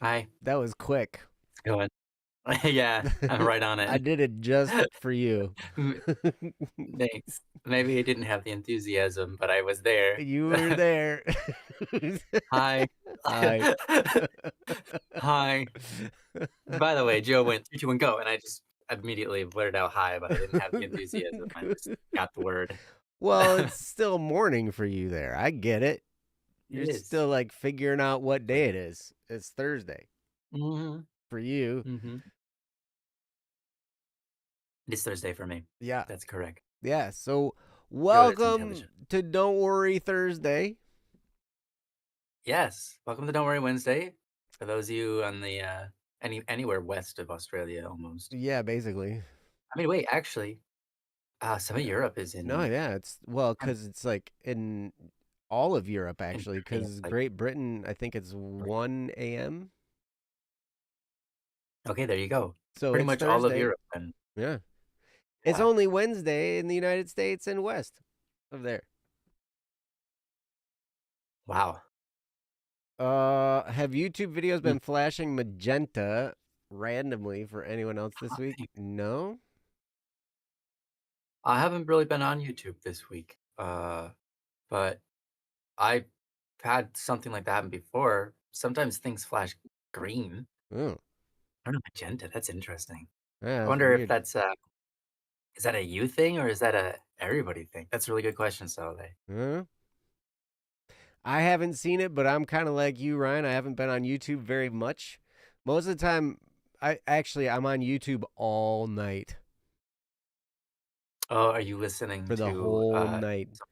Hi. That was quick. It's going. Yeah, I'm right on I it. did it just for you. M Thanks. Maybe I didn't have the enthusiasm, but I was there. You were there. Hi. Hi. Hi. By the way, Joe went 3, 2, 1, go, and I just immediately blurted out hi, but I didn't have the enthusiasm. I just got the word. Well, it's still morning for you there. I get it. You're It is. still like figuring out what Like day it is. It's Thursday mhm, for you. mhm. It's Thursday for me. Yeah. That's correct. Yeah. So, Joe, that's welcome intelligent. to Don't Worry Thursday. Yes. Welcome to Don't Worry Wednesday. For those of you on the, anywhere west of Australia almost. Yeah, basically. I mean, wait, actually, some of Yeah. Europe is No, in yeah, it's well, um, because it's like in all of Europe in actually, Germany, because it's like Great Britain, I think it's 3. 1 a.m. Okay, there you go. So Pretty it's much all of Thursday. Europe then. Yeah. It's Yeah. only Wednesday in the United States and west of there. Wow. Have YouTube videos Mm. been flashing magenta randomly for anyone else this week? I No? I haven't really been on YouTube this week, but I've had something like that happen before. Sometimes things flash green. Oh, I don't know, magenta, that's interesting. yeah, I that's wonder if weird. that's, is that a you thing or is that a everybody thing? That's a really good question, so Huh? I haven't seen it, but I'm kind of like you, Ryan. I haven't been on YouTube very much. Most of the time, I'm on YouTube all night Oh, are you listening for the to, whole night. some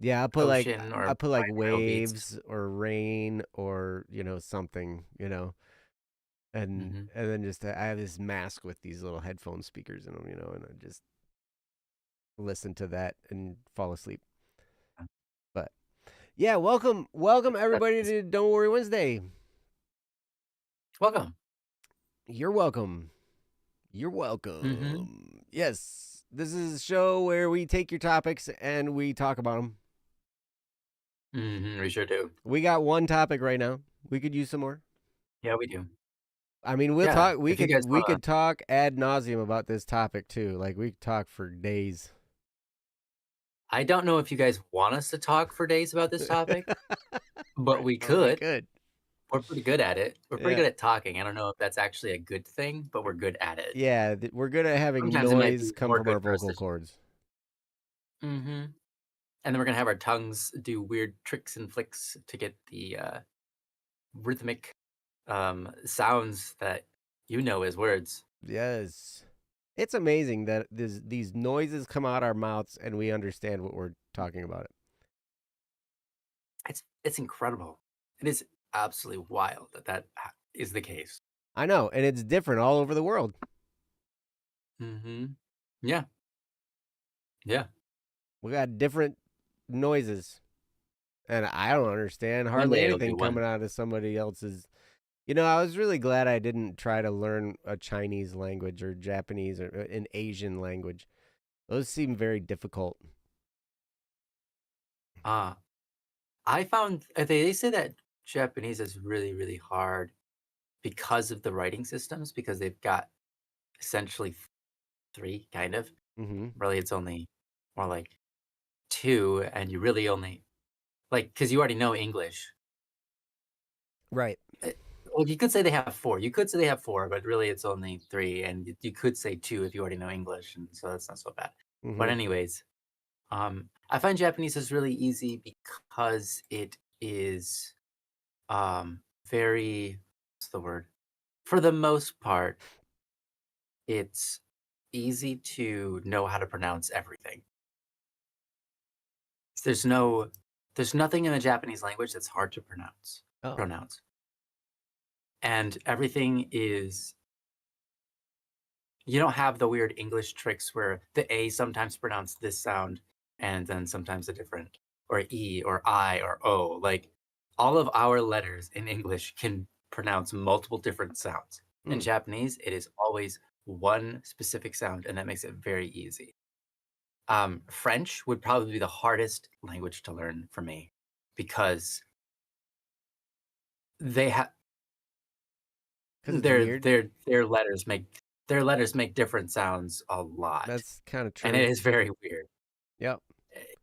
Yeah, ocean I or put like binaural beats? waves or rain or something, Mhm. and then just I have this mask with these little headphone speakers in them, and I just listen to that and fall asleep. But yeah, welcome everybody That's to Don't Worry Wednesday. welcome. You're welcome. You're Mhm. welcome. Yes, this is a show where we take your topics and we talk about them. Mhm, we sure do. We got one topic right now. We could use some more. Yeah, we do. I mean, we'll Yeah, talk. We if you could guys we wanna could talk ad nauseum about this topic too. Like we could talk for days. I don't know if you guys want us to talk for days about this topic, but Right, we but we could. could. We're pretty good at it. We're pretty Yeah, good at talking. I don't know if that's actually a good thing, but we're good at it. yeah. We're good at having Sometimes it might noise be come more from good our for us vocal to cords. mhm, and then we're gonna have our tongues do weird tricks and flicks to get the, rhythmic, sounds that you know as words. Yes, it's amazing that these noises come out our mouths and we understand what we're talking about. It. It's incredible. It is absolutely wild that that ha is the case. I know, and it's different all over the world. Mhm. Yeah, yeah. We got different noises, and I don't understand One hardly day it'll be anything one. coming out of somebody else's. I was really glad I didn't try to learn a Chinese language or Japanese or an Asian language. Those seem very difficult. Uh, I found they say that Japanese is really, really hard because of the writing systems, because they've got essentially 3, kind of. Hmm. Really, it's only more like 2, and you really only like because you already know English. Right. Eh, well, you could say they have 4. You could say they have 4, but really it's only 3, and you could say 2 if you already know English, and so that's not so bad. But Hmm. anyways, I find Japanese is really easy because it is, very what's the word? For the most part, it's easy to know how to pronounce everything. There's no there's nothing in the Japanese language that's hard to Oh. pronounce. And everything is you don't have the weird English tricks where the A sometimes pronounce this sound and then sometimes a different or E or I or O. Like all of our letters in English can pronounce multiple different sounds. In Mm. Japanese, it is always one specific sound, and that makes it very easy. French would probably be the hardest language to learn for me because they have Because it's weird. Their letters make different sounds a lot, That's kind of and it true. is very weird. Yep.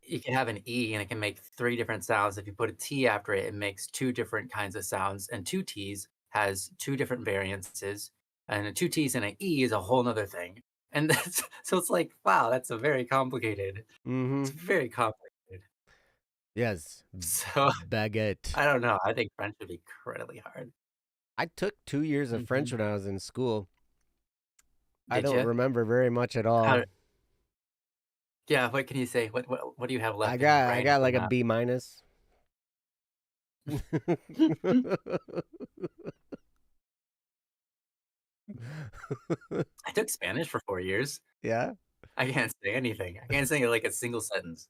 You can have an E and it can make 3 different sounds. If you put a T after it, it makes 2 different kinds of sounds, and 2 T's has 2 different variances, and a 2 T's and an E is a whole 'nother thing. And that's so it's like, wow, that's a very complicated Mm-hmm. it's very complicated. Yes. So, Baguette. I don't know, I think French would be incredibly hard. I took 2 years of French Mhm. when I was in school. I Did don't you? remember very much at all. How yeah, what can you say? What do you have I left in your got I brain got from like a that? B minus. I took Spanish for 4 years. Yeah. I can't say anything. I can't say, like, a single sentence.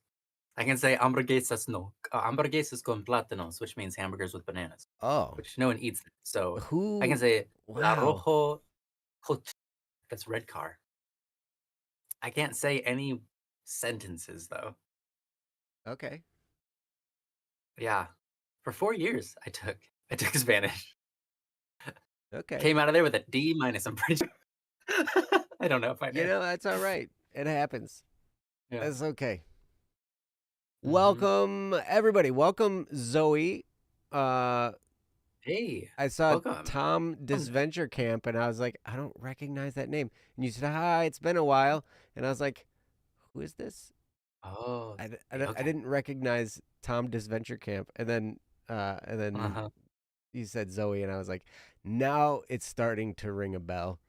I can say hamburguesas no hamburguesas con plátanos, which means hamburgers with bananas, Oh. which no one eats that. So, I can Who? say la Wow. rojo hot that's red car. I can't say any sentences, though. Okay. Yeah. For 4 years, I took Spanish. Okay. Came out of there with a D minus, I'm pretty sure. I don't know if I You did. know, that's all right. It happens. Yeah. That's okay. Mhm. Welcome everybody. Welcome Zoe. Uh Hey, I saw welcome. Tom Disventure Camp and I was like, I don't recognize that name. And you said, "Hi, it's been a while." And I was like, "Who is this?" Oh, I okay. didn't recognize Tom Disventure Camp. And then Uh-huh. you said Zoe and I was like, "Now it's starting to ring a bell."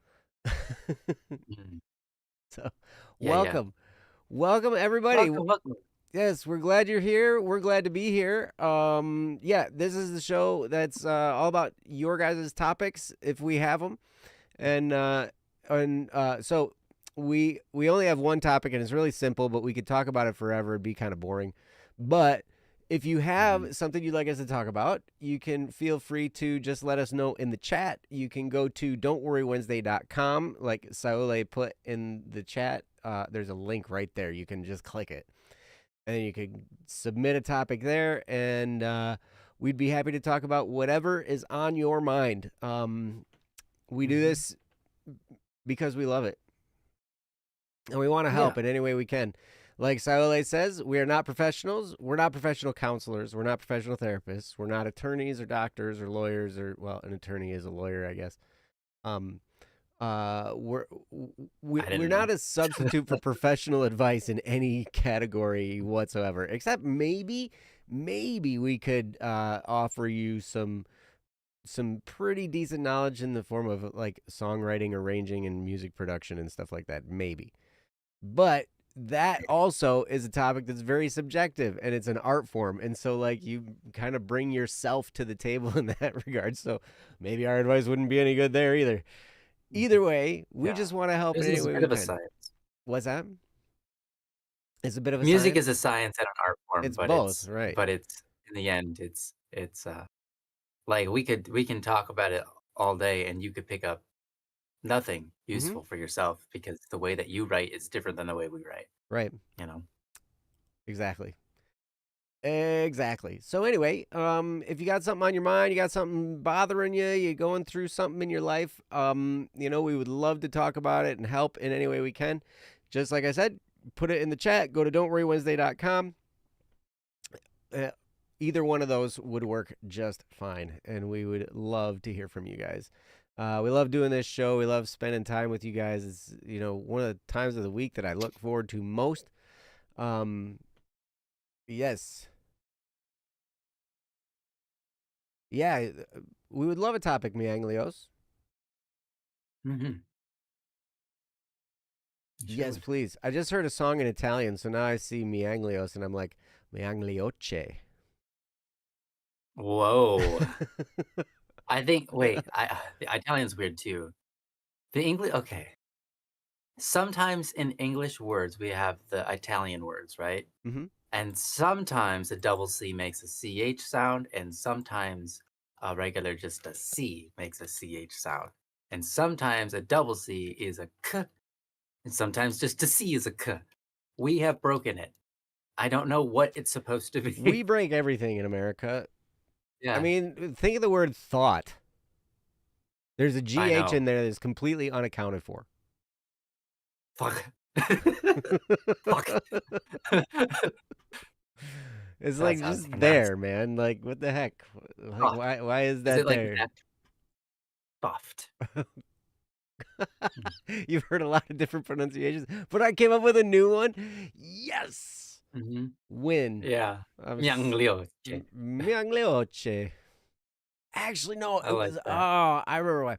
Mhm. So, Yeah, yeah. welcome. Welcome everybody. Welcome, welcome. Yes, we're glad you're here. We're glad to be here. Yeah, this is the show that's all about your guys' topics if we have them, and so we only have one topic and it's really simple, but we could talk about it forever. It'd be kind of boring. But if you Mhm. have something you'd like us to talk about, you can feel free to just let us know in the chat. You can go to don'tworrywednesday.com, like Saule put in the chat. There's a link right there. You can just click it and you can submit a topic there, and we'd be happy to talk about whatever is on your mind. We do Mhm. this because we love it, and we want to Yeah. help in any way we can. Like Saole says, we are not professionals. We're not professional counselors. We're not professional therapists. We're not attorneys or doctors or lawyers or, well, an attorney is a lawyer, I guess. Um, we're I we're didn't not know. a substitute for professional advice in any category whatsoever, except maybe we could offer you some pretty decent knowledge in the form of like songwriting, arranging, and music production and stuff like that. Maybe, but that also is a topic that's very subjective and it's an art form, and so like you kind of bring yourself to the table in that regard. So maybe our advice wouldn't be any good there either. Mhm. Either way, we Yeah. just want to help in Music any is a way bit we of a can. science. What's that? It's a bit of a Music is a science. science and an art form, It's both, right? but it's in the end, like, we can talk about it all day, and you could pick up nothing Mm-hmm. useful for yourself because the way that you write is different than the way we write, Right. you know? Exactly. Exactly. So anyway, if you got something on your mind, you got something bothering you, you're going through something in your life, we would love to talk about it and help in any way we can. Just like I said, put it in the chat. Go to don'tworrywednesday.com. Uh, Either one of those would work just fine, and we would love to hear from you guys. We love doing this show. We love spending time with you guys. It's one of the times of the week that I look forward to most. Um, yes, yeah, we would love a topic, Mianglios. Mhm. You Yes, should. please. I just heard a song in Italian, so now I see Mianglios, and I'm like Mianglioce. Whoa. I think wait, the Italian's weird too. The English okay. Sometimes in English words, we have the Italian words, right? Mm-hmm. And sometimes a double C makes a CH sound, and sometimes a regular just a C makes a CH sound. And sometimes a double C is a K, and sometimes just a C is a K. We have broken it. I don't know what it's supposed to We be. break everything in America. I Yeah. mean, think of the word thought. There's a I GH in know. there that's completely unaccounted for. Fuck. Fuck. It's That like sounds just pronounced. there, man. Like what the heck? Like Oh, why is is that it like there? that buffed? Mm. You've heard a lot of different pronunciations, but I came up with a new one. Yes. Mm-hmm. Win. Yeah. I was Mianglioche. Mianglioche. Actually, no, I it like was that. I remember why.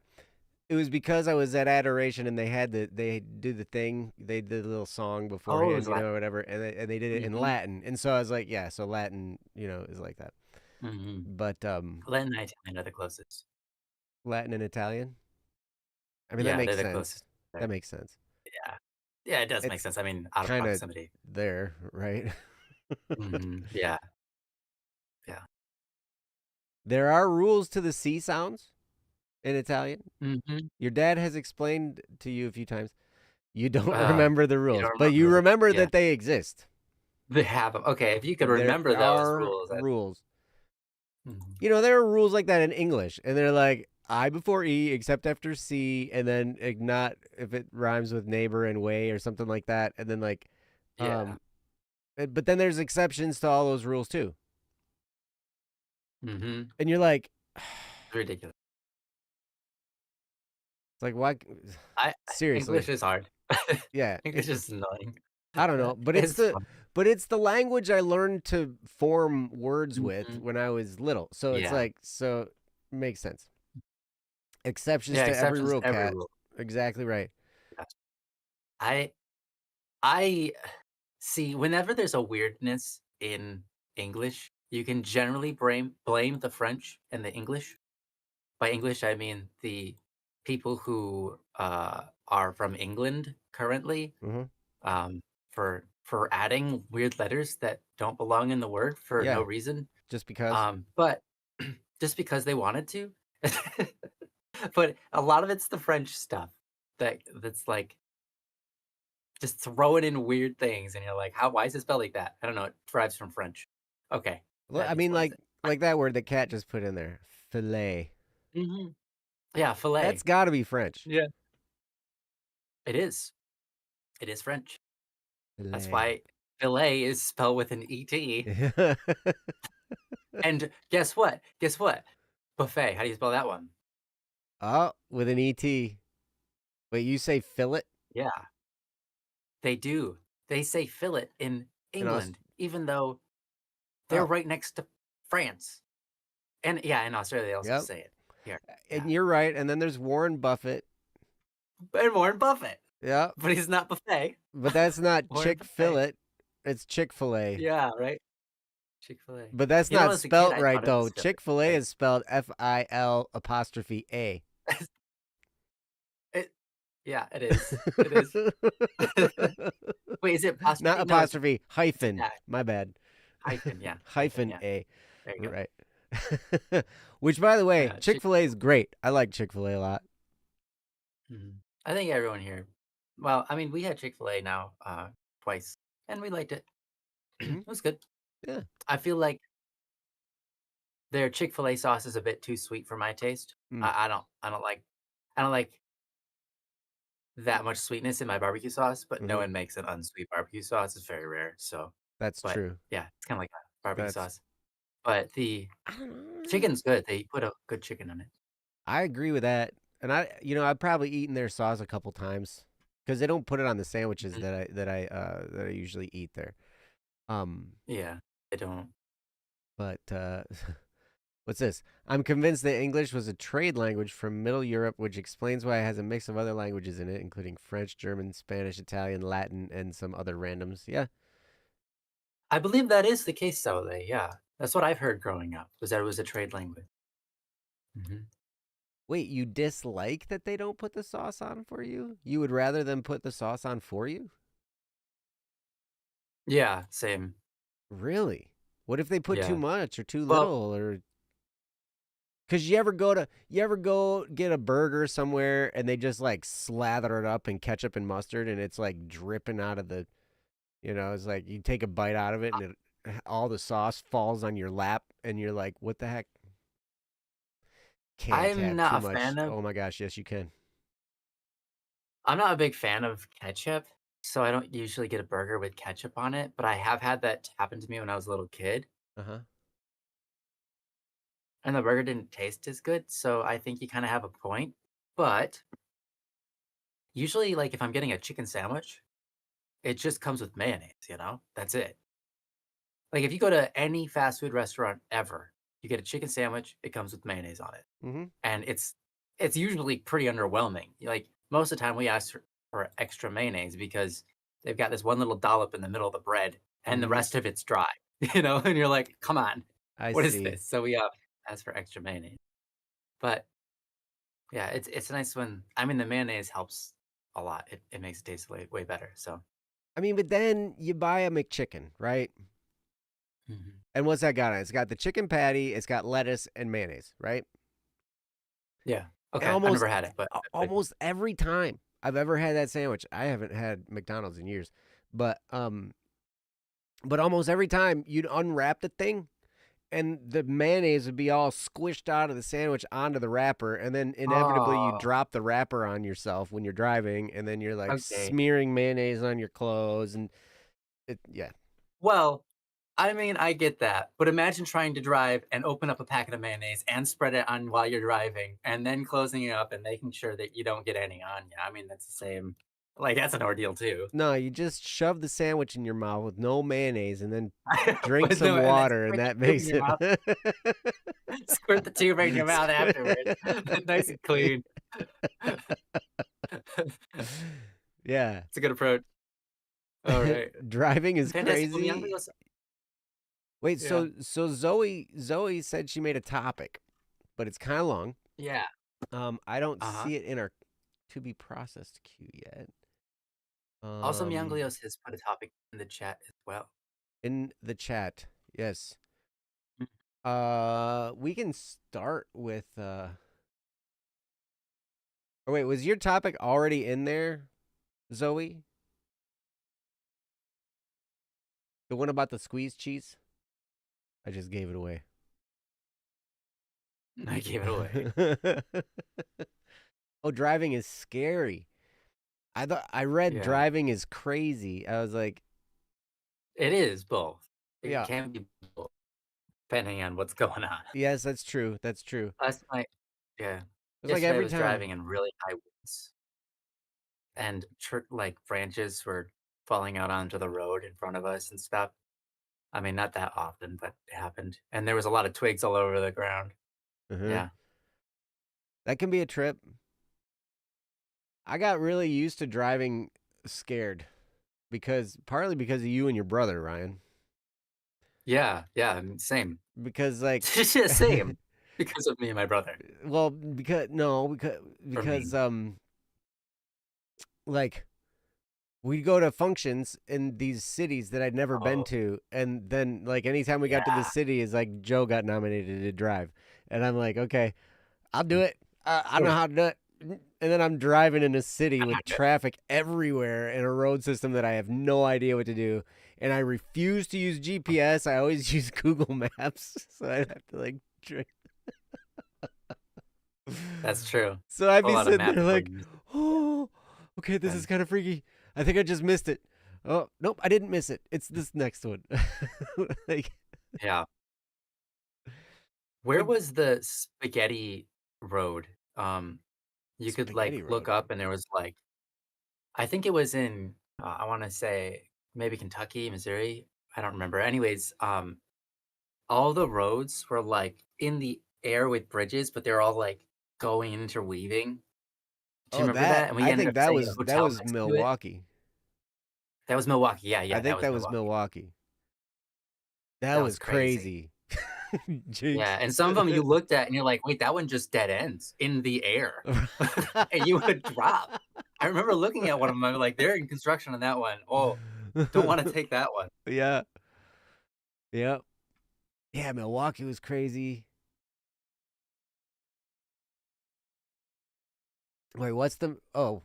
It was because I was at Adoration and they do the thing, they did a little song Oh, it beforehand, was like. or whatever, and they did it in Mm-hmm. Latin, and so I was like, yeah, so Latin, is like that. Mm-hmm. But Latin and Italian are the closest. Latin and Italian, I mean that Yeah, they're makes the sense. closest there. That makes sense. Yeah. Yeah, it does make It's sense. I mean, out of kind of proximity. there, right? Yeah. Yeah. There are rules to the C sounds in Italian. Mm-hmm. Your dad has explained to you a few times. You don't Uh, remember the you rules, don't but you remember. remember Yeah. that they exist. They have 'em. Okay, if you could There remember those are rules, that rules. mhm. There are rules like that in English, and they're like I before E except after C, and then not if it rhymes with neighbor and way or something like that, and then like, Yeah. but then there's exceptions to all those rules too, Mhm. and you're like, it's Ridiculous. like why? I Seriously, English is hard. yeah, English is annoying. I don't know, but It's fun. it's the language I learned to form words with Mhm. when I was little, so it's Yeah. like makes sense. Exceptions Yeah, to every exceptions rule, to every cat. rule. Exactly right. Yes. I I see, whenever there's a weirdness in English, you can generally blame the French and the English. By English, I mean the people who, are from England currently, Hmm. um, for adding weird letters that don't belong in the word for no Yeah, reason, just because. but just because they wanted to. But a lot of it's the French stuff that's, like, just throwing in weird things, and you're like, "How why is it spelled like that?" I don't know, it derives from French. Okay, Well, that I mean, explains it. like that word that cat just put in there, fillet. Mhm. Yeah, That's filet. got to be French. Yeah. It is. It is French. That's Fillet. why filet is spelled with an ET. And guess what? Guess what? Buffet, how do you spell that one? Oh, with an et. Wait, you say fillet Yeah, they do. They say fillet in in Aus? England, even though they're Oh, right next to France. And yeah, in Australia, they also yep. say it here. Yeah. And you're right. And then there's Warren Buffett. And Warren Buffett, Yep. but he's not buffet. But that's not Warren Chick Buffet. Fillet. It's Chick Fil A. Yeah, right? Chick-fil-A. But that's You know, not as a kid, spelt I right thought it though. was Chick fillet, Fil A but is spelled FIL apostrophe A. it yeah, it is. It is. Wait, is it Not apostrophe? No, apostrophe, it's a hyphen. dash. My bad. Hyphen, yeah. Hyphen, Hyphen yeah. A. There you go. Right. Which, by the way, Chick Chick fil A is great. I like Chick fil A a lot. Mhm. I think everyone here, well, I mean, we had Chick-fil-A now, twice, and we liked it. Hmm. It was good. Yeah. I feel like their Chick-fil-A sauce is a bit too sweet for my taste. Mm, I don't like that much sweetness in my barbecue sauce, but no hmm. one makes an unsweet barbecue sauce. It's very rare, so That's but true. yeah, it's kinda like a barbecue That's. sauce. But the I don't know. chicken's good. They put a good chicken on it. I agree with that. And I've probably eaten their sauce a couple times because they don't put it on the sandwiches Mhm. that I usually eat there. Um, Yeah, they don't. but what's this? I'm convinced that English was a trade language from Middle Europe, which explains why it has a mix of other languages in it, including French, German, Spanish, Italian, Latin, and some other randoms. Yeah. I believe that is the case, though, yeah. That's what I've heard growing up, was that it was a trade language. Mhm. Wait, you dislike that they don't put the sauce on for you? You would rather them put the sauce on for you? Yeah, same. Really? What if they put too Yeah. much or too Well, little or cuz you ever go get a burger somewhere and they just like slather it up in ketchup and mustard and it's like dripping out of the, it's like you take a bite out of it and all the sauce falls on your lap and you're like, "What the heck?" Can't I'm have too not a much. fan of Oh my gosh, yes you can. I'm not a big fan of ketchup, so I don't usually get a burger with ketchup on it, but I have had that happen to me when I was a little kid, Uh-huh. and the burger didn't taste as good, so I think you kinda have a point, but usually, like, if I'm getting a chicken sandwich, it just comes with mayonnaise, you know? That's it. Like, if you go to any fast food restaurant ever, you get a chicken sandwich, it comes with mayonnaise on it, Mm-hmm. and it's usually pretty underwhelming. Like, most of the time, we ask for extra mayonnaise because they've got this one little dollop in the middle of the bread, and the Mm-hmm. rest of it's dry, you know? And you're like, "Come on, I what is see. this?" So we, ask for extra mayonnaise. But, yeah, it's nice when I mean, the mayonnaise helps a lot. It makes it taste way better, so I mean, but then you buy a McChicken, right? Mhm. And what's that got on it? It's got the chicken patty, it's got lettuce and mayonnaise, right? Yeah. And Okay, I've never had it, but almost every time I've ever had that sandwich, I haven't had McDonald's in years, but almost every time you'd unwrap the thing and the mayonnaise would be all squished out of the sandwich onto the wrapper, and then inevitably you Oh, drop the wrapper on yourself when you're driving, and then you're like okay. smearing mayonnaise on your clothes, and yeah. Well, I mean, I get that, but imagine trying to drive and open up a packet of mayonnaise and spread it on while you're driving, and then closing it up and making sure that you don't get any on you. I mean, that's the same like, that's an ordeal too. No, you just shove the sandwich in your mouth with no mayonnaise, and then drink But some no, and then water, and squirt that the tube in makes your it. mouth squirt the tube right in your mouth Squid- afterwards. Nice and clean. yeah, It's a good approach. Alright. driving is Fantastic. Well, crazy. Wait, yeah. so Zoe said she made a topic, but it's kind of long. Yeah. I don't Uh-huh. see it in our to be processed queue yet. Also, Um, Mianglios has put a topic in the chat as well. in the chat, yes. Mm. We can start with or wait, was your topic already in there, Zoe? The one about the squeeze cheese? I just gave it away. I gave it away. Oh, driving is scary. I read Yeah. driving is crazy. I was like, It is both. It yeah, can be both, depending on what's going on. yes, that's true. That's true. Last night yeah. It's like Yesterday, I every was time. driving in really high winds, and like, branches were falling out onto the road in front of us and stuff. I mean, not that often, but it happened, and there was a lot of twigs all over the ground. Uh-huh. Yeah. That can be a trip. I got really used to driving scared because partly because of you and your brother, Ryan. Yeah, yeah, same. Because like Same. Because of me and my brother. well, because no, For me. because like we'd go to functions in these cities that I'd never been Oh, to, and then like anytime we got to the yeah. city is like Joe got nominated to drive, and I'm like, okay, I'll do it. I know Sure. how to do it. And then I'm driving in a city with traffic everywhere and a road system that I have no idea what to do. And I refuse to use GPS. I always use Google Maps. So I'd have to like. That's true. So I'd A be lot of sitting map there before like, you use it, oh, okay, this is and kind of freaky. I think I just missed it. Oh, nope, I didn't miss it. It's this next one. like, yeah. Where but was the spaghetti road? You could, like, Spaghetti look Road. up and there was, like I think it was in, I wanna say maybe Kentucky, Missouri? I don't remember. Anyways, all the roads were, like, in the air with bridges, but they're all, like, going interweaving. Do you Oh, remember that that? And we I ended think up staying at a that hotel was next to it. Milwaukee. That was Milwaukee. Yeah, I yeah, that think was that was Milwaukee. Milwaukee. That That was was crazy. crazy. Yeah, Jinx. and some of them you looked at and you're like, "Wait, that one just dead ends in the air." And you would drop. I remember looking at one of them, I'm like, "They're in construction on that one. Oh, don't wanna take that one." yeah. Yep. Yeah, Milwaukee was crazy. Wait, what's the oh,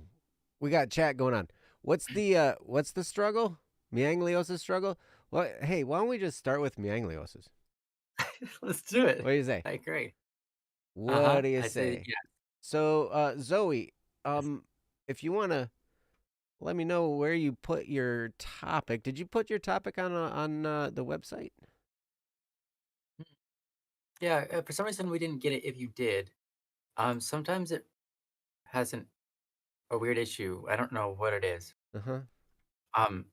we got chat going on. What's the struggle? Mianglios's struggle? Well, hey, why don't we just start with Mianglios's? Let's do What it. do you say? I agree. What do you I say say? yeah. So, Zoe, Yes. if you want to let me know where you put your topic. Did you put your topic on the website? Mm. Yeah, for some reason, we didn't get it if you did. Sometimes it has a weird issue. I don't know what it is. Uh-huh. Um,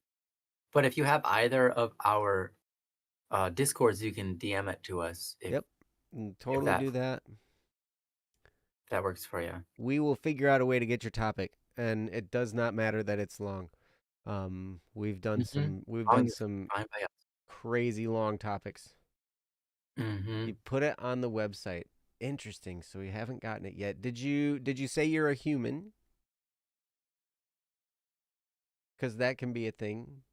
but if you have either of our, Discords, you can DM it to us Yep. if Totally do that. that works for you. We will figure out a way to get your topic, and it does not matter that it's long. Mhm. We've Long done is some fine by us. crazy long topics. You Mhm. put it on the website. Interesting. So we haven't gotten it yet. Did you say you're a human? Because that can be a thing.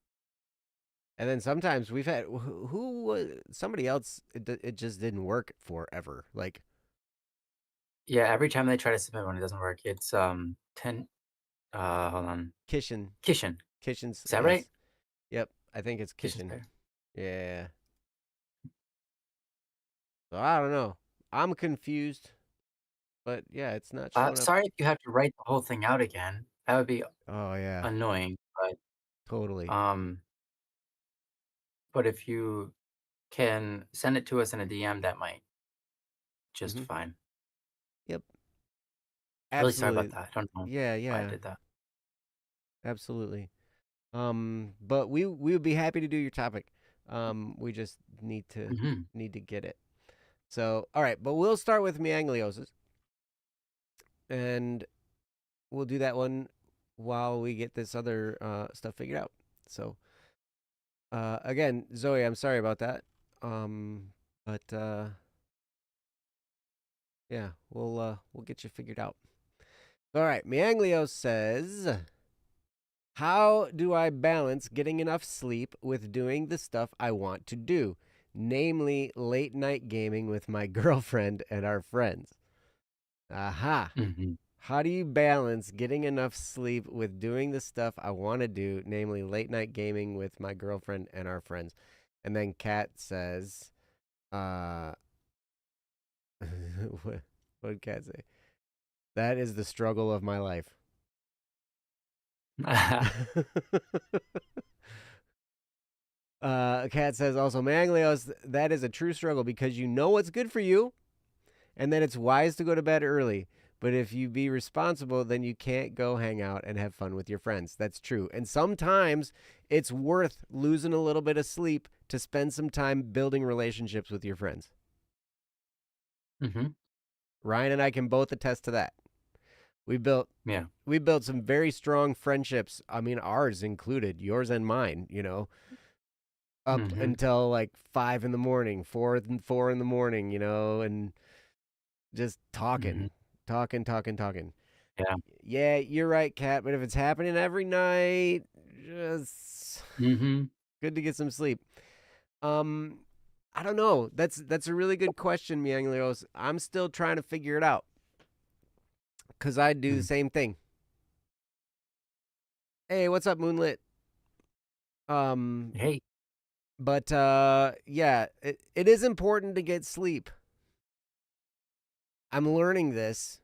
And then sometimes we've had who was somebody else. It just didn't work forever. Like Yeah, every time they try to submit one, it doesn't work. It's, 10 hold on. Kishin. Kishin. Kishin's Is that right? yes. Yep. I think it's Kishin's Kishin. better. Yeah. So I don't know. I'm confused, but yeah, it's not showing up. Sorry if you have to write the whole thing out again. That would be Oh yeah. annoying, Totally. um, but if you can send it to us in a DM, that might just Mhm. fine. Yep. Really sorry about Absolutely. that. I don't know Yeah, why I yeah. did that. Absolutely. But we would be happy to do your topic. We just Mhm. need to get it. So, all right, but we'll start with meangliosis, and we'll do that one while we get this other stuff figured out. So, again, Zoe, I'm sorry about that. But yeah, we'll get you figured out. All right, Meanglios says, "How do I balance getting enough sleep with doing the stuff I want to do, namely late night gaming with my girlfriend and our friends?" Aha. Mhm. How do you balance getting enough sleep with doing the stuff I want to do, namely late night gaming with my girlfriend and our friends? And then Kat says, uh, what did Kat say? That is the struggle of my life. Kat says also, Manglios, that is a true struggle because you know what's good for you and then it's wise to go to bed early. But if you be responsible, then you can't go hang out and have fun with your friends. That's true. And sometimes it's worth losing a little bit of sleep to spend some time building relationships with your friends. Mhm. Ryan and I can both attest to that. We built Yeah. we built some very strong friendships. I mean, ours included, yours and mine, up Mhm. until like 5 in the morning, 4 in the morning, and just Mhm. talking. Yeah. Yeah, you're right, Kat. But if it's happening every night, just Mhm. good to get some sleep. Um, I don't know. That's a really good question, Mianglios. I'm still trying to figure it out because I do the Mm. same thing. Hey, what's up, Moonlit? Um, Hey. but yeah, it is important to get sleep. I'm learning this,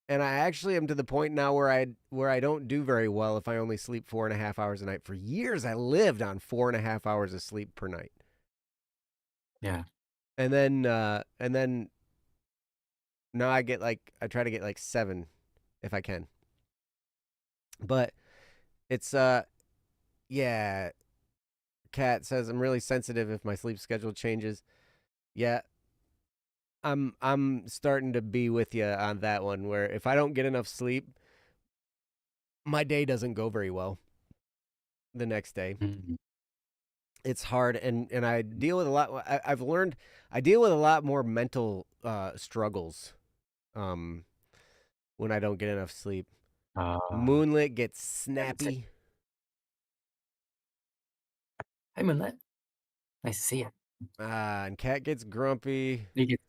and I actually am to the point now where I don't do very well if I only sleep 4.5 hours a night. For years, I lived on 4.5 hours of sleep per night, Yeah. and then now I try to get like 7 if I can. But it's yeah. Kat says I'm really sensitive if my sleep schedule changes. Yeah, I'm starting to be with you on that one. Where if I don't get enough sleep, my day doesn't go very well the next day. Mhm. It's hard, and I deal with a lot. I've learned I deal with a lot more mental struggles um, when I don't get enough sleep. Uh, Moonlit gets I would say, snappy, "Hey, Moonlit. Nice to see you." and Cat gets grumpy. You get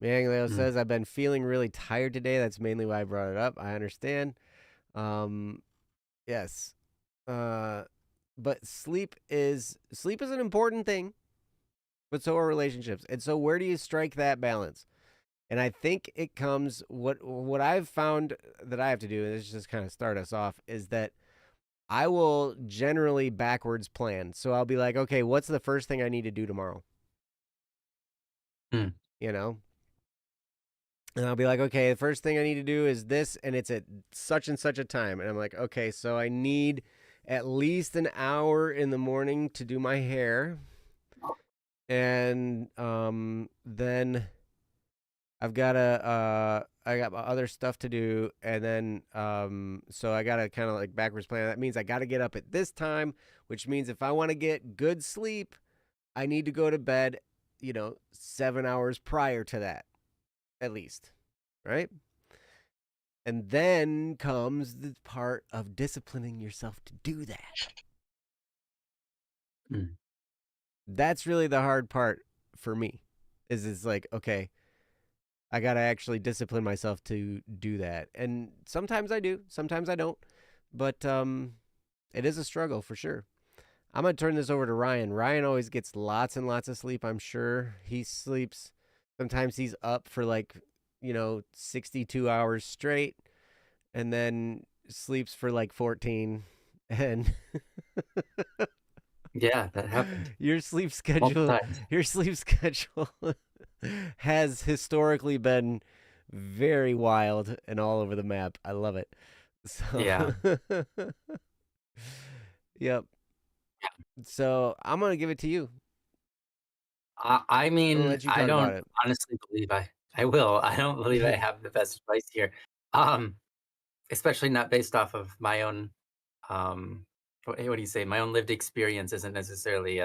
Manglio mm. says, "I've been feeling really tired today. That's mainly why I brought it up. I understand." Um, yes, uh, but sleep is an important thing. but so are relationships. And so where do you strike that balance? And I think it comes what I've found that I have to do, and this just kind of start us off, is that I will generally backwards plan. So I'll be like, okay, what's the first thing I need to do tomorrow? Mm. You know? And I'll be like, okay, the first thing I need to do is this, and it's at such and such a time. And I'm like, okay, so I need at least an hour in the morning to do my hair. And then I've got to I got other stuff to do, and then so I got to kind of like backwards plan. That means I got to get up at this time, which means if I want to get good sleep, I need to go to bed, 7 hours prior to that at least, right? And then comes the part of disciplining yourself to do that. Mm. That's really the hard part for me. Is it's like, okay, I got to actually discipline myself to do that. And sometimes I do, sometimes I don't. But it is a struggle for sure. I'm going to turn this over to Ryan. Ryan always gets lots and lots of sleep, I'm sure. He sleeps, sometimes he's up for like, 62 hours straight and then sleeps for like 14. And Yeah, that happened your sleep multiple schedule, times. your sleep schedule has historically been very wild and all over the map. I love it. So, Yeah. yep. So I'm gonna give it to you. I I'm gonna mean, let you I talk about don't it. honestly believe I will. I don't believe I have the best advice here. Um, Especially not based off of my own, what do you say? My own lived experience isn't necessarily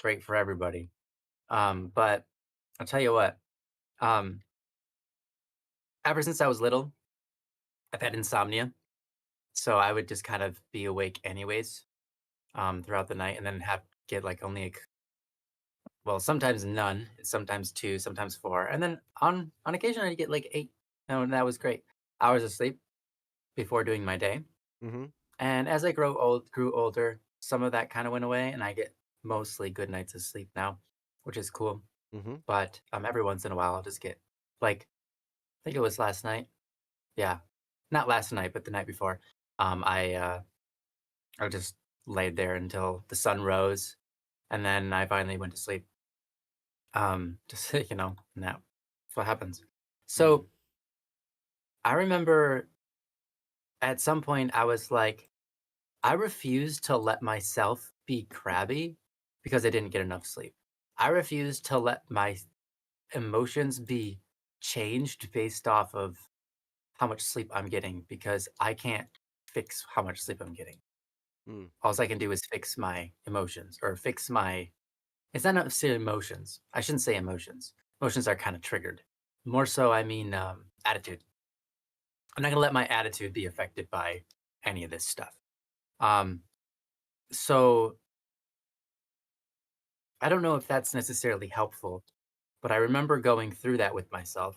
great for everybody. But I'll tell you what. Um, Ever since I was little, I've had insomnia, so I would just kind of be awake anyways, throughout the night, and then have get like only like, well, sometimes none, sometimes two, sometimes four, and then on occasion I'd get like eight. And that was great. Hours of sleep before doing my day. Mm-hmm. And as I grew older, some of that kind of went away, and I get mostly good nights of sleep now, which is cool. Mm-hmm. But every once in a while, I'll just get like I think it was last night. Yeah, not last night, but the night before. I just laid there until the sun rose, and then I finally went to sleep. Just and that's what happens. Mm-hmm. So I remember at some point I was like, I refuse to let myself be crabby because I didn't get enough sleep. I refuse to let my emotions be changed based off of how much sleep I'm getting because I can't fix how much sleep I'm getting. Mm. All I can do is fix my emotions or fix my it's not necessarily emotions. I shouldn't say emotions. Emotions are kind of triggered. More so, I mean attitude. I'm not gonna let my attitude be affected by any of this stuff. Um, so I don't know if that's necessarily helpful, but I remember going through that with myself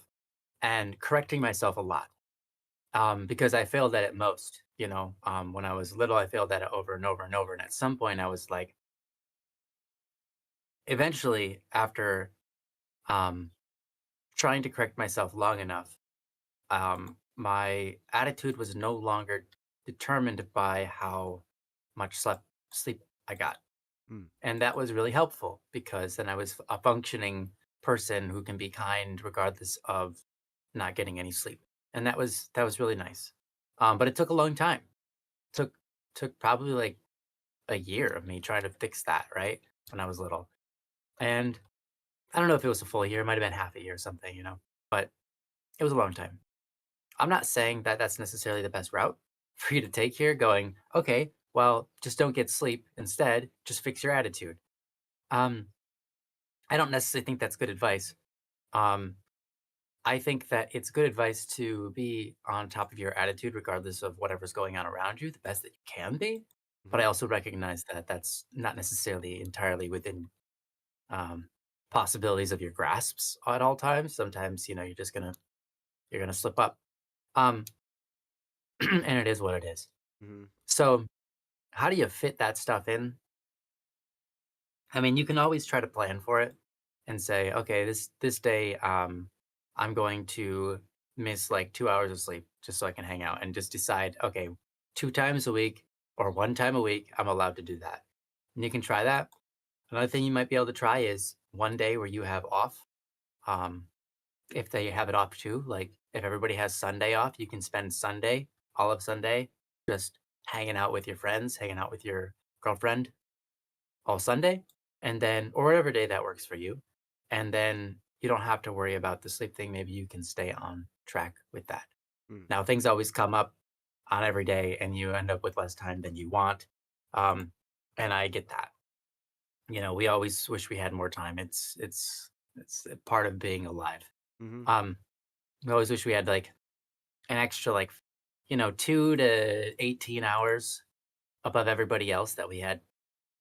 and correcting myself a lot because I failed at it most. When I was little, I failed at it over and over and over. And at some point, I was like, eventually, after um, trying to correct myself long enough, my attitude was no longer determined by how much sleep I got. Mm. And that was really helpful because then I was a functioning person who can be kind regardless of not getting any sleep. And that was really nice. But it took a long time. Took took probably like a year of me trying to fix that, right? When I was little. And I don't know if it was a full year, it might have been half a year or something. But it was a long time. I'm not saying that that's necessarily the best route for you to take here, going, okay, well, just don't get sleep. Instead, just fix your attitude. Um, I don't necessarily think that's good advice. Um, I think that it's good advice to be on top of your attitude, regardless of whatever's going on around you, the best that you can be. But Mm-hmm. I also recognize that that's not necessarily entirely within um, possibilities of your grasps at all times. Sometimes, you're gonna slip up, um, and it is what it is. Mm-hmm. So, how do you fit that stuff in? I mean, you can always try to plan for it. and say, okay, this day, I'm going to miss like 2 hours of sleep just so I can hang out and just decide, okay, 2 times a week or 1 time a week, I'm allowed to do that. And you can try that. Another thing you might be able to try is one day where you have off. Um, if they have it off too, like if everybody has Sunday off, you can spend Sunday, all of Sunday, just hanging out with your friends, hanging out with your girlfriend all Sunday, and then or whatever day that works for you. And then you don't have to worry about the sleep thing. Maybe you can stay on track with that. Mm. Now, things always come up on every day, and you end up with less time than you want. Um, and I get that. We always wish we had more time. It's a part of being alive. Mm-hmm. Um, we always wish we had like an extra 2 to 18 hours above everybody else that we had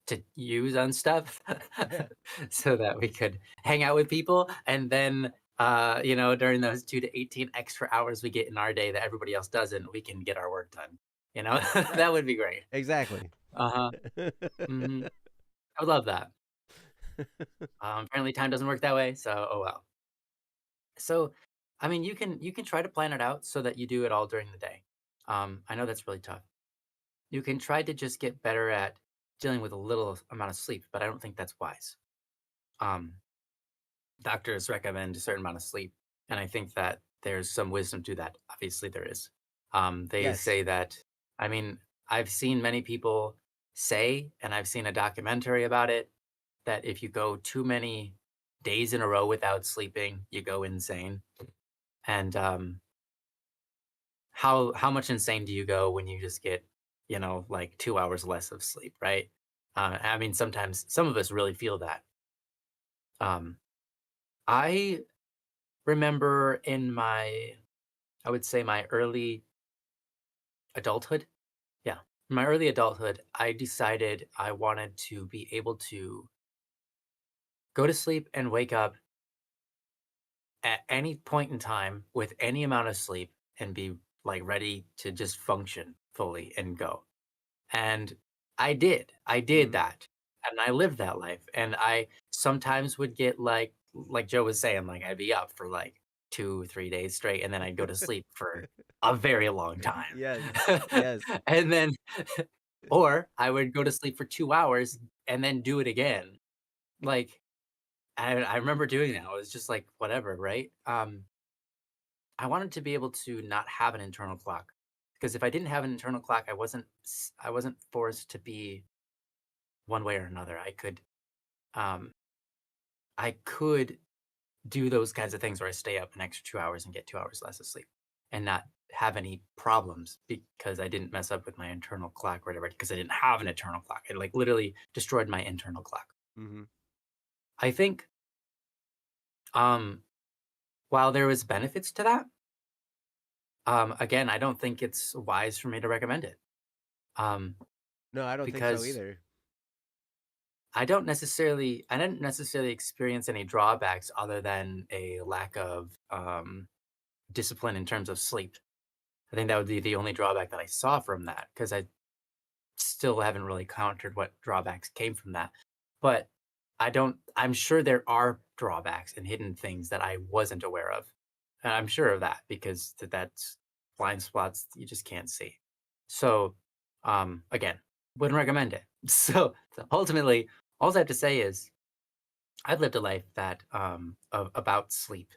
to use on stuff so that we could hang out with people. And then, during those 2 to 18 extra hours we get in our day that everybody else doesn't, we can get our work done. Right. That would be great. Exactly. Uh-huh. Hmm. I would love that. Apparently time doesn't work that way. So, oh well. So, I mean, you can try to plan it out so that you do it all during the day. I know that's really tough. You can try to just get better at dealing with a little amount of sleep, but I don't think that's wise. Um, Doctors recommend a certain amount of sleep, and I think that there's some wisdom to that. Obviously, there is. They Yes. say that, I mean, I've seen many people say, and I've seen a documentary about it, that if you go too many days in a row without sleeping, you go insane. And how much insane do you go when you just get, like 2 hours less of sleep, right? I mean, sometimes some of us really feel that. Um, I remember in I would say my early adulthood. Yeah. In my early adulthood, I decided I wanted to be able to go to sleep and wake up at any point in time with any amount of sleep and be like ready to just function fully and go. And I did. I did Mm-hmm. that. And I lived that life. And I sometimes would get like Joe was saying, like I'd be up for like 2, 3 days straight, and then I'd go to sleep for a very long time. Yes. Yes. And then or I would go to sleep for 2 hours and then do it again. Like I remember doing that. I was just like, whatever, right? I wanted to be able to not have an internal clock. Because if I didn't have an internal clock, I wasn't forced to be one way or another. Um, I could do those kinds of things where I stay up an extra 2 hours and get 2 hours less of sleep and not have any problems because I didn't mess up with my internal clock or whatever, because I didn't have an internal clock. It like literally destroyed my internal clock. Mm-hmm. I think um while there was benefits to that, again, I don't think it's wise for me to recommend it. Um, No, I don't think so because either. I didn't necessarily experience any drawbacks other than a lack of discipline in terms of sleep. I think that would be the only drawback that I saw from that, because I still haven't really countered what drawbacks came from that. But I'm sure there are drawbacks and hidden things that I wasn't aware of. And I'm sure of that because that's blind spots you just can't see. So, again, wouldn't recommend it. So ultimately, all I have to say is I've lived a life that about sleep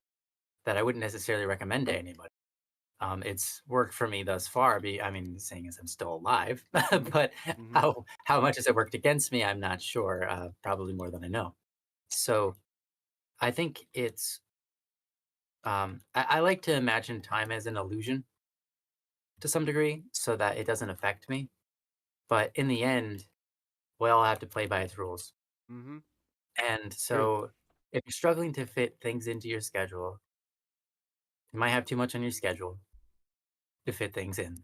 that I wouldn't necessarily recommend to anybody. It's worked for me thus far. I mean, saying as I'm still alive, but Mm-hmm. how much has it worked against me? I'm not sure. Probably more than I know. So I think I like to imagine time as an illusion to some degree, so that it doesn't affect me. But in the end, we all have to play by its rules. Mm-hmm. And True. so, if you're struggling to fit things into your schedule, you might have too much on your schedule to fit things in.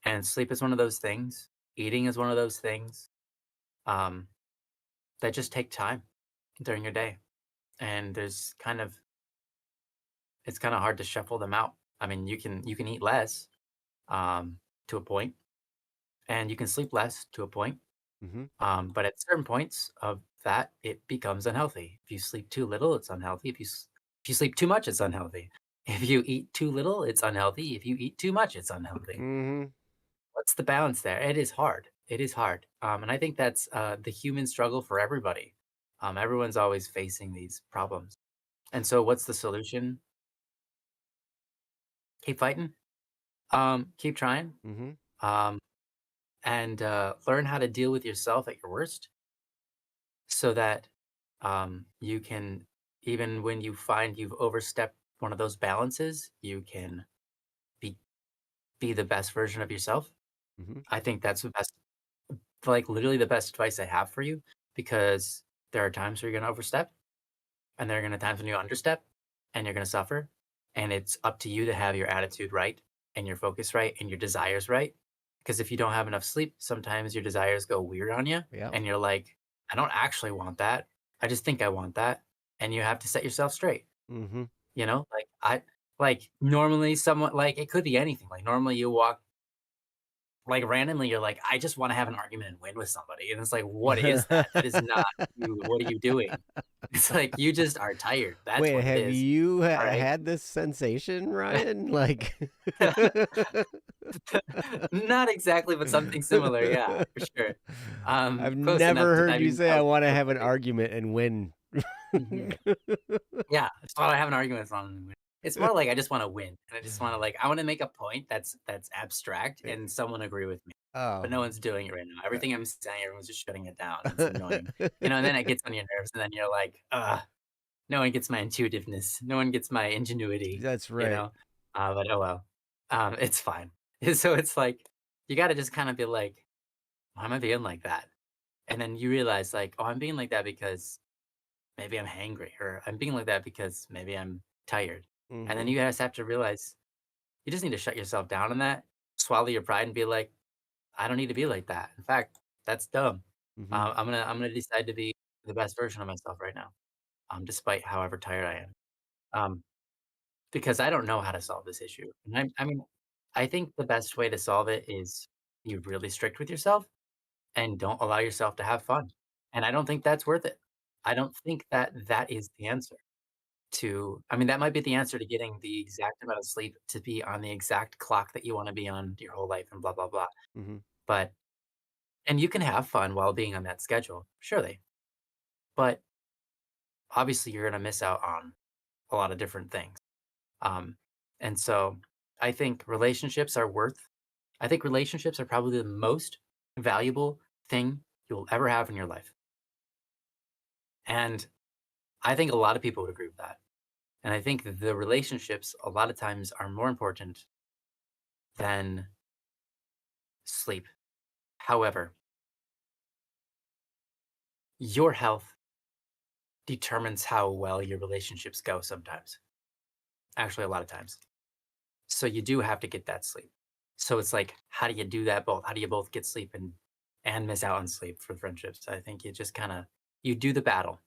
And sleep is one of those things. Eating is one of those things. Um, that just take time during your day. And it's kind of hard to shuffle them out. I mean, you can eat less to a point, and you can sleep less to a point. Mm-hmm. But at certain points of that, it becomes unhealthy. If you sleep too little, it's unhealthy. If you sleep too much, it's unhealthy. If you eat too little, it's unhealthy. If you eat too much, it's unhealthy. Mhm. What's the balance there? It is hard. It is hard. And I think that's the human struggle for everybody. Everyone's always facing these problems. And so, what's the solution? Keep fighting. Keep trying. Mhm. Um, and learn how to deal with yourself at your worst, so that you can, even when you find you've overstepped one of those balances, you can be be the best version of yourself. Mhm. I think that's the best, like literally the best advice I have for you, because there are times where you're gonna overstep, and there are gonna times when you understep, and you're gonna suffer. And it's up to you to have your attitude right, and your focus right, and your desires right. Because if you don't have enough sleep, sometimes your desires go weird on you, Yep. and you're like, I don't actually want that. I just think I want that. And you have to set yourself straight. Mhm. Normally someone, like, it could be anything. Like normally you walk, like randomly you're like, I just want to have an argument and win with somebody. And it's like, what is that? That is not you. What are you doing? It's like you just are tired. That's Wait, what it have is. you All right. had this sensation, Ryan? Like Not exactly, but something similar. Yeah, for sure. I've Close enough never to, heard I you mean, say that I was wanna so have an funny. argument and win. Mhm. Yeah, it's not I have an argument with someone. It's more like I just wanna win, and I just wanna, like, I wanna make a point that's abstract and someone agree with me, but Oh. no one's doing it right now. Uh Everything I'm saying, everyone's just shutting it down, and it's annoying. And then it gets on your nerves, and then you're like, "Ugh, no one gets my intuitiveness, no one gets my ingenuity," That's you right. know? But oh well. It's fine. So it's like, you gotta just kinda be like, "Why am I being like that?" And then you realize, like, "Oh, I'm being like that because maybe I'm hangry, or I'm being like that because maybe I'm tired." And then Mhm. you guys have to realize you just need to shut yourself down on that, swallow your pride, and be like, I don't need to be like that. In fact, that's dumb. Mhm. I'm gonna decide to be the best version of myself right now, despite however tired I am, um, because I don't know how to solve this issue. And I mean, I think the best way to solve it is be really strict with yourself and don't allow yourself to have fun. And I don't think that's worth it. I don't think that that is the answer. I mean, that might be the answer to getting the exact amount of sleep to be on the exact clock that you wanna be on your whole life and blah, blah, blah. Mhm. But and you can have fun while being on that schedule, surely, but obviously you're gonna miss out on a lot of different things. Um, and so I think relationships are probably the most valuable thing you'll ever have in your life. And I think a lot of people would agree with that. And I think that the relationships a lot of times are more important than sleep. However, your health determines how well your relationships go sometimes. Actually, a lot of times. So you do have to get that sleep. So it's like, how do you do that both? How do you both get sleep and miss out on sleep for friendships? I think you just kind of, you do the battle.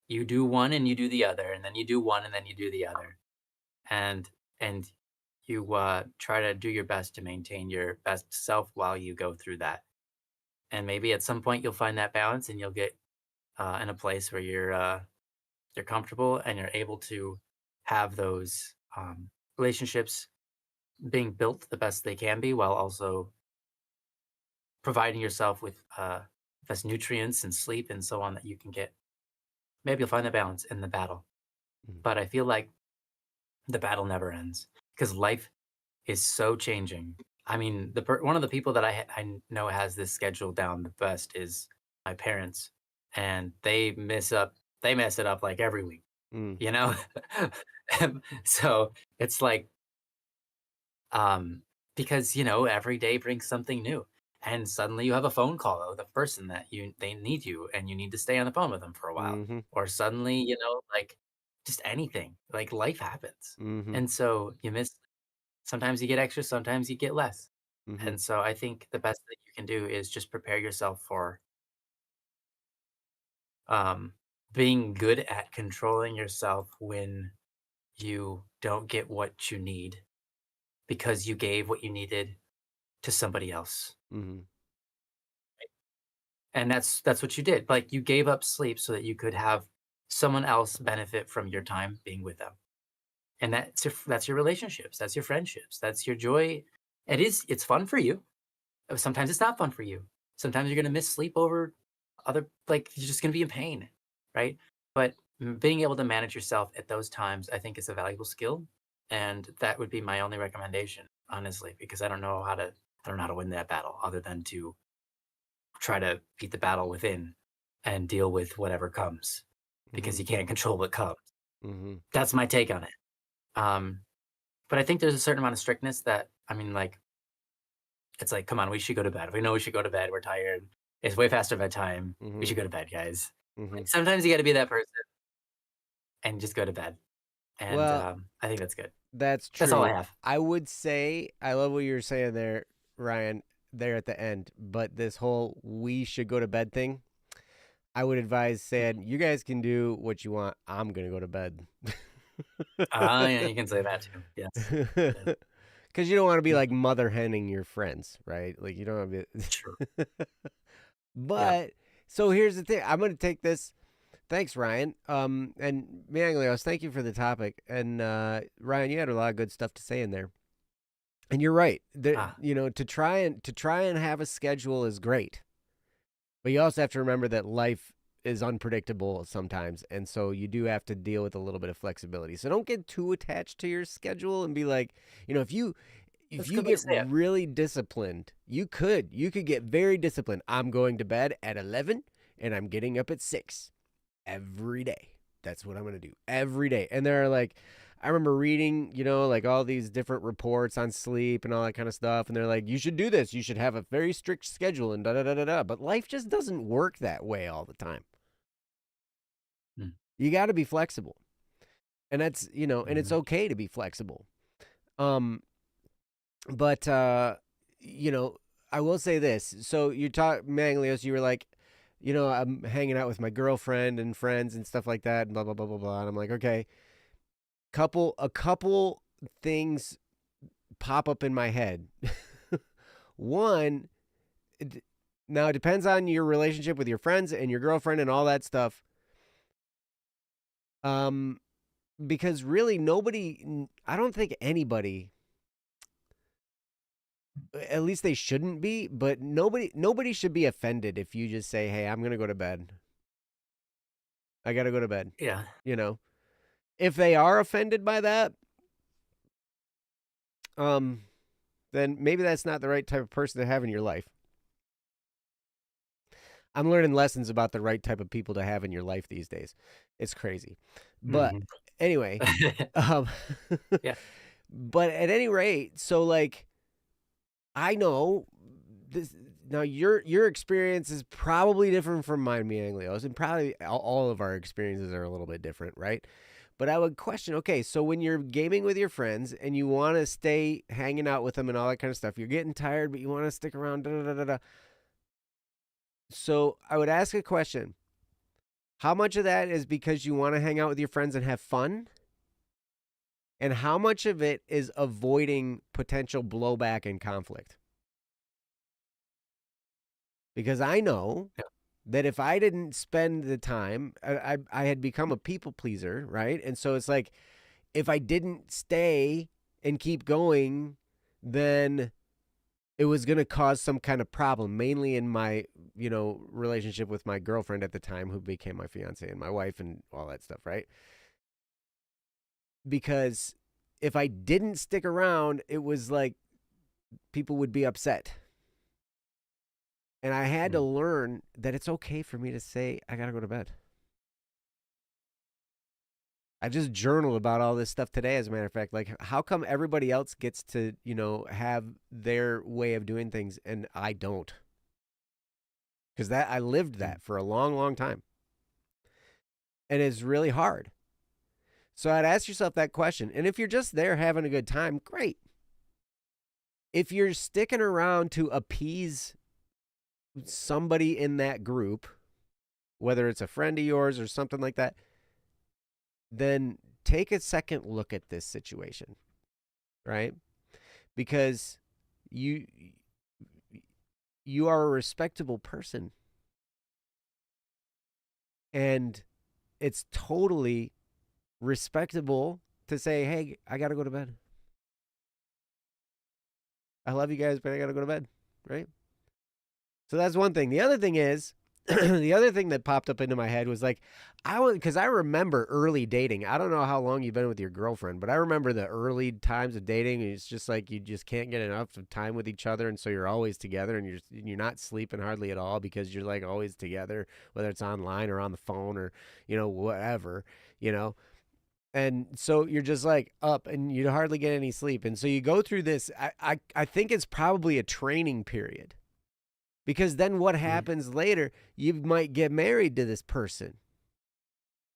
You do one and you do the other, and then you do one and then you do the other. And and you try to do your best to maintain your best self while you go through that. And maybe at some point you'll find that balance, and you'll get in a place where you're comfortable and you're able to have those relationships being built the best they can be, while also providing yourself with best nutrients and sleep and so on that you can get. Maybe you'll find the balance in the battle, Mhm. but I feel like the battle never ends, because life is so changing. I mean, one of the people that I know has this schedule down the best is my parents, and they mess it up like every week, Mm. you know? So it's like, um, because, every day brings something new. And suddenly you have a phone call with a person that they need you, and you need to stay on the phone with them for a while. Mhm. Or suddenly, like, just anything. Like, life happens. Mhm. And so you miss, sometimes you get extra, sometimes you get less. Mhm. And so I think the best that you can do is just prepare yourself for um being good at controlling yourself when you don't get what you need, because you gave what you needed to somebody else. Mhm. And that's what you did. Like, you gave up sleep so that you could have someone else benefit from your time being with them. And that's your relationships, that's your friendships, that's your joy. It's fun for you. Sometimes it's not fun for you. Sometimes you're gonna miss sleep over other, like, you're just gonna be in pain, right? But being able to manage yourself at those times, I think is a valuable skill, and that would be my only recommendation, honestly, because I don't know how to win that battle other than to try to beat the battle within and deal with whatever comes, because Mm-hmm. you can't control what comes. Mm-hmm. That's my take on it. Um, but I think there's a certain amount of strictness that, I mean, like, it's like, come on, we should go to bed. We know we should go to bed. We're tired. It's way faster bedtime. We Mm-hmm. should go to bed, guys. Mm-hmm. Like, sometimes you got to be that person and just go to bed. And Well, I think that's good. that's That's all I true. have. I would say I love what you were saying there, Ryan, there at the end. But this whole we should go to bed thing, I would advise saying, you guys can do what you want. I'm gonna go to bed. Yeah, you can say that too. Yes. Yes. Because you don't want to be Mhm. like mother henning your friends, right? Like you don't want to True. be. Yeah. But so here's the thing. I'm gonna take this. Thanks, Ryan. And Manglios, thank you for the topic. And Ryan, you had a lot of good stuff to say in there. And you're right. Ah, To try and have a schedule is great, but you also have to remember that life is unpredictable sometimes, and so you do have to deal with a little bit of flexibility. So don't get too attached to your schedule and be like, if you if that's a you good way to get say it. really disciplined, you could get very disciplined. I'm going to bed at 11 and I'm getting up at 6 every day. That's what I'm going to do every day. And there are like, I remember reading, like all these different reports on sleep and all that kind of stuff. And they're like, you should do this. You should have a very strict schedule and da da da da da. But life just doesn't work that way all the time. Mm, You got to be flexible. And and it's mhm. okay to be flexible. Um, but, I will say this. So you talk, Manglios, you were like, I'm hanging out with my girlfriend and friends and stuff like that, and blah blah blah blah blah. And I'm like, okay, a couple things pop up in my head. One, it, now it depends on your relationship with your friends and your girlfriend and all that stuff. Um, because really nobody, I don't think anybody, at least they shouldn't be, but nobody should be offended if you just say, "Hey, I'm gonna go to bed. I gotta go to bed." Yeah. You know, if they are offended by that, um, then maybe that's not the right type of person to have in your life. I'm learning lessons about the right type of people to have in your life these days. It's crazy. But Mhm. anyway, um Yeah. but at any rate, so like I know this now your experience is probably different from mine, me Anglios, and probably all of our experiences are a little bit different, right? But I would question, okay, so when you're gaming with your friends and you want to stay hanging out with them and all that kind of stuff, you're getting tired, but you want to stick around, da da da da da. So I would ask a question. How much of that is because you want to hang out with your friends and have fun? And how much of it is avoiding potential blowback and conflict? Because I know Yeah. that if I didn't spend the time, I had become a people pleaser, right? And so it's like if I didn't stay and keep going, then it was going to cause some kind of problem, mainly in my, relationship with my girlfriend at the time, who became my fiance and my wife and all that stuff, right? Because if I didn't stick around, it was like people would be upset. And I had to Mm. learn that it's okay for me to say, I got to go to bed. I just journaled about all this stuff today, as a matter of fact. Like, how come everybody else gets to, have their way of doing things and I don't? Because I lived Mm. that for a long, long time. And it's really hard. So I'd ask yourself that question. And if you're just there having a good time, great. If you're sticking around to appease somebody in that group, whether it's a friend of yours or something like that, then take a second look at this situation, right? Because you you are a respectable person. And it's totally respectable to say, hey, I got to go to bed. I love you guys, but I got to go to bed. Right. So that's one thing. The other thing is, the other thing that popped up into my head was like, because I remember early dating. I don't know how long you've been with your girlfriend, but I remember the early times of dating. And it's just like you just can't get enough of time with each other, and so you're always together, and you're not sleeping hardly at all because you're like always together, whether it's online or on the phone or whatever, you know. And so you're just like up, and you hardly get any sleep, and so you go through this. I think it's probably a training period. Because then what Mhm. happens later, you might get married to this person.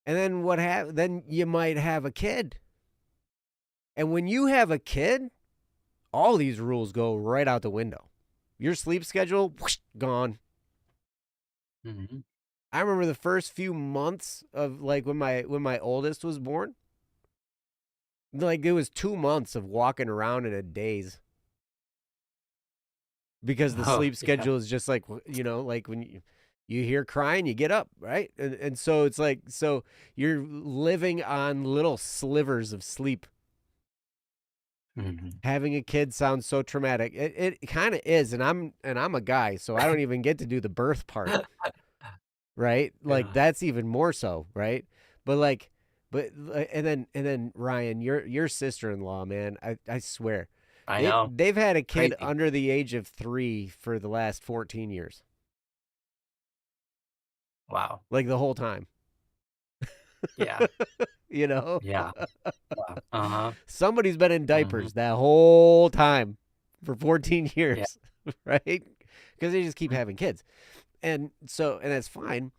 And then then you might have a kid. And when you have a kid, all these rules go right out the window. Your sleep schedule, whoosh, gone. Mhm. I remember the first few months of like when my oldest was born, like it was 2 months of walking around in a daze because the Oh, sleep yeah. schedule is just like like when you hear crying, you get up, right? And so it's like so you're living on little slivers of sleep. Mhm. Having a kid sounds so traumatic. It kind of is, and I'm a guy, so I don't even get to do the birth part, right? Like Yeah. that's even more so, right? But like and then Ryan, your sister-in-law, man, I swear. I They know. they've had a kid Crazy. under the age of 3 for the last 14 years. Wow. Like the whole time. Yeah. you know? Yeah. Wow. Uh-huh. Somebody's been in Mhm. diapers that whole time for 14 Yeah. years, right? Because they just keep Mhm. having kids. And that's fine.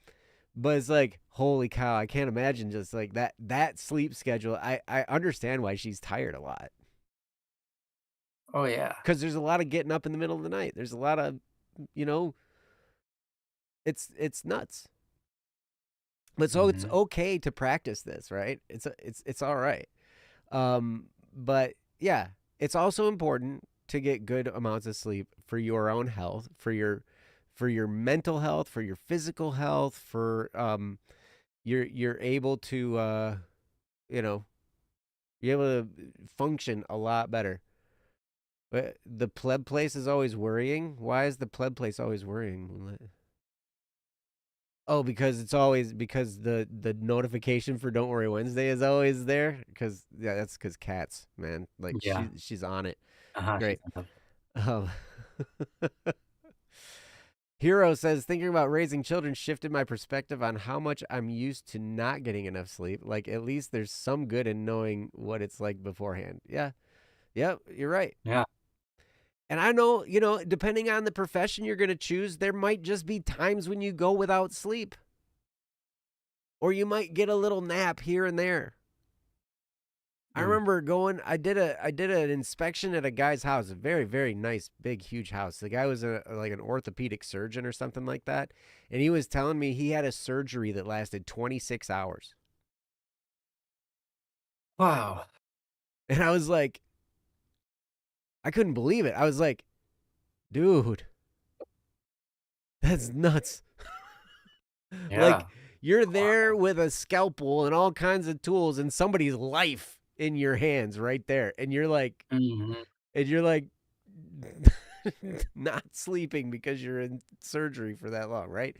But it's like, holy cow, I can't imagine just like that sleep schedule. I understand why she's tired a lot. Oh, yeah. Because there's a lot of getting up in the middle of the night. There's a lot of, you know, it's nuts. But so it's Mhm. okay to practice this, right? It's all right. But yeah, it's also important to get good amounts of sleep for your own health, for your mental health, for your physical health, for you're able to you know, you're able to function a lot better. But the pleb place is always worrying. Why is the pleb place always worrying? Oh, because it's always because the notification for Don't Worry Wednesday is always there. Because yeah, that's because cats, man. Like Yeah. she's on it. Uh-huh. She's Great. on top. Um, Hero says thinking about raising children shifted my perspective on how much I'm used to not getting enough sleep. Like at least there's some good in knowing what it's like beforehand. Yeah. Yep, you're right. Yeah. And I know, depending on the profession you're going to choose, there might just be times when you go without sleep. Or you might get a little nap here and there. I Mm. remember going. I did an inspection at a guy's house, a very very nice big huge house. The guy was like an orthopedic surgeon or something like that, and he was telling me he had a surgery that lasted 26 hours. Wow. And I was like, I couldn't believe it. I was like, dude, that's nuts. Like Yeah. you're there Wow. with a scalpel and all kinds of tools and somebody's life in your hands right there, Mhm. and you're like not sleeping because you're in surgery for that long, right?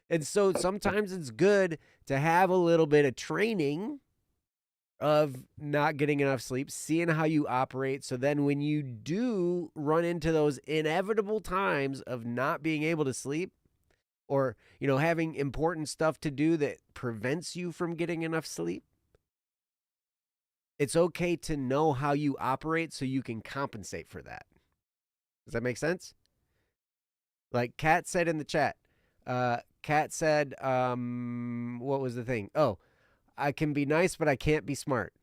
And so sometimes it's good to have a little bit of training of not getting enough sleep, seeing how you operate. So then when you do run into those inevitable times of not being able to sleep or, having important stuff to do that prevents you from getting enough sleep, it's okay to know how you operate so you can compensate for that. Does that make sense? Like Kat said in the chat. Kat said, what was the thing? Oh, I can be nice, but I can't be smart.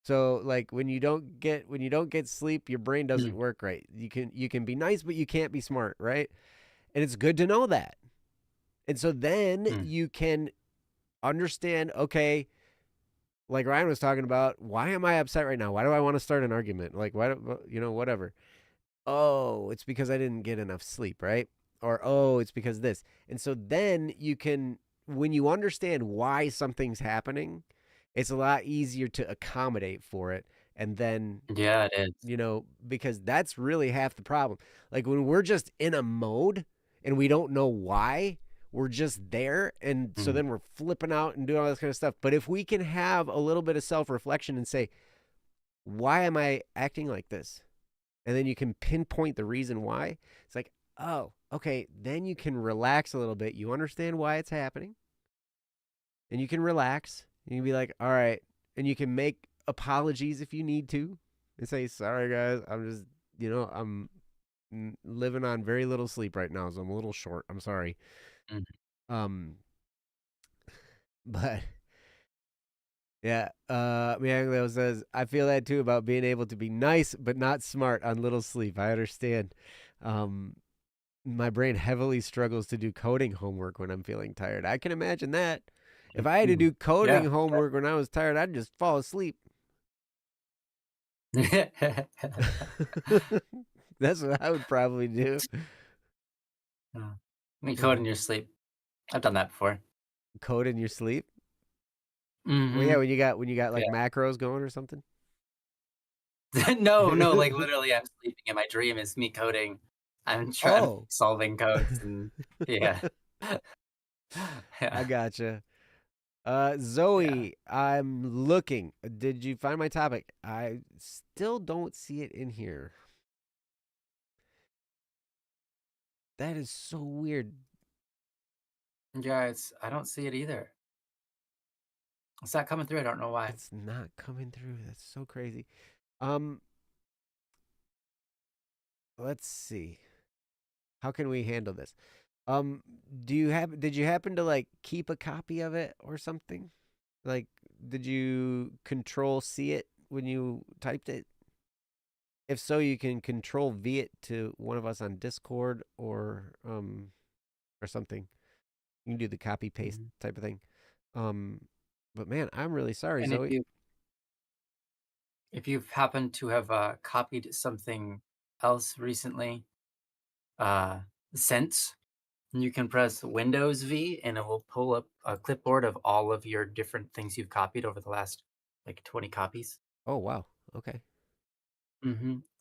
So like when you don't get sleep, your brain doesn't Mm. work right. You can be nice, but you can't be smart, right? And it's good to know that. And so then Mm. you can understand, okay, like Ryan was talking about, why am I upset right now? Why do I want to start an argument? Like why do whatever. Oh, it's because I didn't get enough sleep, right? Or oh, it's because this. And so then you can when you understand why something's happening, it's a lot easier to accommodate for it. And then, Yeah, it is. because that's really half the problem. Like when we're just in a mode and we don't know why, we're just there. And so Mm, then we're flipping out and doing all this kind of stuff. But if we can have a little bit of self reflection and say, why am I acting like this? And then you can pinpoint the reason why. It's like, oh, okay. Then you can relax a little bit. You understand why it's happening and you can relax. You can be like, all right. And you can make apologies if you need to and say, sorry, guys. I'm just, I'm living on very little sleep right now. So I'm a little short. I'm sorry. mm. Um, but yeah, Mianglio says, I feel that too about being able to be nice but not smart on little sleep. I understand. Um, my brain heavily struggles to do coding homework when I'm feeling tired. I can imagine that. If I had to Mhm. do coding Yeah. homework when I was tired, I'd just fall asleep. That's what I would probably do. Yeah. You code Uh, in your sleep. I've done that before. Code in your sleep? Well, yeah, Mhm. when you got like Yeah. macros going or something. No, no, like, literally, I'm sleeping and my dream is me coding. I'm trying Oh, solving codes and yeah. I Yeah. gotcha. Yeah. Zoe, I'm looking. Did you find my topic? I still don't see it in here. That is so weird. Yeah, I don't see it either. It's not coming through, I don't know why. It's not coming through. That's so crazy. Um, let's see. How can we handle this? Um, did you happen to like keep a copy of it or something? Like, did you control C it when you typed it? If so, you can control V it to one of us on Discord or something. You can do the copy paste Mhm. type of thing. Um, but man, I'm really sorry, And if Zoe. you've happened to have, copied something else recently, uh, since, you can press Windows V, and it will pull up a clipboard of all of your different things you've copied over the last, like, 20 copies. Oh wow. Okay.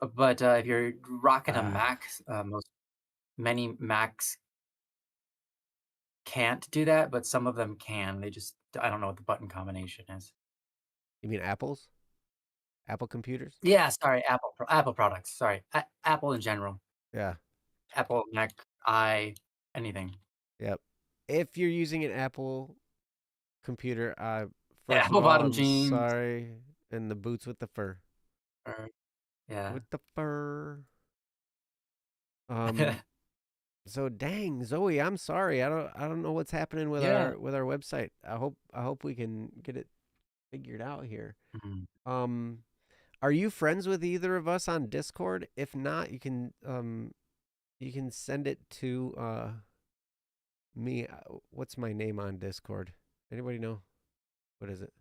But, if you're rocking a Ah, Mac, many Macs can't do that, but some of them can. They just I don't know what the button combination is. you mean apples? Apple computers? Yeah, sorry, Apple products, sorry. Apple in general. Yeah. Apple, Mac, anything. Yep. If you're using an Apple computer, Yeah, first of apple all, bottom I'm jeans, sorry. And the boots with the fur. or yeah. With the fur. Um, so dang, Zoe, I'm sorry. I don't know what's happening with Yeah. our website. I hope we can get it figured out here. Mhm. Um, are you friends with either of us on Discord? If not, you can send it to me. What's my name on Discord? Anybody know? What is it?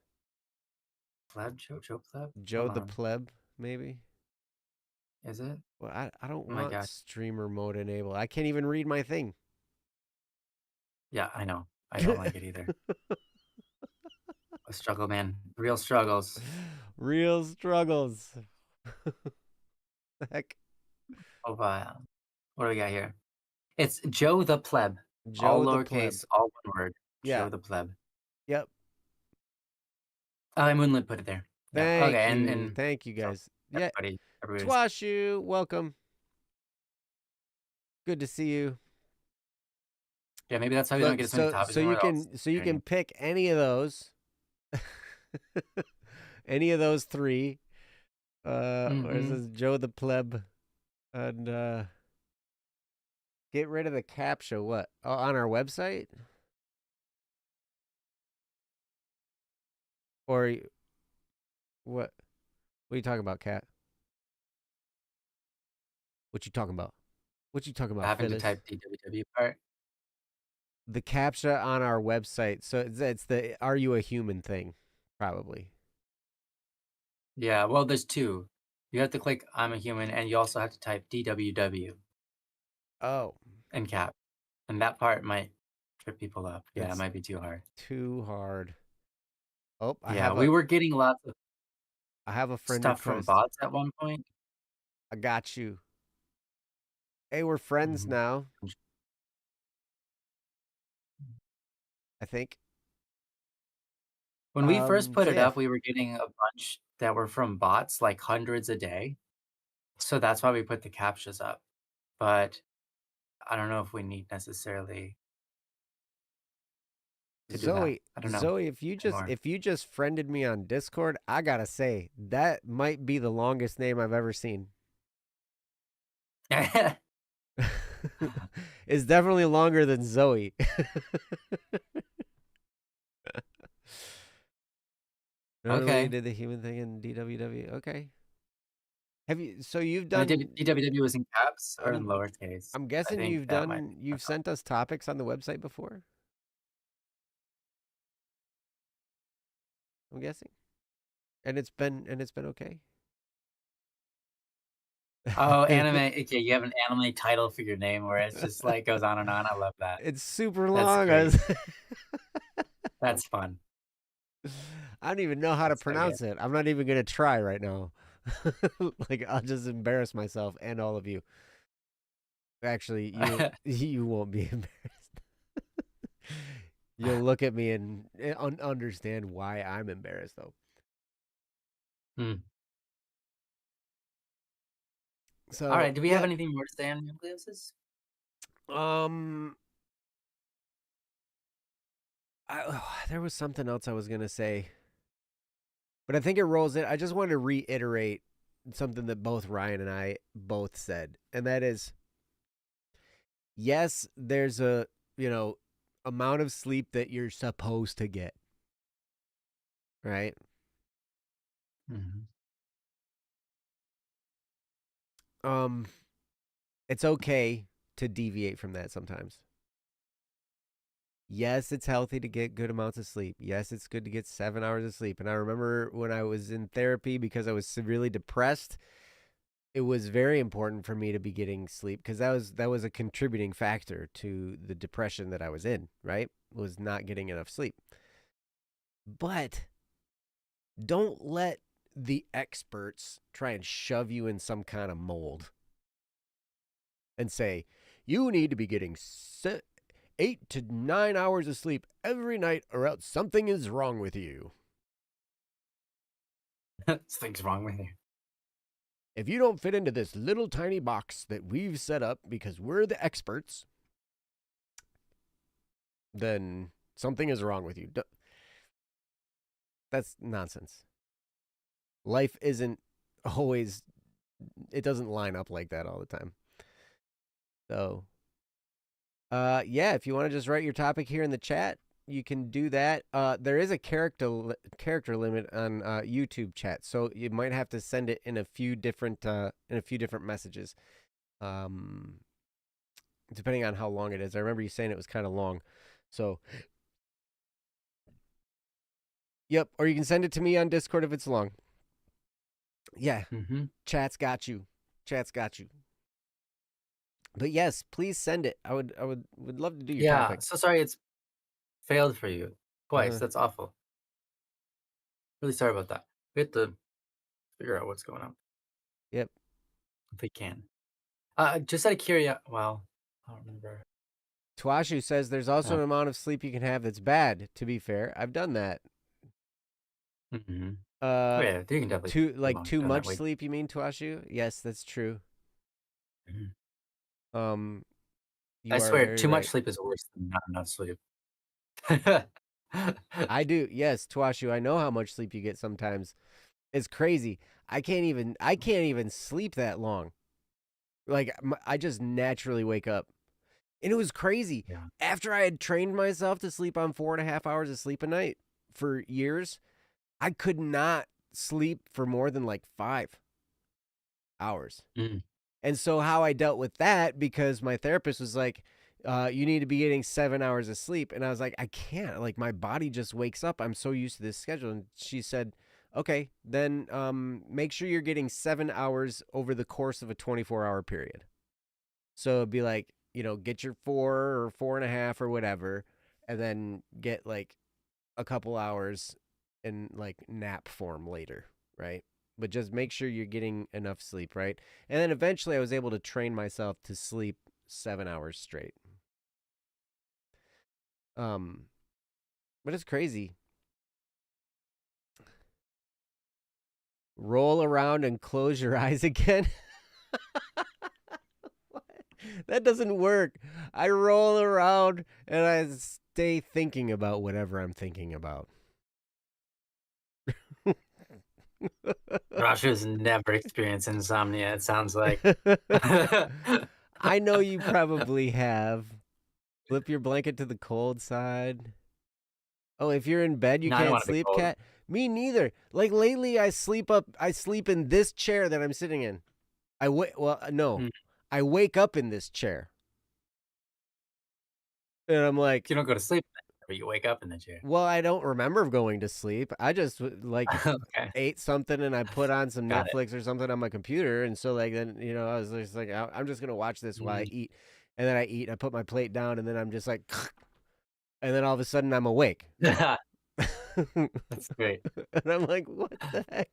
Pleb? Joe Pleb? Joe Hold the on. pleb, maybe? Is it? Well, I don't Oh my want god. streamer mode enabled. I can't even read my thing. Yeah, I know. I don't like it either. A struggle, man. Real struggles. Real struggles. Heck, Oh, wow. What do we got here? It's Joe the Pleb. All Joe the pleb. lowercase, all one word. Yeah. Joe the Pleb. Yep. I Moonlit put it there. Yeah. Thank Okay. you. And Thank you so guys. Yeah. everybody's Twashu, welcome. Good to see you. yeah. Maybe that's why we don't Look, get as many so topics so anymore. you They're all can so you can disappearing. pick any of those. Any of those three. Or is Mm-hmm. this Joe the pleb? And get rid of the captcha. What? Oh, on our website? Or what? What are you talking about, Kat? What you talking about? What you talking about, Having to Phyllis? type DWW part. The captcha on our website. So it's the "Are you a human" thing, probably. Yeah. Well, there's two. You have to click I'm a human, and you also have to type DWW Oh, in cap, and that part might trip people up. Yeah, it It's might be too hard. too hard. Oh, Yeah, we were getting lots of I have a friend stuff from request. bots at one point. I got you. Hey, we're friends Mhm. now, I think. When we first put So it yeah. up, we were getting a bunch that were from bots, like hundreds a day. So that's why we put the captchas up. But I don't know if we need necessarily to do that. Zoe, I don't know Zoe, anymore. if you just friended me on Discord, I gotta say that might be the longest name I've ever seen. It's definitely longer than Zoe. Normally Okay. did the human thing in DWW. Okay. Have you? So you've And the done. DWW was in caps or in I'm lowercase. I'm I guessing think you've that might done. be more You've common. sent us topics on the website before. I'm guessing, and it's been okay. Oh, anime. Okay, you have an anime title for your name where it's just like goes on and on. I love that. It's super That's long. great. That's fun. I don't even know how to That's so good. pronounce it. I'm not even gonna try right now. Like I'll just embarrass myself and all of you. Actually, you won't be embarrassed. You'll look at me and understand why I'm embarrassed though. Hmm. All So right. Do we have yeah, anything more to say on nucleuses? um, there was something else I was gonna say, but I think it rolls in. I just wanted to reiterate something that both Ryan and I both said, and that is, yes, there's a amount of sleep that you're supposed to get, right? Hmm. Um, it's okay to deviate from that sometimes. Yes, it's healthy to get good amounts of sleep. Yes, it's good to get 7 hours of sleep. And I remember when I was in therapy because I was severely depressed, it was very important for me to be getting sleep because that was a contributing factor to the depression that I was in, right? Was not getting enough sleep. But don't let the experts try and shove you in some kind of mold and say, you need to be getting 8 to 9 hours of sleep every night, or else something is wrong with you. Something's wrong with you. If you don't fit into this little tiny box that we've set up because we're the experts, then something is wrong with you. That's nonsense. Life isn't always, it doesn't line up like that all the time. So, yeah, if you want to just write your topic here in the chat, you can do that. There is a character limit on YouTube chat, so you might have to send it in a few different messages, um, depending on how long it is. I remember you saying it was kind of long, so yep. Or you can send it to me on Discord if it's long. Yeah, Hmm. chat's got you. Chat's got you. But yes, please send it. I would love to do your Yeah. topic. So sorry it's failed for you twice. Uh-huh. That's awful. Really sorry about that. We have to figure out what's going on Yep. if we can. Just out of curiosity, well, I don't remember. Twashu says there's also Uh, an amount of sleep you can have that's bad. To be fair, I've done that. mhm. Oh, Uh, yeah, you can definitely long too done that much way. sleep. You mean Twashu? Yes, that's true. Mhm. Um, I you are swear, very too much right. sleep is worse than not enough sleep. I do. Yes, Twashu. I know how much sleep you get sometimes. It's crazy. I can't even sleep that long. Like I just naturally wake up, and it was crazy. Yeah. After I had trained myself to sleep on 4.5 hours of sleep a night for years, I could not sleep for more than like 5 hours. Mm. And so how I dealt with that, because my therapist was like, you need to be getting 7 hours of sleep. And I was like, I can't. Like my body just wakes up. I'm so used to this schedule. And she said, okay, then make sure you're getting 7 hours over the course of a 24-hour period. So it'd be like, get your 4 or 4.5 or whatever. and then get like a couple hours in like nap form later, right? But just make sure you're getting enough sleep, right? And then eventually I was able to train myself to sleep 7 hours straight. Um, but it's crazy. Roll around and close your eyes again. That doesn't work. I roll around and I stay thinking about whatever I'm thinking about. Josh has never experienced insomnia, it sounds like. I know you probably have. Flip your blanket to the cold side. Oh, if you're in bed, you No, I don't can't want to be sleep, cold. cat? Me neither. Like lately, I sleep in this chair that I'm sitting in. No. Mm. I wake up in this chair. And I'm like, You don't go to sleep, but you wake up in the chair. well, I don't remember going to sleep. I just like Okay, ate something and I put on some got it. Netflix or something on my computer. And so like then, I was just like, I'm just gonna watch this while I Mm. eat. And then I eat, I put my plate down, and then I'm just like, and then all of a sudden I'm awake. That's great. And I'm like, what the heck?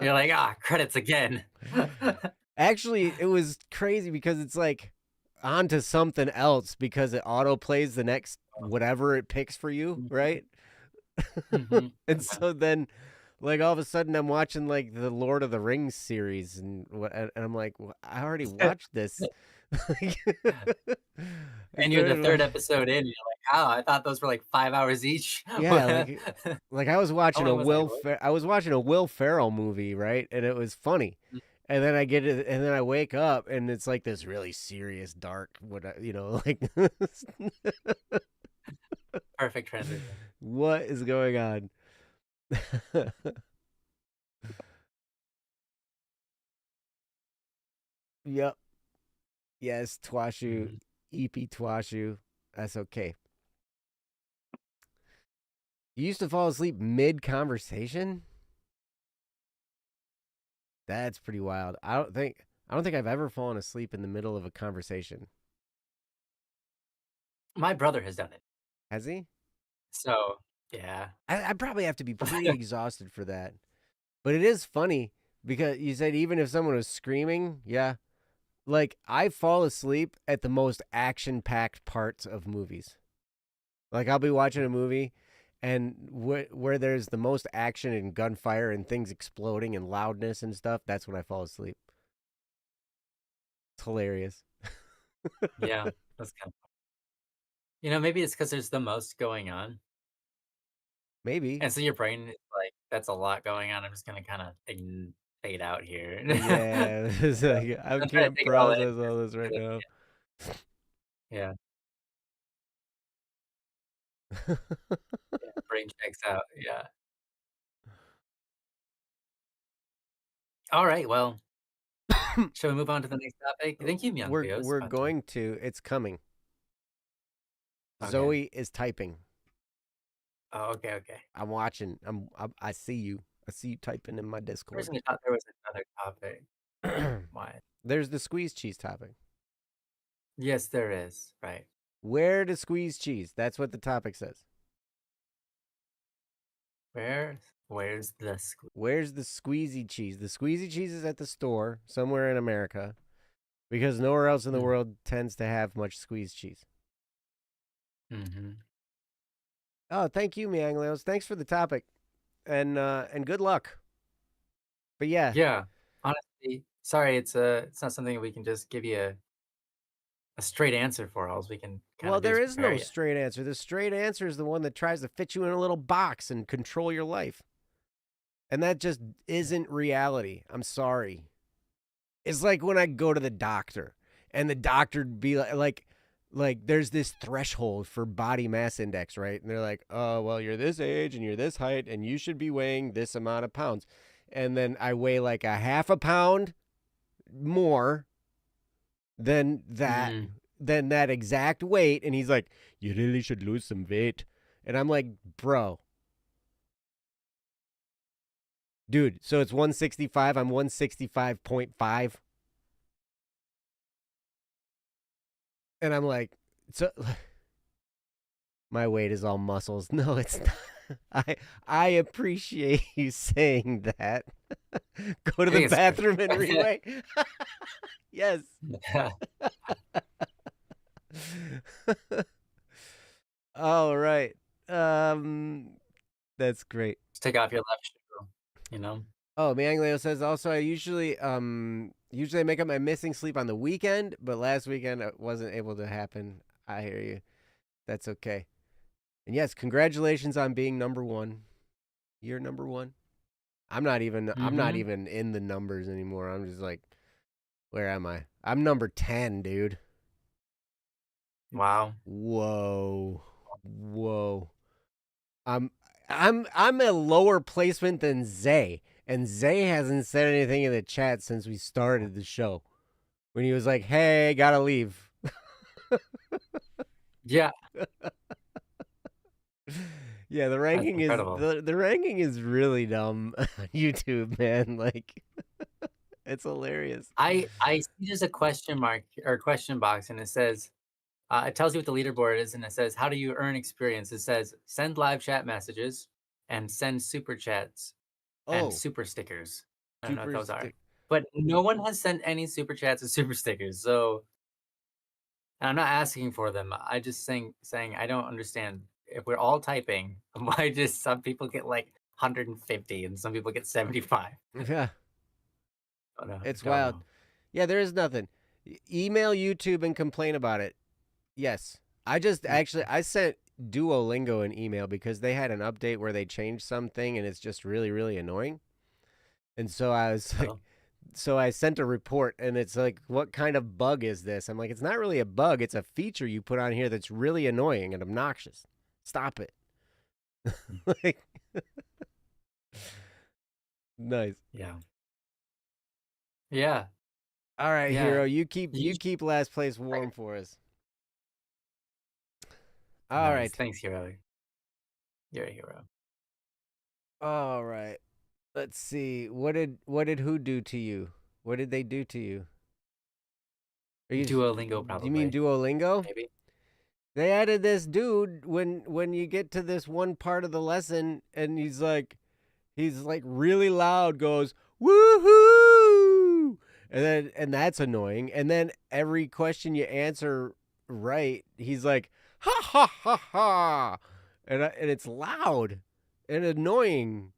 You're like, credits again. Actually, it was crazy because it's like on to something else because it auto plays the next whatever it picks for you, right? Mhm. And Yeah. so then, like all of a sudden, I'm watching like the Lord of the Rings series, and I'm like, well, I already watched this. I And you're the started, third episode in, and you're like, I thought those were like 5 hours each." yeah, How like I was watching long was I awake? I was watching a Will Ferrell movie, right? And it was funny. And then I get it, and then I wake up, and it's like this really serious, dark, like Perfect transition. what is going on? Yep. Yes, Twashu, Mhm. EP Twashu. That's okay. You used to fall asleep mid conversation? That's pretty wild. I don't think I've ever fallen asleep in the middle of a conversation. My brother has done it. Has he? So, yeah. I probably have to be pretty exhausted for that. But it is funny because you said even if someone was screaming, yeah. Like I fall asleep at the most action-packed parts of movies. Like I'll be watching a movie and where there's the most action and gunfire and things exploding and loudness and stuff, that's when I fall asleep. It's hilarious. Yeah, that's kind of maybe it's because there's the most going on, Maybe. and so your brain is like, "That's a lot going on, I'm just gonna kinda fade out here." Yeah, it's So, like I I'm trying to can't take it all in process all this right because now. yeah, yeah, brain checks out, yeah. Alright, well, shall we move on to the next topic? Thank you, we're Myung-Soo, it was we're fun talking. going to. It's coming. Okay. Zoe is typing. Oh, okay, okay. I'm watching. I see you. I see you typing in my Discord. Originally thought there was another topic. Why? There's the squeeze cheese topic. Yes, there is, right. Where to squeeze cheese? That's what the topic says. Where's the squeeze? Where's the squeezy cheese? The squeezy cheese is at the store somewhere in America because nowhere else in the Mhm, world tends to have much squeeze cheese. mhm. Oh, thank you, Miangleos. Thanks for the topic, and good luck. But yeah, Yeah, honestly, sorry, it's not something we can just give you a straight answer for. All we can kinda well, do there is is prepare no you. straight answer. The straight answer is the one that tries to fit you in a little box and control your life, and that just isn't reality. I'm sorry. It's like when I go to the doctor and the doctor'd be like there's this threshold for body mass index, right? And they're like, "Oh, well, you're this age and you're this height and you should be weighing this amount of pounds." And then I weigh like a half a pound more than that Mhm. than that exact weight, and he's like, "You really should lose some weight." And I'm like, "Bro, dude, so it's 165, I'm 165.5." And I'm like, so My weight is all muscles. No, it's not. I appreciate you saying that. Go to I the think it's bathroom and reweigh. Yes. yeah. All right. Um, that's great. Just take off your left shoe, you know? Oh, Manglio says also I usually make up my missing sleep on the weekend, but last weekend it wasn't able to happen. I hear you. That's okay. And yes, congratulations on being number one. You're number one. I'm not Mm-hmm. even in the numbers anymore. I'm just like, where am I? I'm number 10, dude. Wow. Whoa. Whoa. I'm I'm a lower placement than Zay. And Zay hasn't said anything in the chat since we started the show. When he was like, "Hey, gotta leave." Yeah, Yeah, the that's ranking is incredible. the ranking is really dumb on YouTube, man. Like it's hilarious. I see there's a question mark or question box, and it says it tells you what the leaderboard is, and it says how do you earn experience. It says send live chat messages and send super chats and Oh, super stickers. I don't know what super those are, stick. but no one has sent any super chats or super stickers. So and I'm not asking for them. I just saying I don't understand if we're all typing. Why just some people get like 150 and some people get 75? Yeah, I don't know. I it's don't wild. know. Yeah, there is nothing. Email YouTube and complain about it. Yes. I just actually I sent Duolingo an email because they had an update where they changed something and it's just really really annoying. And so I was like Oh. so I sent a report and it's like what kind of bug is this? I'm like it's not really a bug, it's a feature you put on here that's really annoying and obnoxious. Stop it. Like nice. Yeah. Yeah. All right, Yeah. Hero, you You keep last place Okay. warm for us. All Nice. right. Thanks, hero. You're a hero. All right. Let's see. What did who do to you? What did they do to you? Are you Duolingo, you mean probably. Duolingo? Maybe. They added this dude when you get to this one part of the lesson and he's like really loud goes woohoo and that's annoying and then every question you answer right he's like ha ha ha ha and it's loud and annoying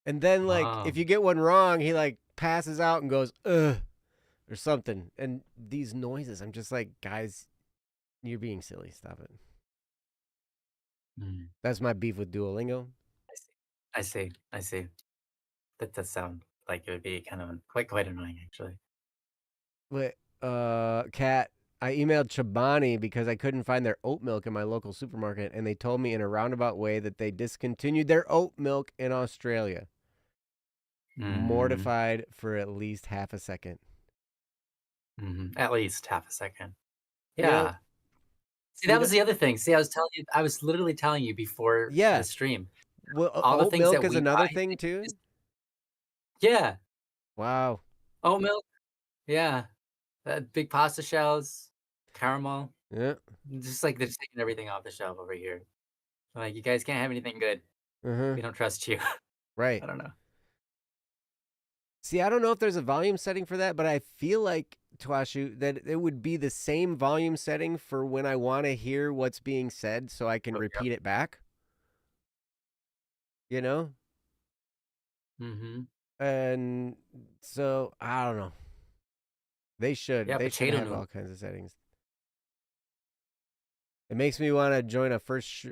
and then like Oh. if you get one wrong he like passes out and goes ugh or something and these noises I'm just like guys you're being silly stop it. Mm. That's my beef with Duolingo. I see. I see. I see. That does sound like it would be kind of quite annoying, actually. But Kat, I emailed Chobani because I couldn't find their oat milk in my local supermarket, and they told me in a roundabout way that they discontinued their oat milk in Australia. Mm-hmm. Mortified for at least half a second. Mm-hmm. At least half a second. You know, Yeah. See, you that know, was the other thing. See, I was literally telling you before the yeah. stream, Well, all the oat things milk that is we buy, another thing they too. just, yeah, Wow. oat milk, yeah, big pasta shells, caramel, Yeah. just like they're just taking everything off the shelf over here. Like, you guys can't have anything good. Uh huh. We don't trust you. Right. I don't know. See, I don't know if there's a volume setting for that, but I feel like Twashu that it would be the same volume setting for when I want to hear what's being said, so I can Oh, repeat it back. You know. yeah. Mm-hmm. And so I don't know. They should. Yeah, They should potato have noodle. all kinds of settings. It makes me want to join a first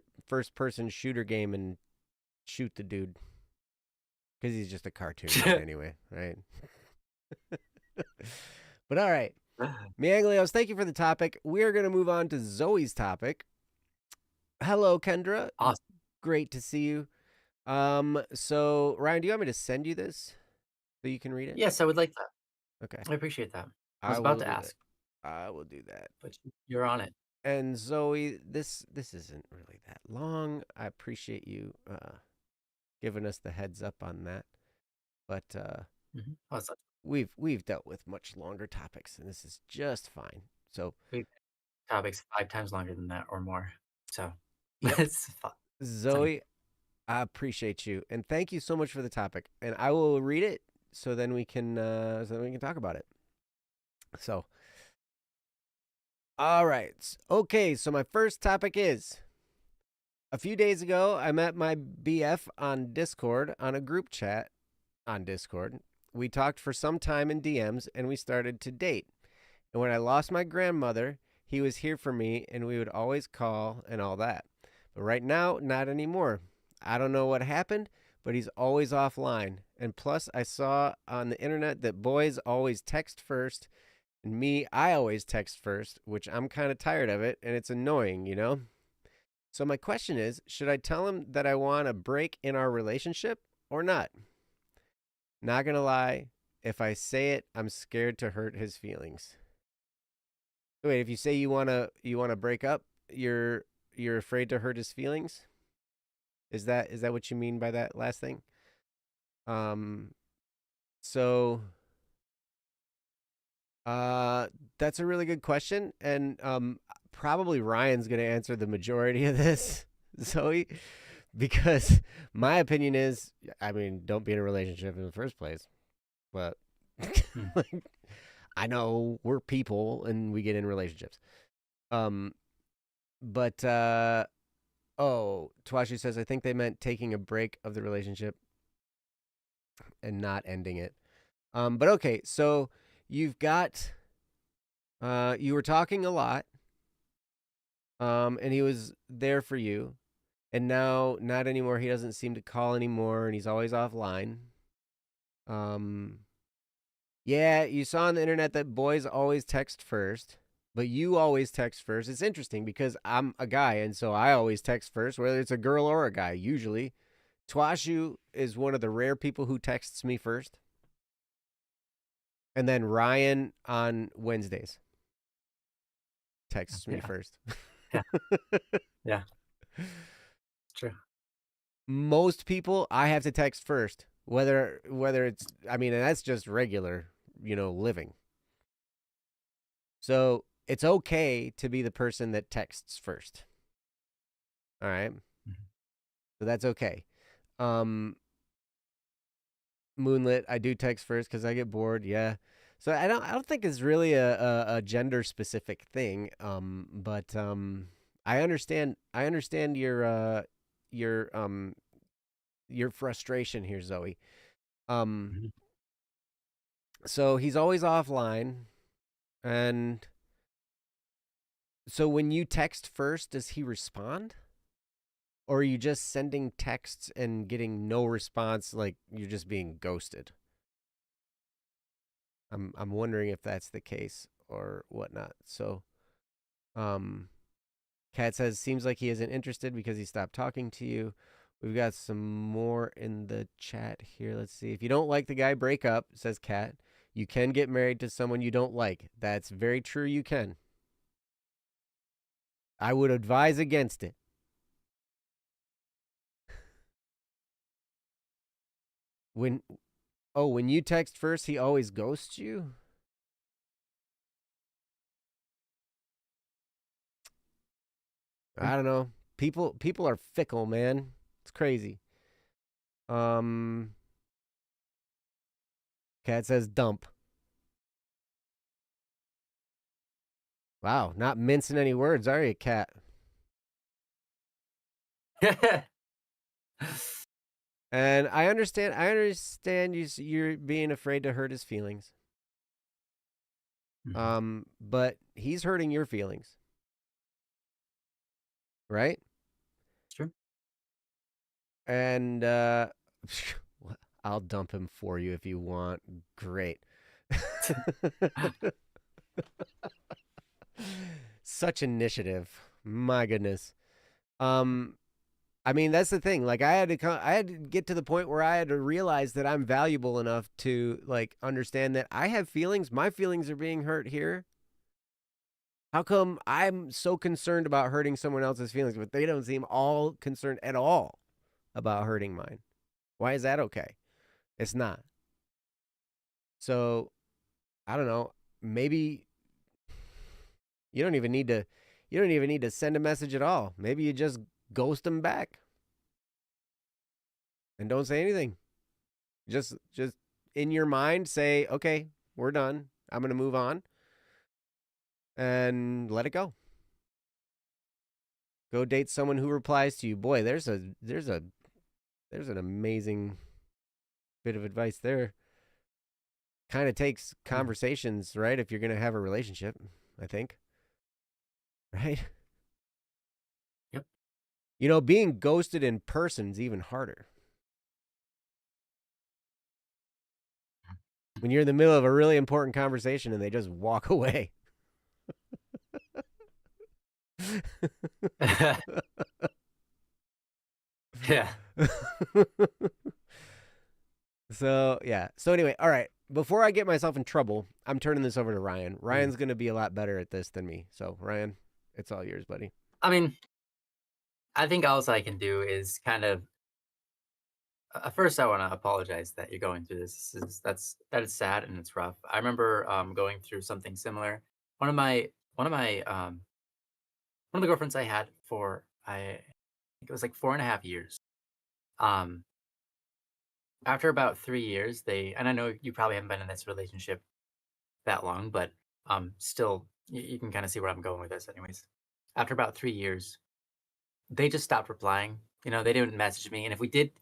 person shooter game and shoot the dude because he's just a cartoon dude anyway, right? But all right, Mianglios, thank you for the topic. We are going to move on to Zoe's topic. Hello, Kendra. Awesome. Great to see you. So Ryan, do you want me to send you this so you can read it? Yes, I would like that. Okay, I appreciate that. I was I about will to do that. ask, I will do that. but you're on it. And Zoe, this isn't really that long. I appreciate you giving us the heads up on that. But Mm-hmm. Awesome. we've dealt with much longer topics, and this is just fine. So We've topics 5 times longer than that or more. So Yep. It's fun. Funny. Zoe, I appreciate you, and thank you so much for the topic. And I will read it so then we can talk about it. So, all right. Okay, so my first topic is a few days ago, I met my BF on Discord on a group chat on Discord. We talked for some time in DMs and we started to date. And when I lost my grandmother, he was here for me and we would always call and all that. But right now, not anymore. I don't know what happened, but he's always offline. And plus, I saw on the internet that boys always text first, and me, I always text first, which I'm kind of tired of it, and it's annoying, you know? So my question is, should I tell him that I want a break in our relationship or not? Not gonna lie, if I say it, I'm scared to hurt his feelings. Wait, if you say you wanna break up, you're afraid to hurt his feelings? Is that what you mean by that last thing? Um so uh that's a really good question, and probably Ryan's gonna answer the majority of this, Zoe, because my opinion is, I mean, don't be in a relationship in the first place. But Hmm. like, I know we're people and we get in relationships. Um, but oh, Twashi says I think they meant taking a break of the relationship and not ending it. But okay, so you've got you were talking a lot, and he was there for you, and now not anymore. He doesn't seem to call anymore, and he's always offline. Um, Yeah, you saw on the internet that boys always text first, but you always text first. It's interesting because I'm a guy, and so I always text first, whether it's a girl or a guy, usually. Twashu is one of the rare people who texts me first. And then Ryan on Wednesdays texts me Yeah. first. Yeah. Yeah. It's true. Most people I have to text first, whether it's, I mean, and that's just regular, living. So it's okay to be the person that texts first. All right. Mhm. So that's okay. Um, Moonlit, I do text first because I get bored. Yeah. So I don't think it's really a gender specific thing. But I understand your frustration here, Zoe. Um, Mhm. so he's always offline, and so when you text first, does he respond? Or are you just sending texts and getting no response, like you're just being ghosted? I'm wondering if that's the case or whatnot. So, um, Kat says seems like he isn't interested because he stopped talking to you. We've got some more in the chat here. Let's see. If you don't like the guy, break up, says Kat. You can get married to someone you don't like. That's very true. You can. I would advise against it. When when you text first, he always ghosts you. I don't know. People are fickle, man. It's crazy. Um, Cat says dump. Wow, not mincing any words, are you, Cat? And I understand. I understand you're being afraid to hurt his feelings. Mhm. But he's hurting your feelings, right? It's true. And I'll dump him for you if you want. Great. Such initiative. My goodness. Um, I mean, that's the thing. Like, I had to get to the point where I had to realize that I'm valuable enough to like understand that I have feelings. My feelings are being hurt here. How come I'm so concerned about hurting someone else's feelings, but they don't seem all concerned at all about hurting mine? Why is that okay? It's not. So I don't know. Maybe you don't even need to. You don't even need to send a message at all. Maybe you just ghost them back and don't say anything. Just in your mind say, okay, we're done. I'm gonna move on and let it go. Go date someone who replies to you. Boy, there's an amazing bit of advice there. Kind of takes Mm. conversations, right? If you're gonna have a relationship, I think, right? Yep. You know, being ghosted in person is even harder. When you're in the middle of a really important conversation and they just walk away. Yeah. So, yeah. So, anyway, all right. Before I get myself in trouble, I'm turning this over to Ryan. Mm. Ryan's going to be a lot better at this than me. So, Ryan, it's all yours, buddy. I mean, I think all I can do is kind of first I want to apologize that you're going through this. That is sad and it's rough. I remember going through something similar. One of my one of my one of the girlfriends I had for I think it was like 4.5 years. Um, After about 3 years, they and I know you probably haven't been in this relationship that long, but still you can kind of see where I'm going with this, anyways. After about 3 years, they just stopped replying. You know, they didn't message me, and if we did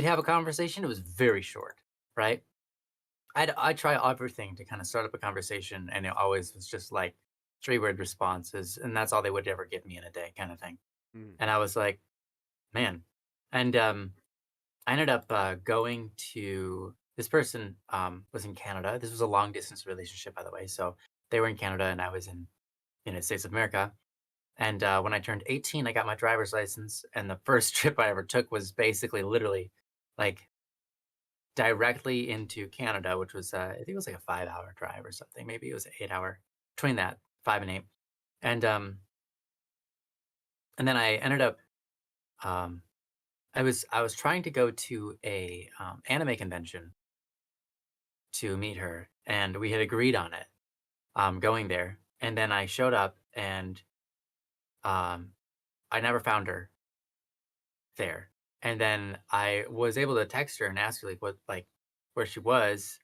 have a conversation, it was very short, right? I try everything to kind of start up a conversation, and it always was just like 3 word responses, and that's all they would ever give me in a day, kind of thing. Mm. And I was like, man, and I ended up going to this person was in Canada. This was a long distance relationship, by the way. So they were in Canada, and I was in United States of America. And when I turned 18, I got my driver's license, and the first trip I ever took was basically literally like directly into Canada, which was I think it was like a 5 hour drive or something. Maybe it was an 8 hour between that 5 and 8. And then I ended up um, I was trying to go to a anime convention to meet her, and we had agreed on it going there. And then I showed up, and um, I never found her there. And then I was able to text her and ask her like where she was,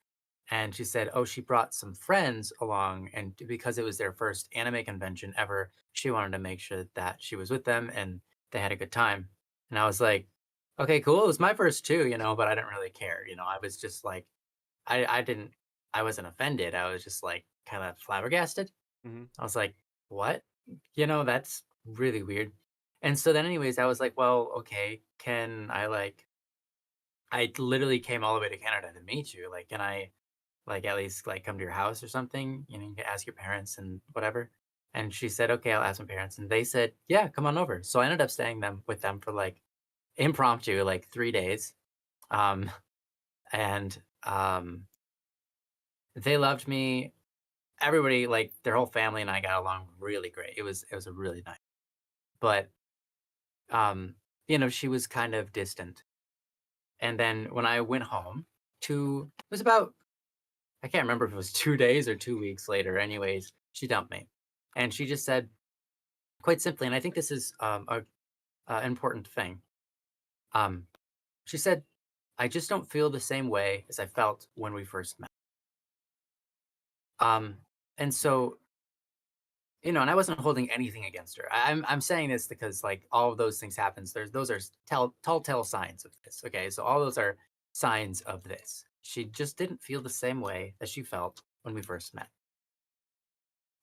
and she said, "Oh, she brought some friends along, and because it was their first anime convention ever, she wanted to make sure that she was with them and they had a good time." And I was like, "Okay, cool. It was my first too, but I didn't really care. I was just like, I didn't, I wasn't offended. I was just like kind of flabbergasted. Mm-hmm. I was like, what? That's really weird." And so then, anyways, I was like, well, okay, can I I literally came all the way to Canada to meet you. Like, can I at least come to your house or something? You can ask your parents and whatever. And she said, okay, I'll ask my parents. And they said, yeah, come on over. So I ended up staying with them for impromptu, 3 days. Um, and they loved me. Everybody, their whole family and I got along really great. It was a really nice. But um, she was kind of distant. And then when I went home it was about I can't remember if it was 2 days or 2 weeks later. Anyways, she dumped me, and she just said quite simply, and I think this is a important thing. Um, she said, "I just don't feel the same way as I felt when we first met." Um, and so and I wasn't holding anything against her. I'm saying this because all of those things happens. Those are tall tale signs of this. Okay, so all those are signs of this. She just didn't feel the same way that she felt when we first met.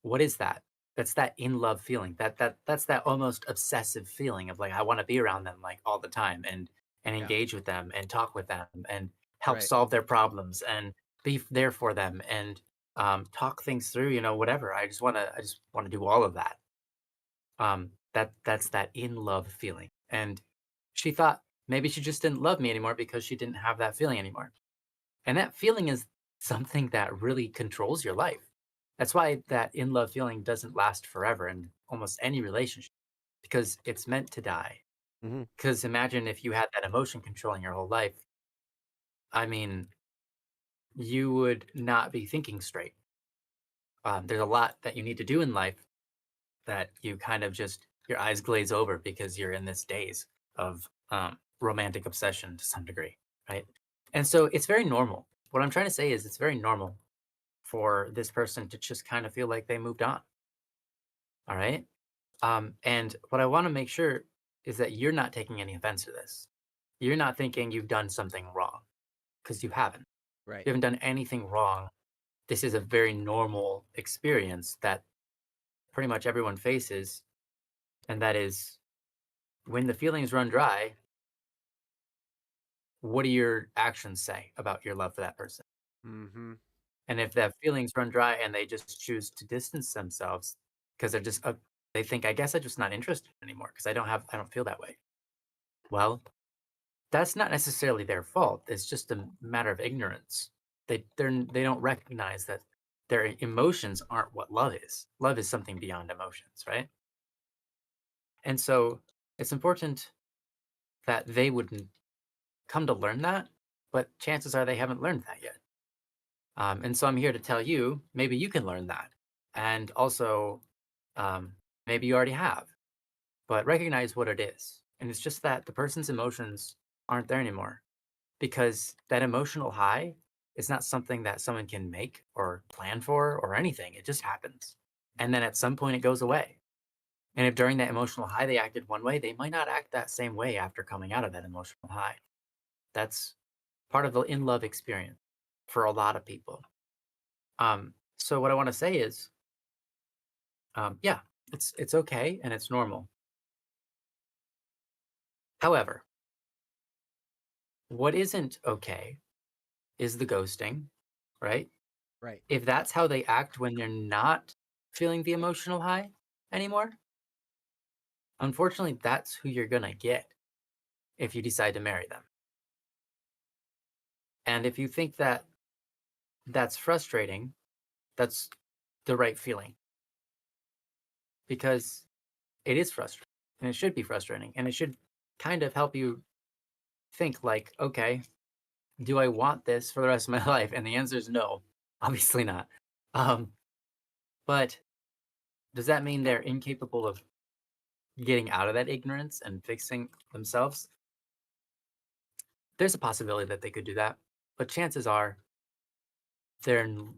What is that? That's that in love feeling. That's that almost obsessive feeling of I want to be around them all the time and Yeah. engage with them and talk with them and help Right. solve their problems and be there for them and talk things through, whatever. I just want to do all of that. That's that in love feeling. And she thought maybe she just didn't love me anymore because she didn't have that feeling anymore. And that feeling is something that really controls your life. That's why that in love feeling doesn't last forever in almost any relationship because it's meant to die. Mm-hmm. Because imagine if you had that emotion controlling your whole life. I mean, you would not be thinking straight. There's a lot that you need to do in life that you kind of just your eyes glaze over because you're in this daze of romantic obsession to some degree, right? And so it's very normal. What I'm trying to say is it's very normal for this person to just kind of feel like they moved on. All right. And what I want to make sure is that you're not taking any offense to this. You're not thinking you've done something wrong because you haven't. Right. You haven't done anything wrong. This is a very normal experience that pretty much everyone faces. And that is when the feelings run dry, what do your actions say about your love for that person? Mm-hmm. And if the feelings run dry and they just choose to distance themselves because they're just, they think, I guess I'm just not interested anymore because I don't feel that way. Well, that's not necessarily their fault. It's just a matter of ignorance. They don't recognize that their emotions aren't what love is. Love is something beyond emotions, right? And so it's important that they would come to learn that, but chances are they haven't learned that yet. And so I'm here to tell you, maybe you can learn that. And also, um, maybe you already have, but recognize what it is. And it's just that the person's emotions aren't there anymore because that emotional high is not something that someone can make or plan for or anything. It just happens. And then at some point it goes away. And if during that emotional high they acted one way, they might not act that same way after coming out of that emotional high. That's part of the in love experience for a lot of people. So what I want to say is, yeah, it's okay and it's normal. However, what isn't okay is the ghosting, right? Right. If that's how they act when they're not feeling the emotional high anymore, unfortunately, that's who you're gonna get if you decide to marry them. And if you think that that's frustrating, that's the right feeling because it is frustrating and it should be frustrating and it should kind of help you think like, okay, do I want this for the rest of my life? And the answer is no, obviously not. Um, but does that mean they're incapable of getting out of that ignorance and fixing themselves? There's a possibility that they could do that, but chances are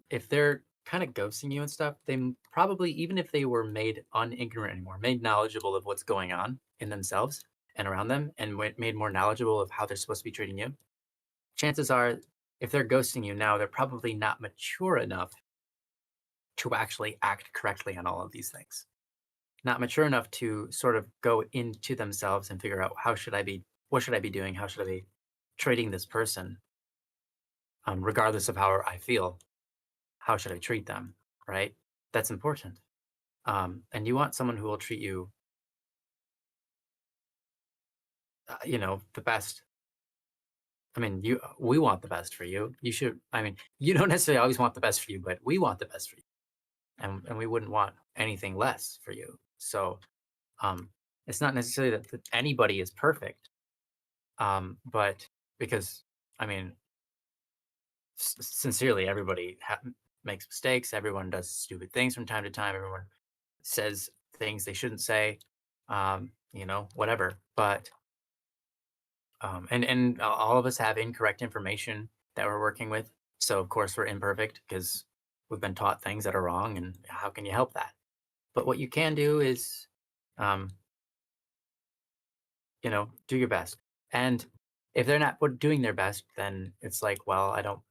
if they're kind of ghosting you and stuff, probably, even if they were made unignorant anymore, made knowledgeable of what's going on in themselves and around them, and made more knowledgeable of how they're supposed to be treating you, chances are if they're ghosting you now, they're probably not mature enough to actually act correctly on all of these things. Not mature enough to sort of go into themselves and figure out what should I be doing? How should I be treating this person? Regardless of how I feel, how should I treat them? Right? That's important. And you want someone who will treat you, the best. I mean, we want the best for you. You should. I mean, you don't necessarily always want the best for you, but we want the best for you, and we wouldn't want anything less for you. So, um, it's not necessarily that anybody is perfect, but because I mean, sincerely, everybody makes mistakes. Everyone does stupid things from time to time. Everyone says things they shouldn't say, whatever. But and all of us have incorrect information that we're working with. So of course we're imperfect because we've been taught things that are wrong. And how can you help that? But what you can do is, um, do your best. And if they're not doing their best, then it's like, well, I don't.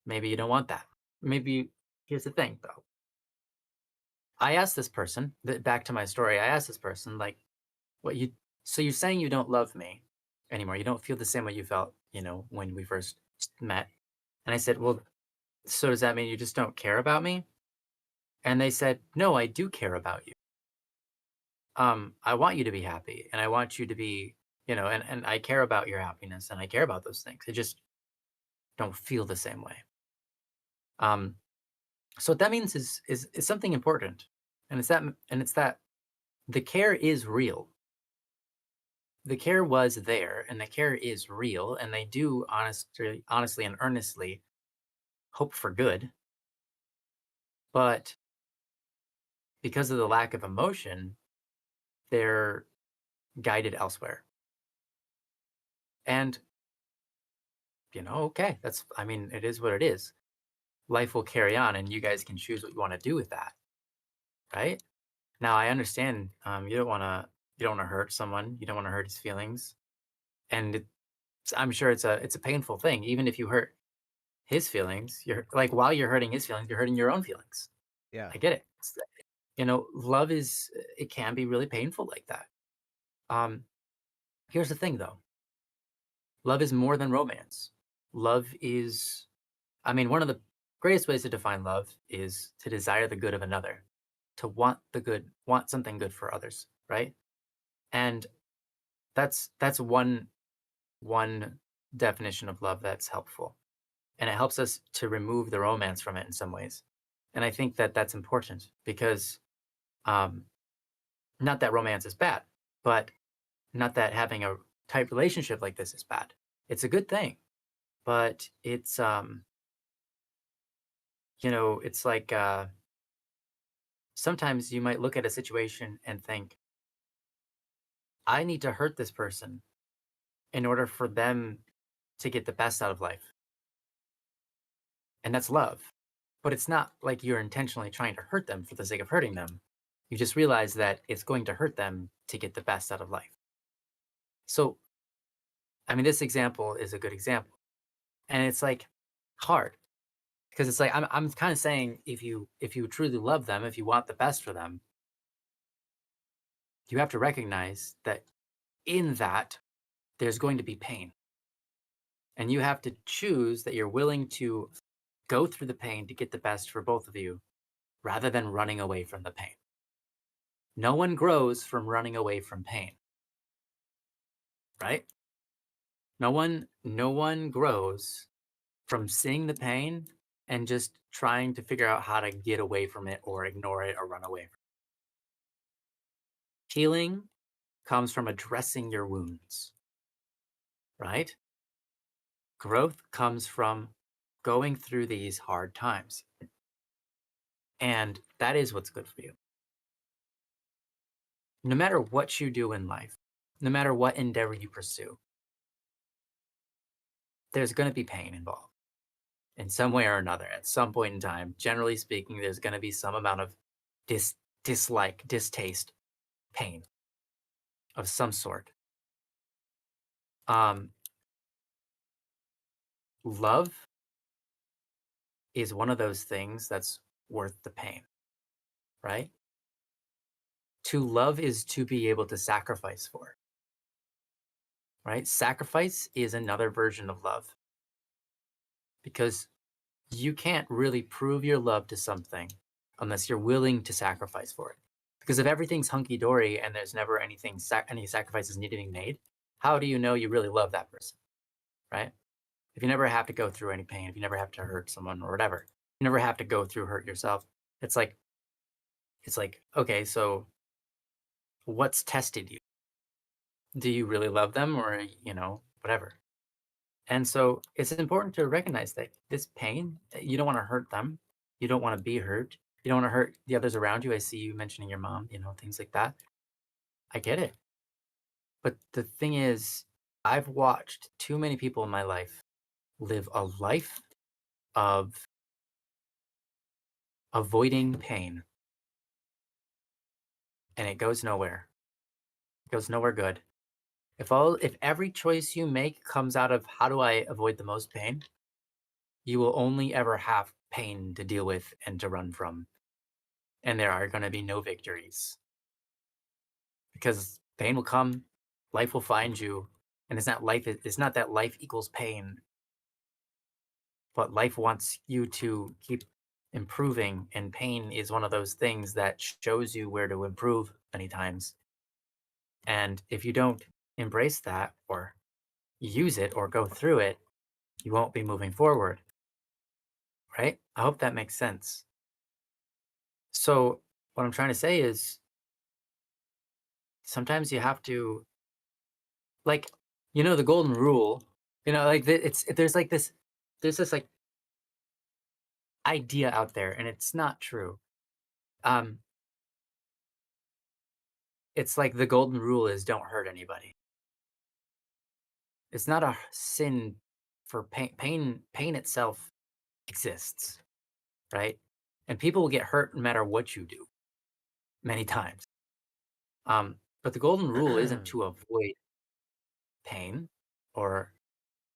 Maybe you don't want that. Maybe here's the thing, though. I asked this person, back to my story, I asked this person, like, what you, so you're saying you don't love me anymore. You don't feel the same way you felt, when we first met. And I said, well, so does that mean you just don't care about me? And they said, no, I do care about you. I want you to be happy and I want you to be, and I care about your happiness and I care about those things. I just don't feel the same way. Um, so what that means is something important. And it's that the care is real. The care was there and the care is real and they do honestly and earnestly hope for good, but because of the lack of emotion they're guided elsewhere. And, okay, I mean, it is what it is. Life will carry on and you guys can choose what you want to do with that, right? Now I understand you don't want to hurt someone, you don't want to hurt his feelings. And I'm sure it's a painful thing. Even if you hurt his feelings, you're like while you're hurting his feelings, you're hurting your own feelings. Yeah. I get it. Love it can be really painful like that. Um, Here's the thing though. Love is more than romance. Love is I mean, one of the greatest ways to define love is to desire the good of another, to want something good for others, right? And that's one definition of love that's helpful. And it helps us to remove the romance from it in some ways. And I think that that's important because um not that romance is bad, but not that having a tight relationship like this is bad. It's a good thing, but it's like sometimes you might look at a situation and think, I need to hurt this person in order for them to get the best out of life. And that's love. But it's not like you're intentionally trying to hurt them for the sake of hurting them. You just realize that it's going to hurt them to get the best out of life. So, I mean, this example is a good example. And it's like hard because it's like I'm kind of saying if you truly love them, if you want the best for them, you have to recognize that in that there's going to be pain. And you have to choose that you're willing to go through the pain to get the best for both of you rather than running away from the pain. No one grows from running away from pain, right? No one grows from seeing the pain and just trying to figure out how to get away from it or ignore it or run away from it. Healing comes from addressing your wounds, right? Growth comes from going through these hard times. And that is what's good for you. No matter what you do in life, no matter what endeavor you pursue, there's going to be pain involved in some way or another at some point in time. Generally speaking, there's going to be some amount of dislike, distaste, pain of some sort. Um, Love is one of those things that's worth the pain, right? To love is to be able to sacrifice for, right? Sacrifice is another version of love because you can't really prove your love to something unless you're willing to sacrifice for it. Because if everything's hunky dory and there's never any sacrifices need to be made, how do you know you really love that person, right? If you never have to go through any pain, if you never have to hurt someone or whatever, you never have to go through hurt yourself. It's like okay, so what's tested you? Do you really love them or whatever? And so it's important to recognize that this pain, you don't want to hurt them. You don't want to be hurt. You don't want to hurt the others around you. I see you mentioning your mom, things like that. I get it. But the thing is, I've watched too many people in my life live a life of avoiding pain, and it goes nowhere. It goes nowhere good. If every choice you make comes out of how do I avoid the most pain, you will only ever have pain to deal with and to run from. And there are going to be no victories because pain will come, life will find you, and it's not that life equals pain, but life wants you to keep improving, and pain is one of those things that shows you where to improve many times. And if you don't embrace that or use it or go through it, you won't be moving forward, right? I hope that makes sense. So, what I'm trying to say is sometimes you have to, like, the golden rule, like there's this like idea out there and it's not true. Um, It's like the golden rule is don't hurt anybody. It's not a sin for pain itself exists, right? And people will get hurt no matter what you do many times. But the golden rule isn't to avoid pain or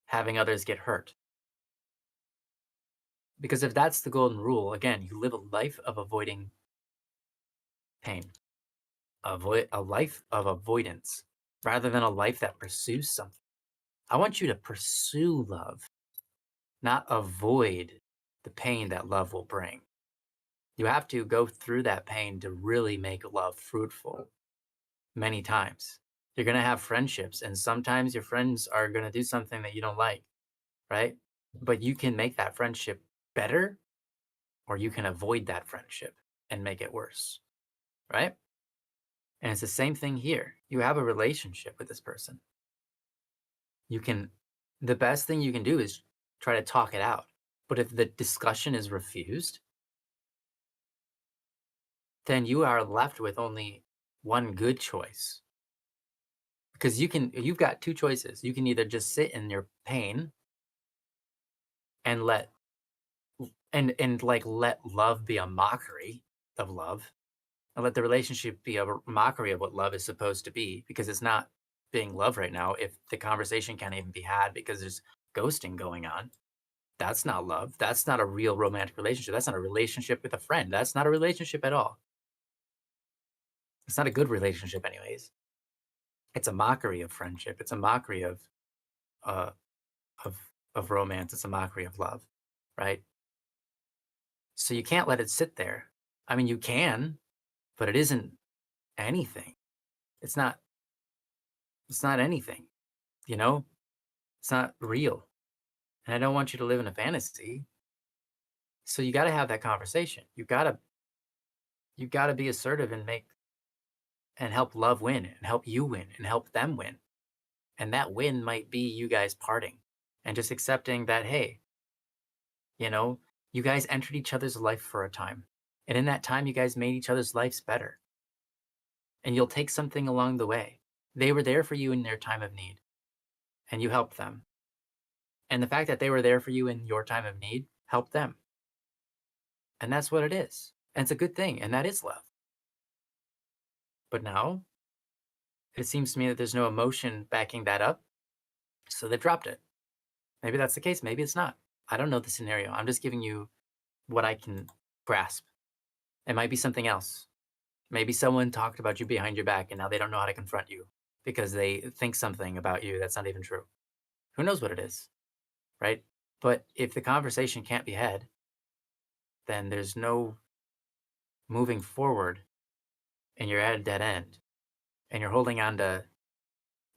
having others get hurt. Because if that's the golden rule, again, you live a life of avoiding pain, avoid a life of avoidance rather than a life that pursues something. I want you to pursue love, not avoid the pain that love will bring. You have to go through that pain to really make love fruitful many times. You're going to have friendships, and sometimes your friends are going to do something that you don't like, right? But you can make that friendship better, or you can avoid that friendship and make it worse, right? And it's the same thing here. You have a relationship with this person. You can, the best thing you can do is try to talk it out. But if the discussion is refused, then you are left with only one good choice. Because you've got two choices. You can either just sit in your pain and let let love be a mockery of love, and let the relationship be a mockery of what love is supposed to be, because it's not being love right now. If the conversation can't even be had because there's ghosting going on, that's not love. That's not a real romantic relationship. That's not a relationship with a friend. That's not a relationship at all. It's not a good relationship anyways. It's a mockery of friendship. It's a mockery uh of of romance. It's a mockery of love, right? So you can't let it sit there. I mean, you can, but it isn't anything. It's not it's not anything, you know? It's not real. And I don't want you to live in a fantasy. So you got to have that conversation. You got to be assertive and make and help love win and help you win and help them win. And that win might be you guys parting and just accepting that, hey, you know, you guys entered each other's life for a time. And in that time, you guys made each other's lives better. And you'll take something along the way. They were there for you in their time of need, and you helped them. And the fact that they were there for you in your time of need helped them. And that's what it is. And it's a good thing. And that is love. But now it seems to me that there's no emotion backing that up. So they've dropped it. Maybe that's the case. Maybe it's not. I don't know the scenario. I'm just giving you what I can grasp. It might be something else. Maybe someone talked about you behind your back and now they don't know how to confront you because they think something about you that's not even true. Who knows what it is, right? But if the conversation can't be had, then there's no moving forward and you're at a dead end and you're holding on to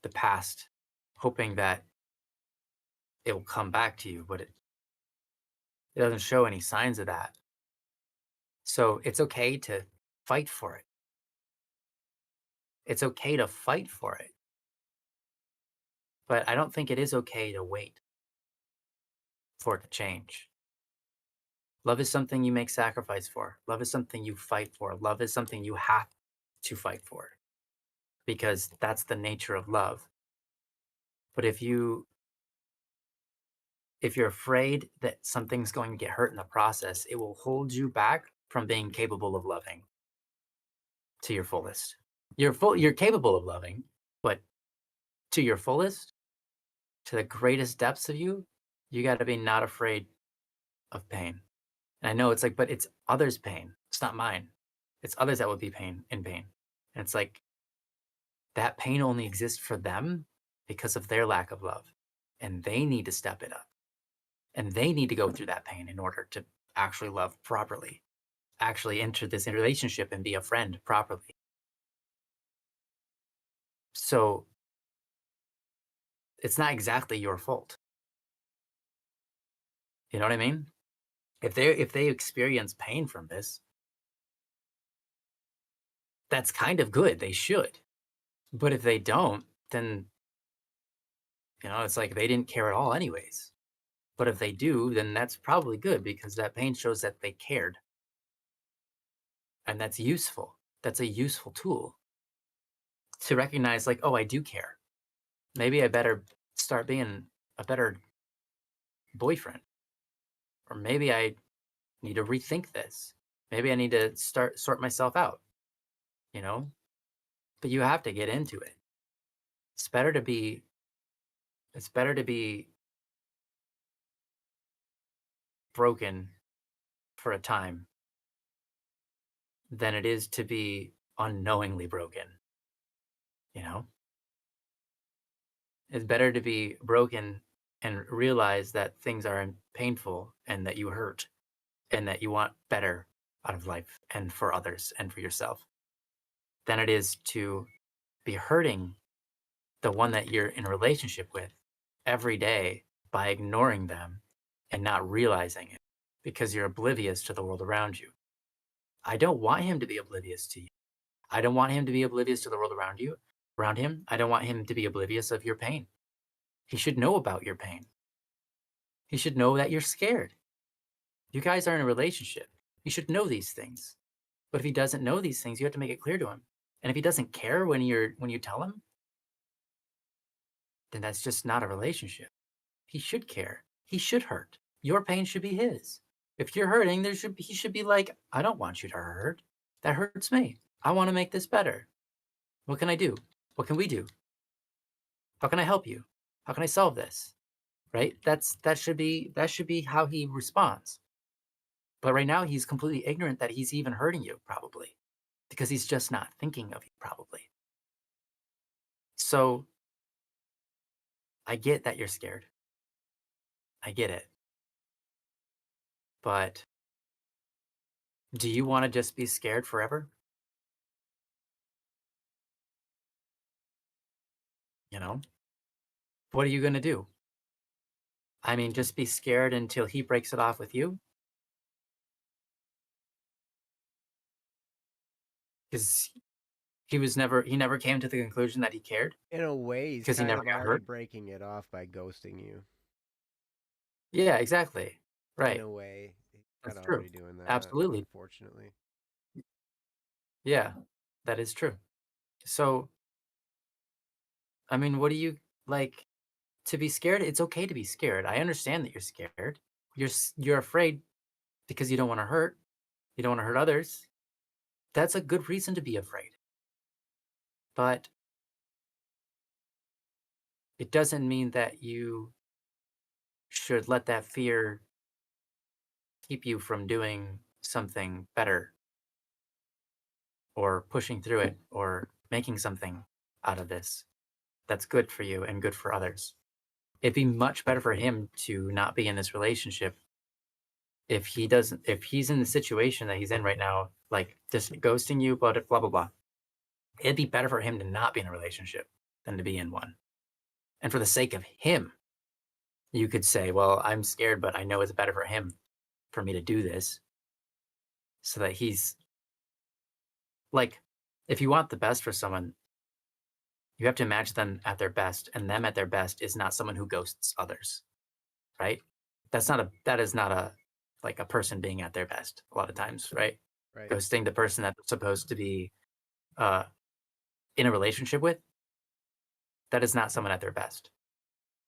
the past, hoping that it will come back to you, but it doesn't show any signs of that. So it's okay to fight for it. It's okay to fight for it. But I don't think it is okay to wait for it to change. Love is something you make sacrifice for. Love is something you fight for. Love is something you have to fight for because that's the nature of love. But if you're afraid that something's going to get hurt in the process, it will hold you back from being capable of loving to your fullest. You're capable of loving, but to your fullest, to the greatest depths of you, you got to be not afraid of pain. And I know it's like, but it's others' pain. It's not mine. It's others that would be in pain. And it's like that pain only exists for them because of their lack of love. And they need to step it up. And they need to go through that pain in order to actually love properly, actually enter this relationship and be a friend properly. So it's not exactly your fault. You know what I mean? If they experience pain from this, that's kind of good. They should. But if they don't, then it's like they didn't care at all anyways. But if they do, then that's probably good because that pain shows that they cared. And that's useful. That's a useful tool. to recognize like, oh, I do care. Maybe I better start being a better boyfriend, or maybe I need to rethink this. Maybe I need to start sort myself out, you know? But you have to get into it. It's better to be it's better to be broken for a time than it is to be unknowingly broken, you know? It's better to be broken and realize that things are painful and that you hurt and that you want better out of life and for others and for yourself than it is to be hurting the one that you're in a relationship with every day by ignoring them and not realizing it because you're oblivious to the world around you. I don't want him to be oblivious to you. I don't want him to be oblivious to the world around him. I don't want him to be oblivious of your pain. He should know about your pain. He should know that you're scared. You guys are in a relationship. He should know these things. But if he doesn't know these things, you have to make it clear to him. And if he doesn't care when you tell him, then that's just not a relationship. He should care. He should hurt. Your pain should be his. If you're hurting, he should be like, I don't want you to hurt. That hurts me. I want to make this better. What can I do? What can we do? How can I help you? How can I solve this? Right? That should be how he responds. But right now he's completely ignorant that he's even hurting you, probably, because he's just not thinking of you, probably. So I get that you're scared. I get it. But do you want to just be scared forever? You know? What are you going to do? I mean, just be scared until he breaks it off with you? Because he never came to the conclusion that he cared In a way, he's because he kind never of got already hurt. breaking it off by ghosting you. Yeah, exactly. In Right. a way, he's kind That's of true. already doing that, Absolutely. unfortunately. Yeah, that is true. So, I mean, what do you like to be scared? It's okay to be scared. I understand that you're scared. You're afraid because you don't want to hurt. You don't want to hurt others. That's a good reason to be afraid. But it doesn't mean that you should let that fear keep you from doing something better or pushing through it or making something out of this that's good for you and good for others. It'd be much better for him to not be in this relationship if he's in the situation that he's in right now, like just ghosting you, blah blah blah blah. It'd be better for him to not be in a relationship than to be in one. And for the sake of him, you could say, well, I'm scared, but I know it's better for him for me to do this so that he's like, if you want the best for someone, you have to imagine them at their best, and them at their best is not someone who ghosts others, right? That is not a like a person being at their best a lot of times, right? Right. Ghosting the person that they're supposed to be uh, in a relationship with, that is not someone at their best.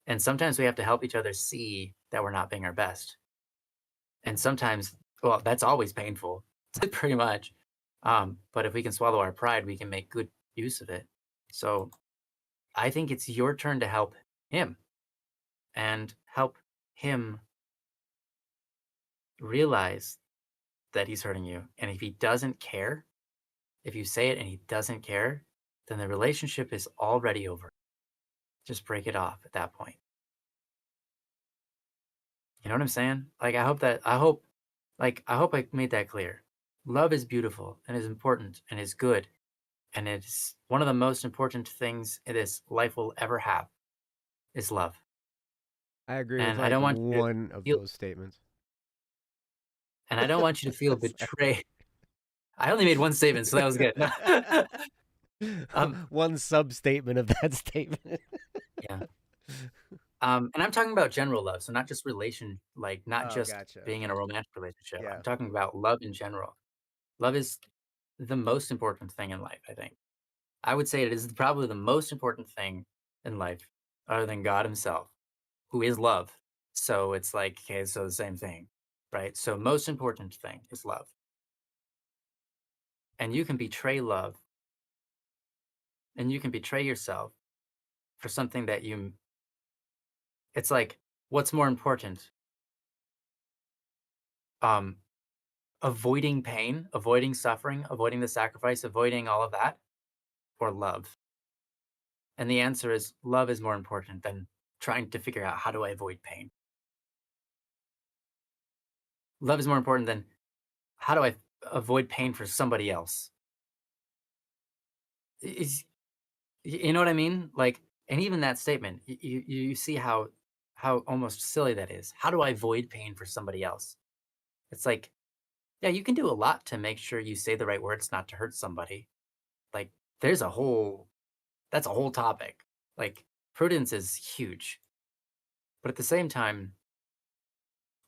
And sometimes we have to help each other see that we're not being our best. And sometimes, well, that's always painful, pretty much. But if we can swallow our pride, we can make good use of it. So I think it's your turn to help him and help him realize that he's hurting you. And if he doesn't care, if you say it and he doesn't care, then the relationship is already over. Just break it off at that point. You know what I'm saying? Like I hope I made that clear. Love is beautiful and is important and is good. And it's one of the most important things this life will ever have is love. I agree with And I like don't want you to one of feel those statements. and I don't want you to feel Sorry. betrayed. I only made one statement, so that was good. um, One sub statement of that statement. yeah. And I'm talking about general love, so not just not Oh, just gotcha. being in a romantic relationship. Yeah. I'm talking about love in general. Love is the most important thing in life, I think. I would say it is probably the most important thing in life, other than God Himself, who is love. So it's like, okay, so the same thing, right? So most important thing is love, and you can betray love, and you can betray yourself for something that you. It's like, what's more important? Um, Avoiding pain, avoiding suffering, avoiding the sacrifice, avoiding all of that, or love? And the answer is love is more important than trying to figure out how do I avoid pain. Love is more important than how do I avoid pain for somebody else. Is you know what I mean? Like, and even that statement, you see how almost silly that is. How do I avoid pain for somebody else? It's like, yeah, you can do a lot to make sure you say the right words not to hurt somebody. Like, there's a whole that's a whole topic. Like, prudence is huge. But at the same time,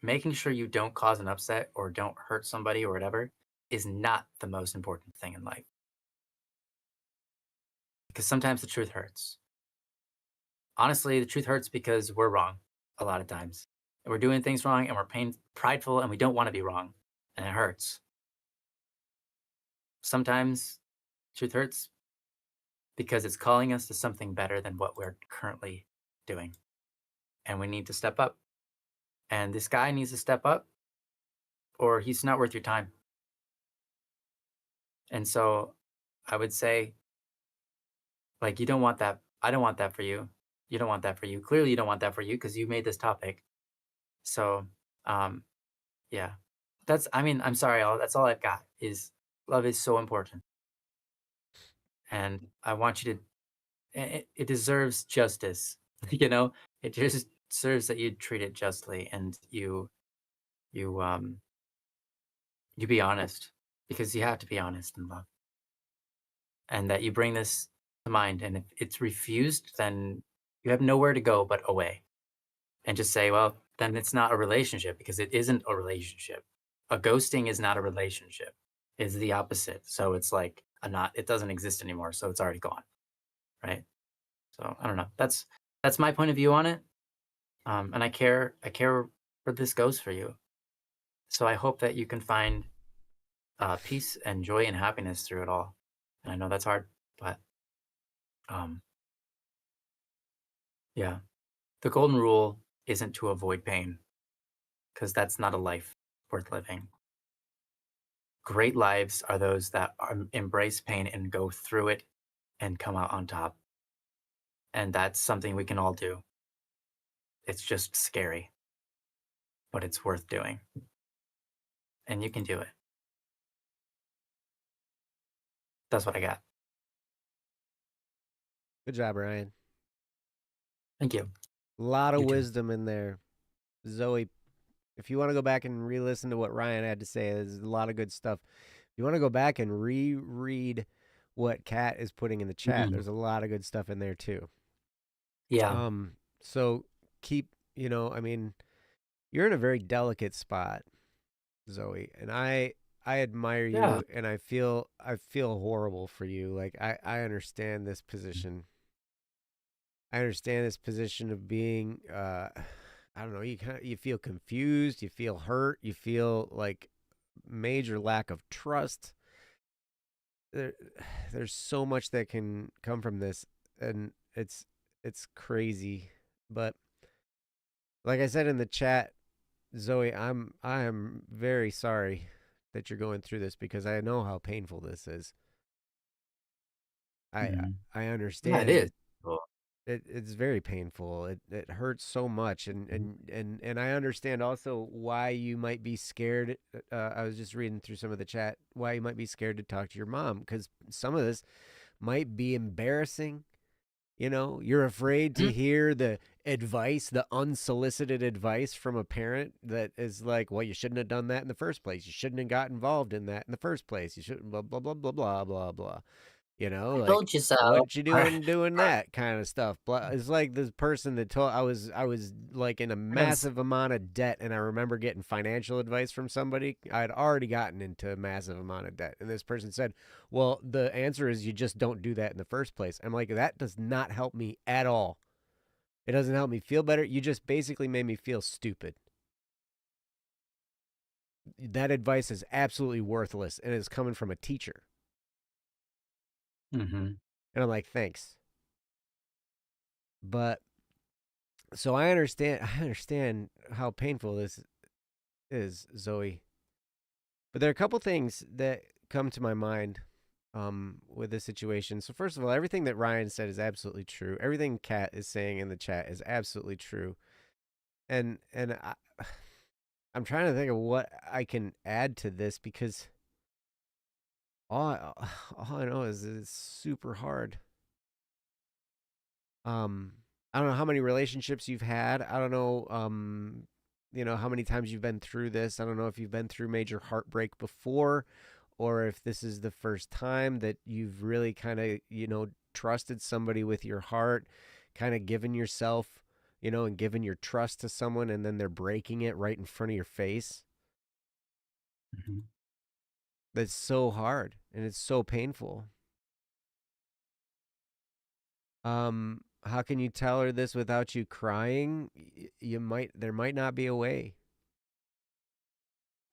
making sure you don't cause an upset or don't hurt somebody or whatever is not the most important thing in life. Because sometimes the truth hurts. Honestly, the truth hurts because we're wrong a lot of times. And we're doing things wrong and we're prideful and we don't want to be wrong. And it hurts. Sometimes truth hurts because it's calling us to something better than what we're currently doing. And we need to step up. And this guy needs to step up or he's not worth your time. And so I would say, like, you don't want that. I don't want that for you. You don't want that for you. Clearly, you don't want that for you because you made this topic. So, um, yeah, I mean, I'm sorry. That's all I've got is love is so important. And I want you to, it deserves justice. You know, it just deserves that you treat it justly and you, you be honest because you have to be honest in love and that you bring this to mind. And if it's refused, then you have nowhere to go but away and just say, well, then it's not a relationship because it isn't a relationship. A ghosting is not a relationship. It's the opposite. So it's like a not, it doesn't exist anymore. So it's already gone. Right. So I don't know. That's my point of view on it. And I care where this goes for you. So I hope that you can find peace and joy and happiness through it all. And I know that's hard, but um, yeah, the golden rule isn't to avoid pain because that's not a life worth living. Great lives are those that embrace pain and go through it and come out on top. And that's something we can all do. It's just scary, but it's worth doing. And you can do it. That's what I got. Good job, Ryan. Thank you. A lot of You too. wisdom in there. Zoe, if you want to go back and re-listen to what Ryan had to say, there's a lot of good stuff. If you want to go back and reread what Kat is putting in the chat, Mhm. there's a lot of good stuff in there too. Yeah. So keep, I mean, you're in a very delicate spot, Zoe, and I admire Yeah. you, and I feel horrible for you. Like I understand this position. I understand this position of being I don't know, you feel confused, you feel hurt, you feel like major lack of trust. There, there's so much that can come from this, and it's crazy. But like I said in the chat, Zoe, I am very sorry that you're going through this because I know how painful this is. I Mhm. I Yeah, it understand is. it. Cool. It's very painful. It hurts so much, and Mhm. I understand also why you might be scared. I was just reading through some of the chat. Why you might be scared to talk to your mom because some of this might be embarrassing. You're afraid to Mhm. hear the advice, the unsolicited advice from a parent that is like, well, you shouldn't have done that in the first place. You shouldn't have got involved in that in the first place. You shouldn't, blah, blah, blah, blah, blah, blah, blah. Like, told you so. what you Or doing or that kind of stuff. It's like this person that told I was like in a I know this massive amount of debt, and I remember getting financial advice from somebody. I had already gotten into a massive amount of debt, and this person said, "Well, the answer is you just don't do that in the first place." I'm like, that does not help me at all. It doesn't help me feel better. You just basically made me feel stupid. That advice is absolutely worthless, and it's coming from a teacher. Mhm. And I'm like, thanks. But so I understand how painful this is, Zoe. But there are a couple things that come to my mind with this situation. So first of all, everything that Ryan said is absolutely true. Everything Kat is saying in the chat is absolutely true. And I'm trying to think of what I can add to this because all I know is that it's super hard. Um, I don't know how many relationships you've had. I don't know, how many times you've been through this. I don't know if you've been through major heartbreak before, or if this is the first time that you've really kind of, trusted somebody with your heart, kind of given yourself, and given your trust to someone, and then they're breaking it right in front of your face. Mhm. That's so hard and it's so painful. How can you tell her this without you crying? There might not be a way.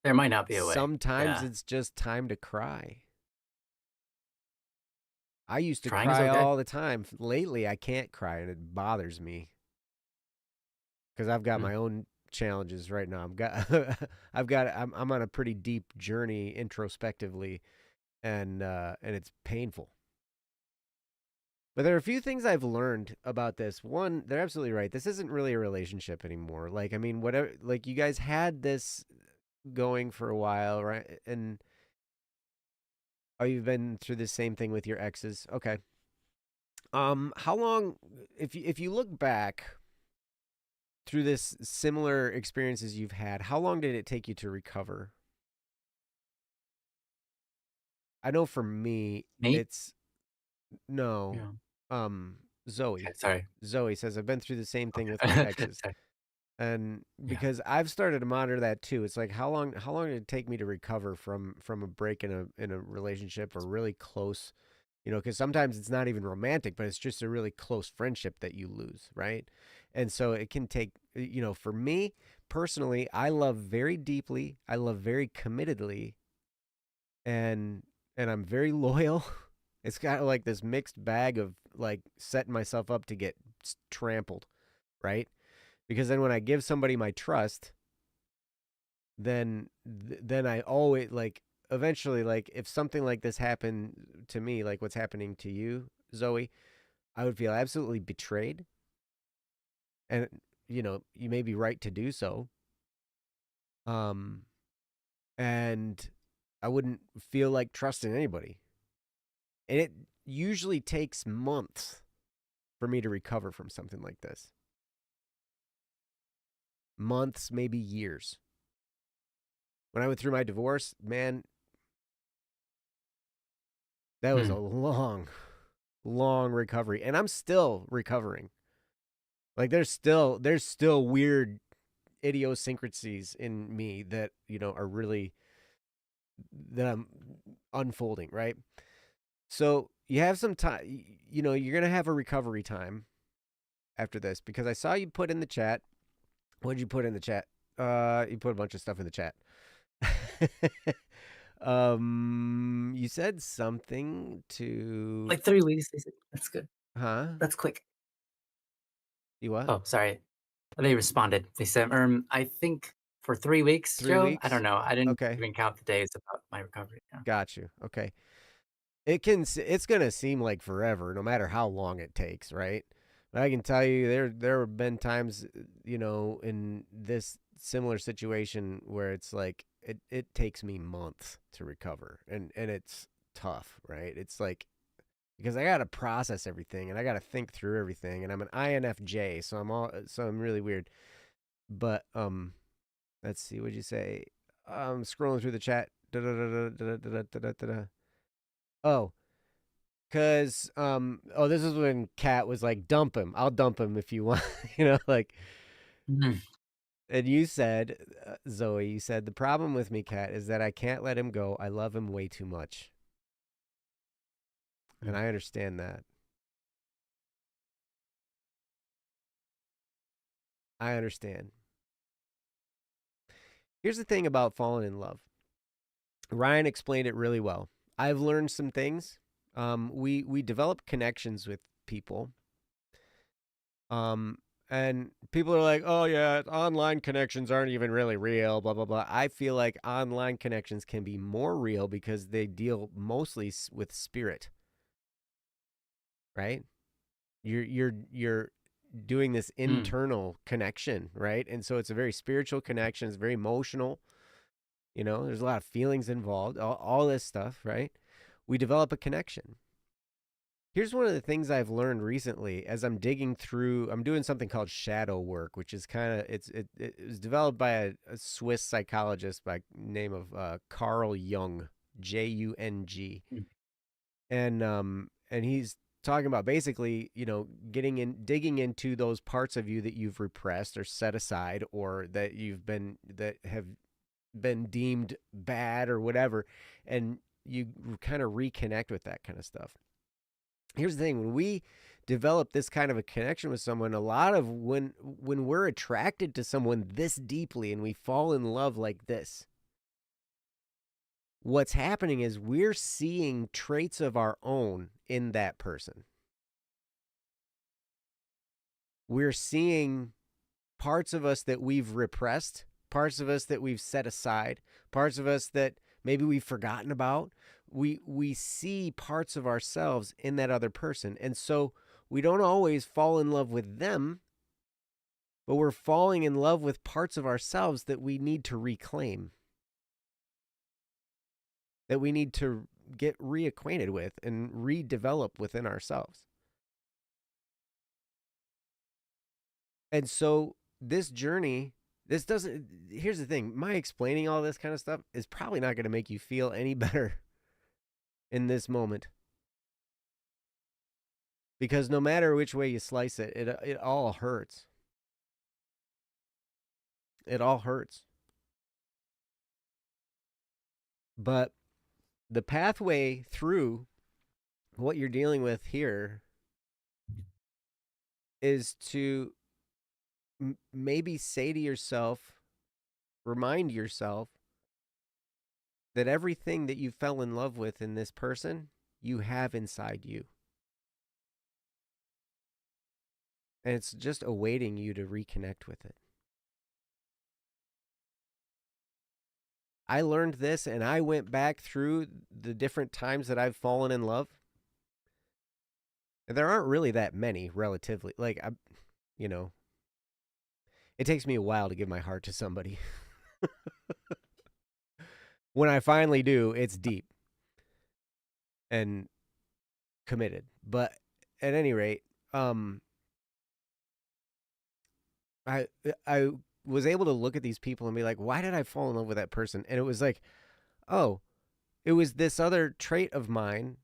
There might not be a way. Sometimes Yeah. it's just time to cry. I used to Crying is cry okay. all the time. Lately, I can't cry and it bothers me because I've got Mm. my own challenges right now. I'm on a pretty deep journey introspectively, and it's painful. But there are a few things I've learned about this. One, they're absolutely right. This isn't really a relationship anymore. Like, I mean, whatever, like, you guys had this going for a while, right? And oh, you've been through the same thing with your exes. Okay. How long, if you look back through this similar experiences you've had, how long did it take you to recover? I know for me, Me? it's no. Yeah. Um, Okay, Zoe. sorry. Zoe says I've been through the same thing with my Okay. exes. Sorry. And Yeah. because I've started to monitor that too. It's like how long did it take me to recover from a break in a relationship or really close, because sometimes it's not even romantic, but it's just a really close friendship that you lose, right? And so it can take, for me personally, I love very deeply, I love very committedly, and I'm very loyal. It's kind of like this mixed bag of like setting myself up to get trampled, right? Because then when I give somebody my trust, then I always like eventually, like, if something like this happened to me, like what's happening to you, Zoe, I would feel absolutely betrayed, and you may be right to do so. Um, and I wouldn't feel like trusting anybody, and it usually takes months for me to recover from something like this. Months, maybe years. When I went through my divorce, man, that was a Mm. long, long recovery, and I'm still recovering. Like there's still weird idiosyncrasies in me that are really that I'm unfolding, right? So you have some time. You're gonna have a recovery time after this because I saw you put in the chat. What did you put in the chat? You put a bunch of stuff in the chat. You said something to, Like 3 weeks. They said, that's good. huh? That's quick. You what? Oh, sorry. They responded. They said, I think for 3 weeks, Three Joe. I weeks? don't know. I didn't Okay, even count the days about my recovery. Yeah. got you. Okay. It's gonna seem like forever, no matter how long it takes, right? But I can tell you, there have been times, in this similar situation where it's like it takes me months to recover, and it's tough, right? It's like because I gotta process everything and I gotta think through everything, and I'm an INFJ, so I'm really weird. But let's see, what'd you say? I'm scrolling through the chat. Da, da, da, da, da, da, da, da, da, da. Oh, Because oh, this is when Kat was like, dump him. I'll dump him if you want. Like, Mhm. and you said, Zoe, you said, the problem with me, Kat, is that I can't let him go. I love him way too much. And I understand that. I understand. Here's the thing about falling in love. Ryan explained it really well. I've learned some things. We develop connections with people. Um, and people are like, "Oh yeah, online connections aren't even really real." Blah blah blah. I feel like online connections can be more real because they deal mostly with spirit, right? You're doing this Mm. internal connection, right? And so it's a very spiritual connection. It's very emotional. There's a lot of feelings involved. All this stuff, right? We develop a connection. Here's one of the things I've learned recently as I'm digging through. I'm doing something called shadow work, which is kind of it was developed by a Swiss psychologist by name of Carl Jung, Jung, Mm. and he's talking about basically digging into those parts of you that you've repressed or set aside or that have been deemed bad or whatever, and you kind of reconnect with that kind of stuff. Here's the thing: when we develop this kind of a connection with someone, a lot of when we're attracted to someone this deeply and we fall in love like this, what's happening is we're seeing traits of our own in that person. We're seeing parts of us that we've repressed, parts of us that we've set aside, parts of us that maybe we've forgotten about. We see parts of ourselves in that other person. And so we don't always fall in love with them, but we're falling in love with parts of ourselves that we need to reclaim, that we need to get reacquainted with and redevelop within ourselves. And so this journey, this doesn't, here's the thing, my explaining all this kind of stuff is probably not going to make you feel any better in this moment. Because no matter which way you slice it, it all hurts. It all hurts. But the pathway through what you're dealing with here is to maybe say to yourself, remind yourself that everything that you fell in love with in this person, you have inside you. And it's just awaiting you to reconnect with it. I learned this and I went back through the different times that I've fallen in love. And there aren't really that many, relatively. You know, it takes me a while to give my heart to somebody. When I finally do, it's deep and committed. But at any rate, I I was able to look at these people and be like, why did I fall in love with that person? And it was like, oh, it was this other trait of mine.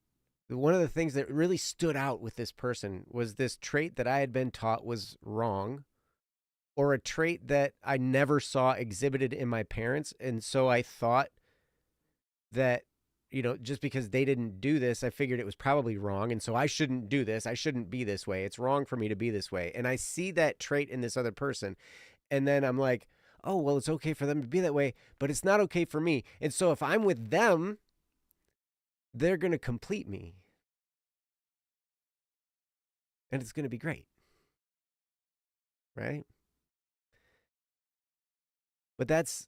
One of the things that really stood out with this person was this trait that I had been taught was wrong, or a trait that I never saw exhibited in my parents. And so I thought that, just because they didn't do this, I figured it was probably wrong. And so I shouldn't do this. I shouldn't be this way. It's wrong for me to be this way. And I see that trait in this other person. And then I'm like, oh, well, it's okay for them to be that way, but it's not okay for me. And so if I'm with them, they're going to complete me. And it's going to be great. Right? But that's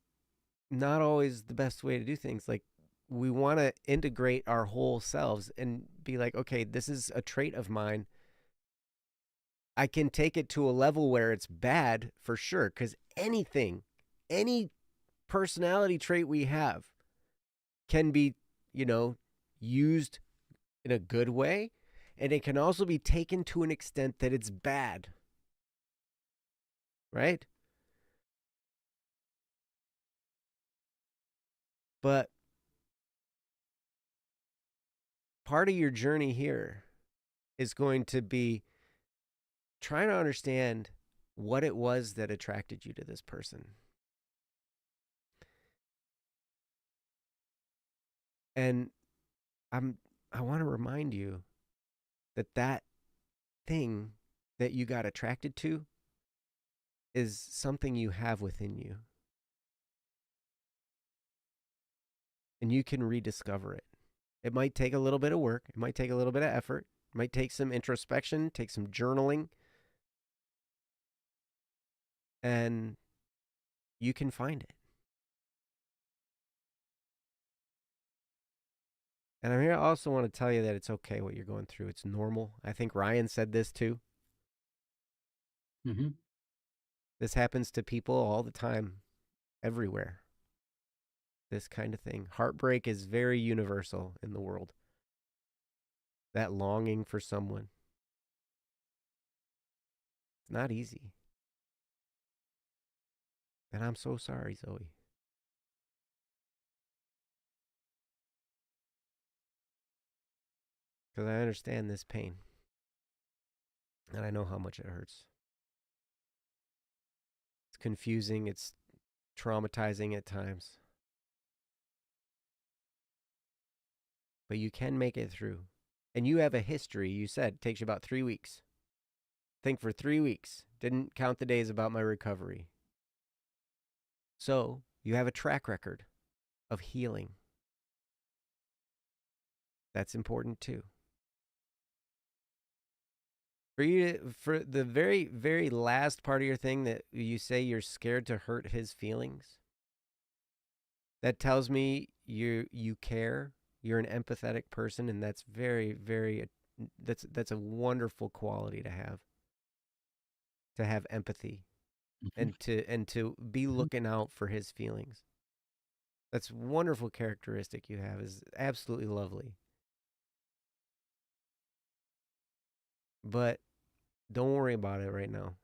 not always the best way to do things. Like, we want to integrate our whole selves and be like, okay, this is a trait of mine. I can take it to a level where it's bad for sure. Because any personality trait we have can be, used in a good way. And it can also be taken to an extent that it's bad. Right? But part of your journey here is going to be trying to understand what it was that attracted you to this person. And I want to remind you that thing that you got attracted to is something you have within you. And you can rediscover it. It might take a little bit of work. It might take a little bit of effort. It might take some introspection, take some journaling. And you can find it. And I also want to tell you that it's okay what you're going through. It's normal. I think Ryan said this too. Mm-hmm. This happens to people all the time, everywhere. This kind of thing. Heartbreak is very universal in the world. That longing for someone. It's not easy. And I'm so sorry, Zoe. Because I understand this pain. And I know how much it hurts. It's confusing. It's traumatizing at times. But you can make it through. And you have a history. You said it takes you about 3 weeks. Think for 3 weeks. Didn't count the days about my recovery. So you have a track record of healing. That's important too. For the very, very last part of your thing that you say you're scared to hurt his feelings, that tells me you care. You're an empathetic person, and that's very, very that's a wonderful quality to have. To have empathy, Mm-hmm. and to be looking out for his feelings. That's a wonderful characteristic you have. Is absolutely lovely. But don't worry about it right now.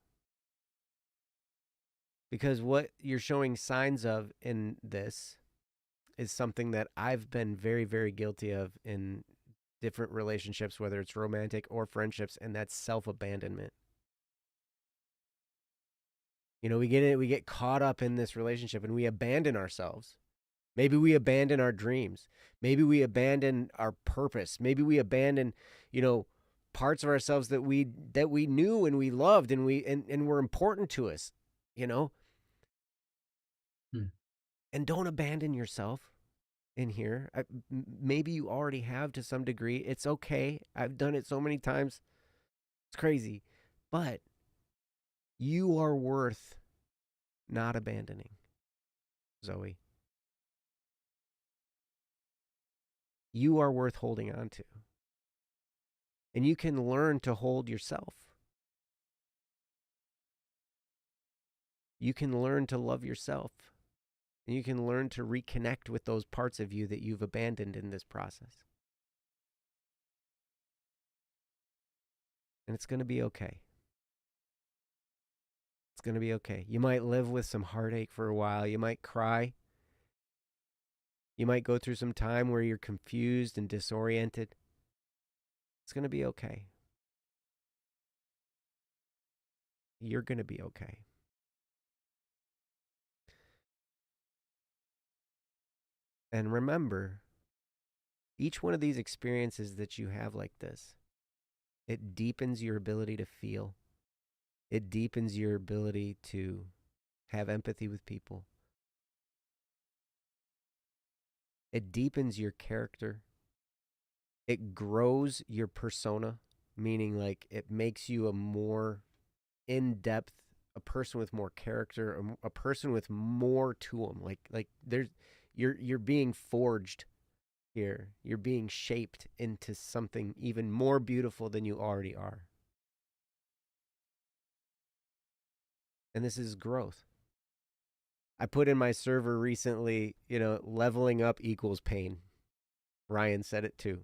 Because what you're showing signs of in this is something that I've been very, very guilty of in different relationships, whether it's romantic or friendships, and that's self-abandonment. You know, we get caught up in this relationship and we abandon ourselves. Maybe we abandon our dreams. Maybe we abandon our purpose. Maybe we abandon, parts of ourselves that we knew and we loved and were important to us, Mm. And don't abandon yourself in here. Maybe you already have to some degree. It's okay. I've done it so many times. It's crazy. But you are worth not abandoning, Zoe. You are worth holding on to. And you can learn to hold yourself. You can learn to love yourself. And you can learn to reconnect with those parts of you that you've abandoned in this process. And it's going to be okay. It's going to be okay. You might live with some heartache for a while. You might cry. You might go through some time where you're confused and disoriented. It's going to be okay. You're going to be okay. And remember, each one of these experiences that you have like this, it deepens your ability to feel. It deepens your ability to have empathy with people. It deepens your character. It grows your persona, meaning like it makes you a more in-depth, a person with more character, a person with more to them. Like there's you're being forged here. You're being shaped into something even more beautiful than you already are. And this is growth. I put in my server recently, leveling up equals pain. Ryan said it too.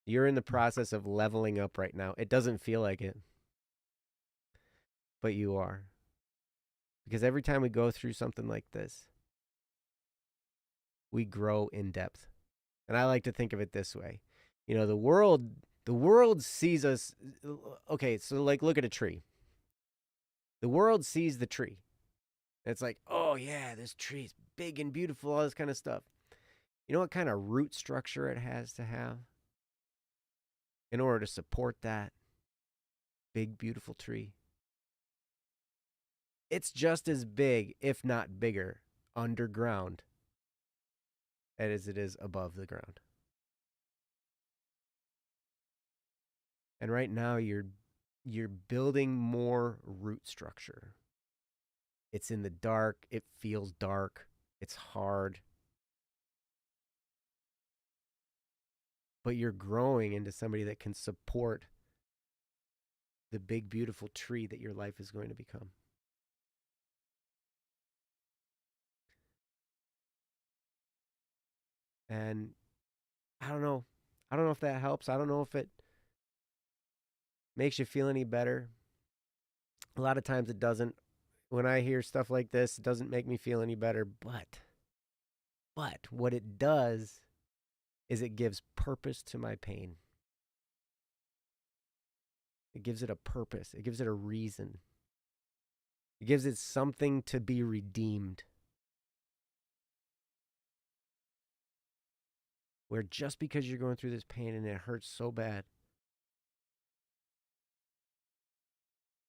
You're in the process of leveling up right now. It doesn't feel like it, but you are. Because every time we go through something like this, we grow in depth. And I like to think of it this way. You know, the world sees us. Okay, so like look at a tree. The world sees the tree. It's like, oh yeah, this tree's big and beautiful, all this kind of stuff. You know what kind of root structure it has to have in order to support that big, beautiful tree? It's just as big, if not bigger, underground as it is above the ground. And right now you're building more root structure. It's in the dark, it feels dark, it's hard, but you're growing into somebody that can support the big beautiful tree that your life is going to become. And I don't know. I don't know if that helps. I don't know if it makes you feel any better. A lot of times it doesn't. When I hear stuff like this, it doesn't make me feel any better, but what it does is it gives purpose to my pain. It gives it a purpose. It gives it a reason. It gives it something to be redeemed. Where just because you're going through this pain and it hurts so bad,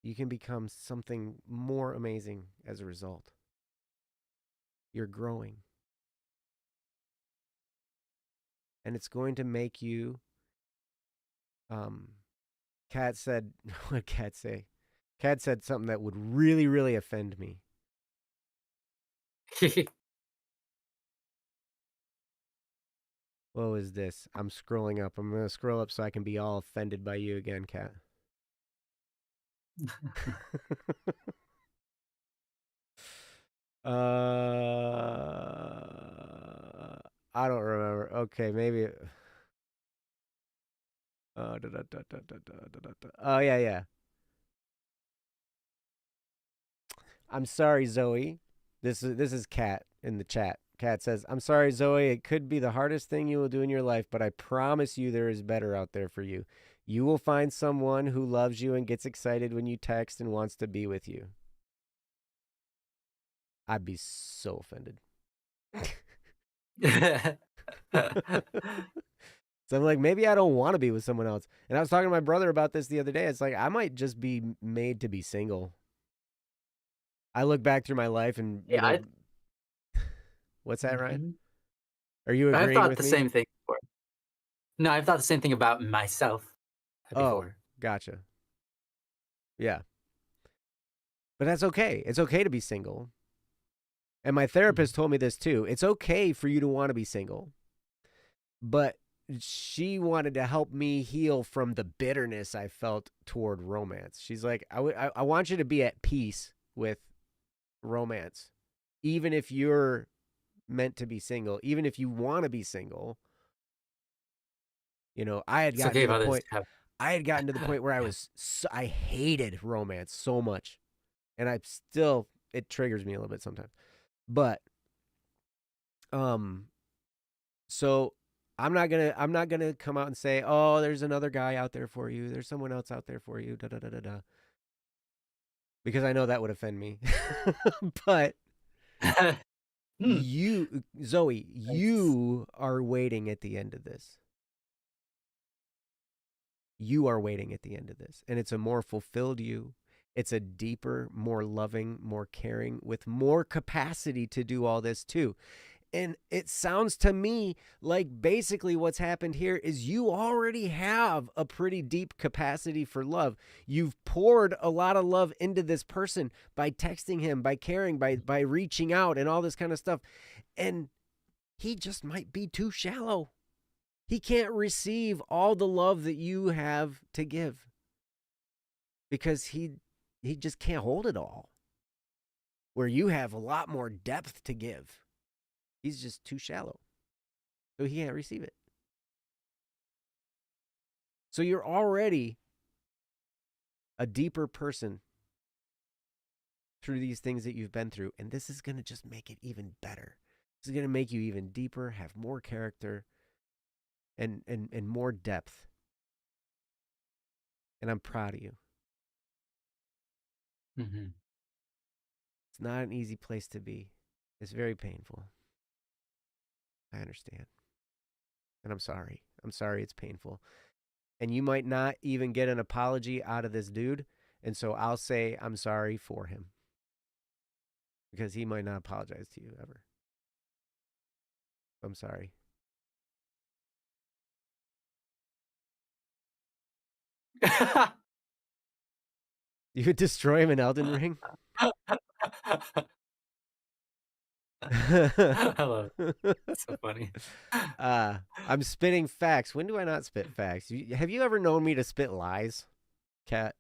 you can become something more amazing as a result. You're growing. And it's going to make you, Kat said, what did Kat say? Kat said something that would really, really offend me. What was this? I'm scrolling up. I'm going to scroll up so I can be all offended by you again, Kat. I don't remember. Okay, maybe. Oh, yeah, yeah. I'm sorry, Zoe. This is Kat in the chat. Kat says, "I'm sorry, Zoe. It could be the hardest thing you will do in your life, but I promise you there is better out there for you. You will find someone who loves you and gets excited when you text and wants to be with you." I'd be so offended. So I'm like, maybe I don't want to be with someone else. And I was talking to my brother about this the other day. It's like, I might just be made to be single. I look back through my life and, Yeah, I what's that, Ryan? mhm. Are you I've agreeing thought with the me? same thing before. No, I've thought the same thing about myself Oh, before. gotcha. Yeah. But that's okay. It's okay to be single. And my Mhm. therapist told me this too. It's okay for you to want to be single. But she wanted to help me heal from the bitterness I felt toward romance. She's like, I want you to be at peace with romance. Even if you're meant to be single, even if you want to be single, I had It's gotten okay to if the others point have where yeah. I hated romance so much. And I still, it triggers me a little bit sometimes. But um so I'm not gonna come out and say, oh, there's another guy out there for you, there's someone else out there for you, da da da da da, because I know that would offend me. But Hmm, Zoe, that's you are waiting at the end of this. You are waiting at the end of this, and it's a more fulfilled you. It's a deeper, more loving, more caring, with more capacity to do all this too. And it sounds to me like basically what's happened here is you already have a pretty deep capacity for love. You've poured a lot of love into this person by texting him, by caring, by reaching out and all this kind of stuff. And he just might be too shallow. He can't receive all the love that you have to give because he just can't hold it all. Where you have a lot more depth to give. He's just too shallow. So he can't receive it. So you're already a deeper person through these things that you've been through. And this is going to just make it even better. This is going to make you even deeper, have more character. and more depth. And I'm proud of you. Hmm. It's not an easy place to be. It's very painful. I understand. And I'm sorry. I'm sorry it's painful. And you might not even get an apology out of this dude. And so I'll say I'm sorry for him because he might not apologize to you ever. I'm sorry. You would destroy him in Elden Ring? I love it. It's so funny. I'm spitting facts. When do I not spit facts? Have you ever known me to spit lies, Cat?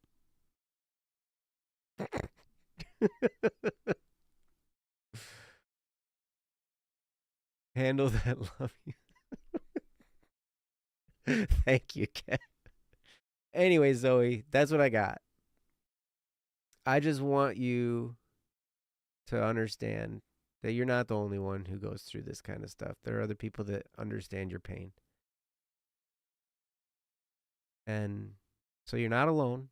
Handle that, love you. Thank you, Cat. Anyway, Zoe, that's what I got. I just want you to understand that you're not the only one who goes through this kind of stuff. There are other people that understand your pain. And so you're not alone.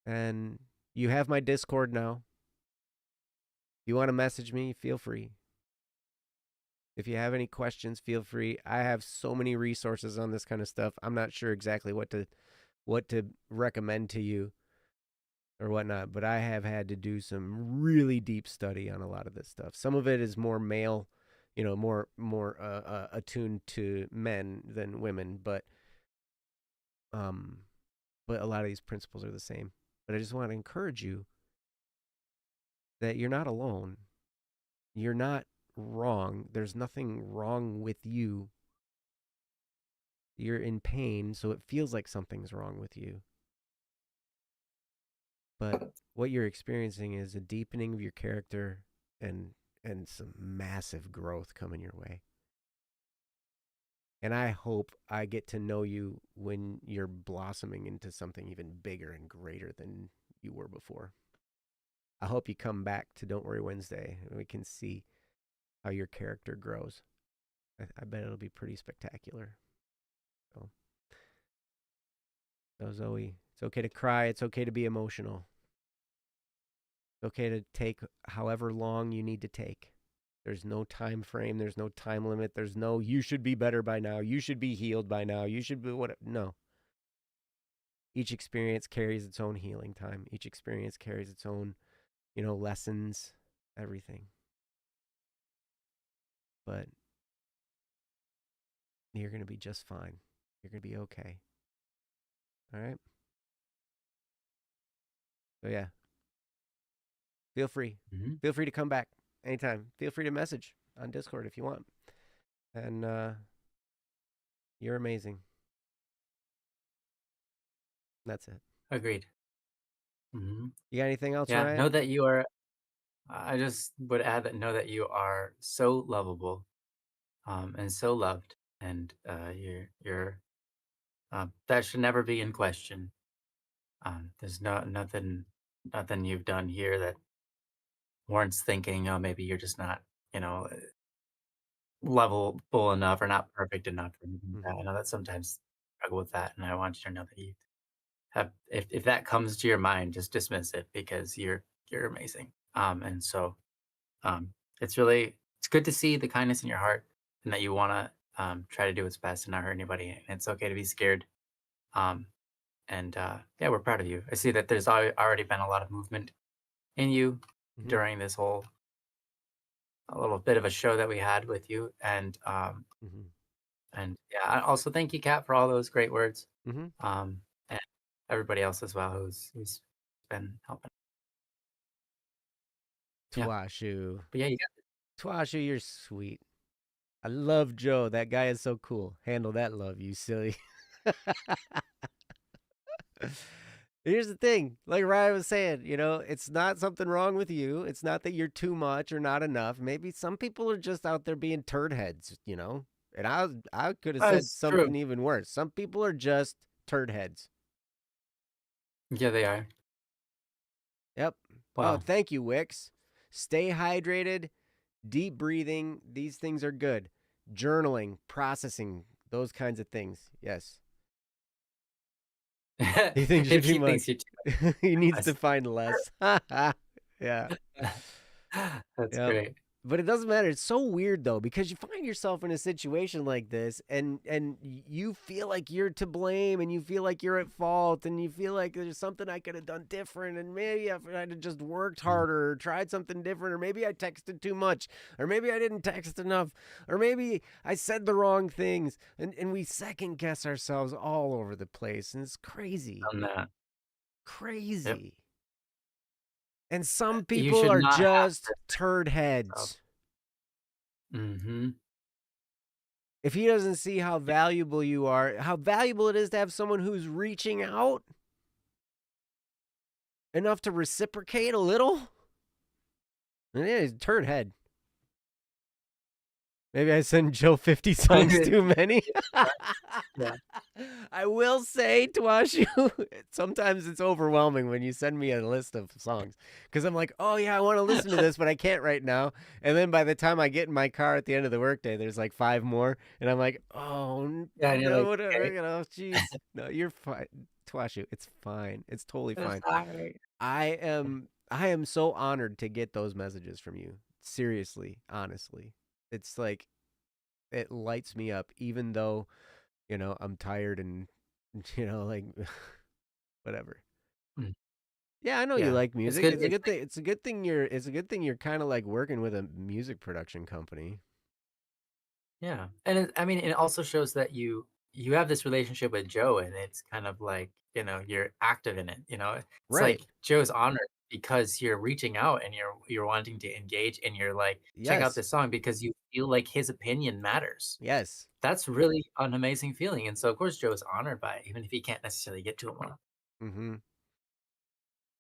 And you have my Discord now. If you want to message me, feel free. If you have any questions, feel free. I have so many resources on this kind of stuff. I'm not sure exactly what to recommend to you or whatnot, but I have had to do some really deep study on a lot of this stuff. Some of it is more male, more attuned to men than women, um, but a lot of these principles are the same. But I just want to encourage you that you're not alone. You're not wrong. There's nothing wrong with you. You're in pain, so it feels like something's wrong with you. But what you're experiencing is a deepening of your character and some massive growth coming your way. And I hope I get to know you when you're blossoming into something even bigger and greater than you were before. I hope you come back to Don't Worry Wednesday and we can see how your character grows. I bet it'll be pretty spectacular. So Zoe, it's okay to cry. It's okay to be emotional. It's okay to take however long you need to take. There's no time frame. There's no time limit. There's no, you should be better by now. You should be healed by now. You should be what? No. Each experience carries its own healing time. Each experience carries its own, lessons, everything. But you're going to be just fine. You're going to be okay. All right? So, yeah. Feel free. Mm-hmm. Feel free to come back anytime. Feel free to message on Discord if you want. And you're amazing. That's it. Agreed. Mm-hmm. You got anything else, Yeah, Ryan? know that you are. I just would add that know that you are so lovable, and so loved, and you're that should never be in question. There's nothing you've done here that warrants thinking, oh, maybe you're just not, you know, lovable enough or not perfect enough or anything like that. Mm-hmm. I know that sometimes I struggle with that, and I want you to know that you have. If that comes to your mind, just dismiss it because you're amazing. And so um, it's good to see the kindness in your heart and that you want to try to do what's best and not hurt anybody. And it's okay to be scared. Um, and yeah, we're proud of you. I see that there's already been a lot of movement in you Mm-hmm. during this whole a little bit of a show that we had with you, Mm-hmm. and yeah, I also thank you, Kat, for all those great words, Mm-hmm. and everybody else as well who's been helping. Yeah, Twashu. but yeah, you got Twashu, you're sweet. I love Joe. That guy is so cool. Handle that love, you silly. Here's the thing, like Ryan was saying, it's not something wrong with you. It's not that you're too much or not enough. Maybe some people are just out there being turd heads. And I could have said That's true. something even worse. Some people are just turd heads. Yeah, they are. Yep. Oh, Wow. thank you, Wix. Stay hydrated, deep breathing. These things are good. journaling, processing, those kinds of things. Yes. He thinks you're If too he much. thinks you're too He needs to much. find less. Yeah. That's Yep. great. But it doesn't matter. It's so weird though, because you find yourself in a situation like this, and you feel like you're to blame, and you feel like you're at fault, and you feel like there's something I could have done different, and maybe if I'd have just worked Mm. harder or tried something different, or maybe I texted too much, or maybe I didn't text enough, or maybe I said the wrong things, and we second guess ourselves all over the place, and it's crazy. On that. Yep. Crazy. And some You people should are not have just to turd yourself. heads. Mhm. If he doesn't see how valuable you are, how valuable it is to have someone who's reaching out enough to reciprocate a little, then yeah, he's a turd head. Maybe I send Joe 50 songs too many. Yeah. I will say, Twashu, sometimes it's overwhelming when you send me a list of songs. Because I'm like, oh, yeah, I want to listen to this, but I can't right now. And then by the time I get in my car at the end of the workday, there's like 5 more. And I'm like, oh, Yeah, and you're like, no, "Okay, jeez. No, you're fine. Twashu, it's fine. It's totally that's fine. alright." I am so honored to get those messages from you. Seriously, honestly. It's like it lights me up, even though, I'm tired and like whatever. Mm. Yeah, I know you Yeah. like It's music. good It's a it's good like thing. It's a good thing you're kind of like working with a music production company. yeah, and I mean, it also shows that you have this relationship with Joe, and it's kind of like, you're active in it, It's Right. like Joe's honored because you're reaching out and you're wanting to engage, and you're like, "Check out Yes. this song," because you feel like his opinion matters. Yes. That's really an amazing feeling, and so, of course, Joe is honored by it, even if he can't necessarily get to him all. Mhm.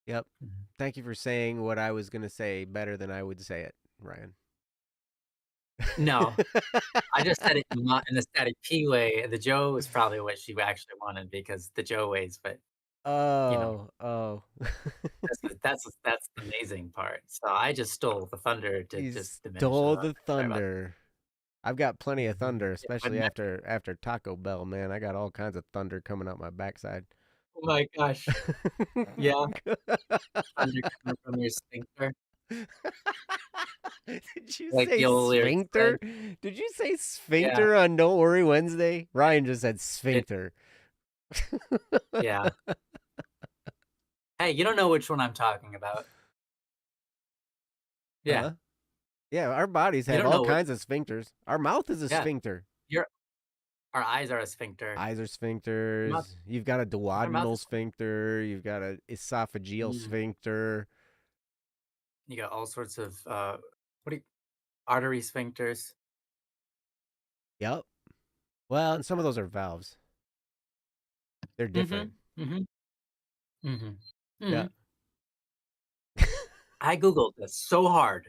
Yep. Mhm. Thank you for saying what I was going to say better than I would say it, Ryan. No, I just said it in the static P way. The Joe is probably what she actually wanted because the Joe ways, but, you know, Oh, oh. that's the amazing part. So I just stole the thunder to You just diminish the stole thunder. the Sorry about thunder. I've got plenty of that. Mhm. thunder, Yeah, when especially that after Taco Bell, man. I got all kinds of thunder coming out my backside. oh my gosh. Yeah, thunder coming from your sphincter, Did you like say the old lyric said. sphincter? Did you say Yeah, sphincter on Don't Worry Wednesday? Ryan just said it sphincter. yeah. Hey, you don't know which one I'm talking about. Yeah, Huh? Yeah, our bodies you have don't all know which kinds of sphincters. Our mouth is a yeah, sphincter. your our eyes are a sphincter. Eyes are Your mouth sphincters. You've got a your mouth duodenal is sphincter. You've got a esophageal mm, sphincter. you got all sorts of, what do you artery sphincters. Yep. Well, and some of those are valves. They're different. Mhm, mhm, mhm, Yeah. mhm. I Googled this so hard,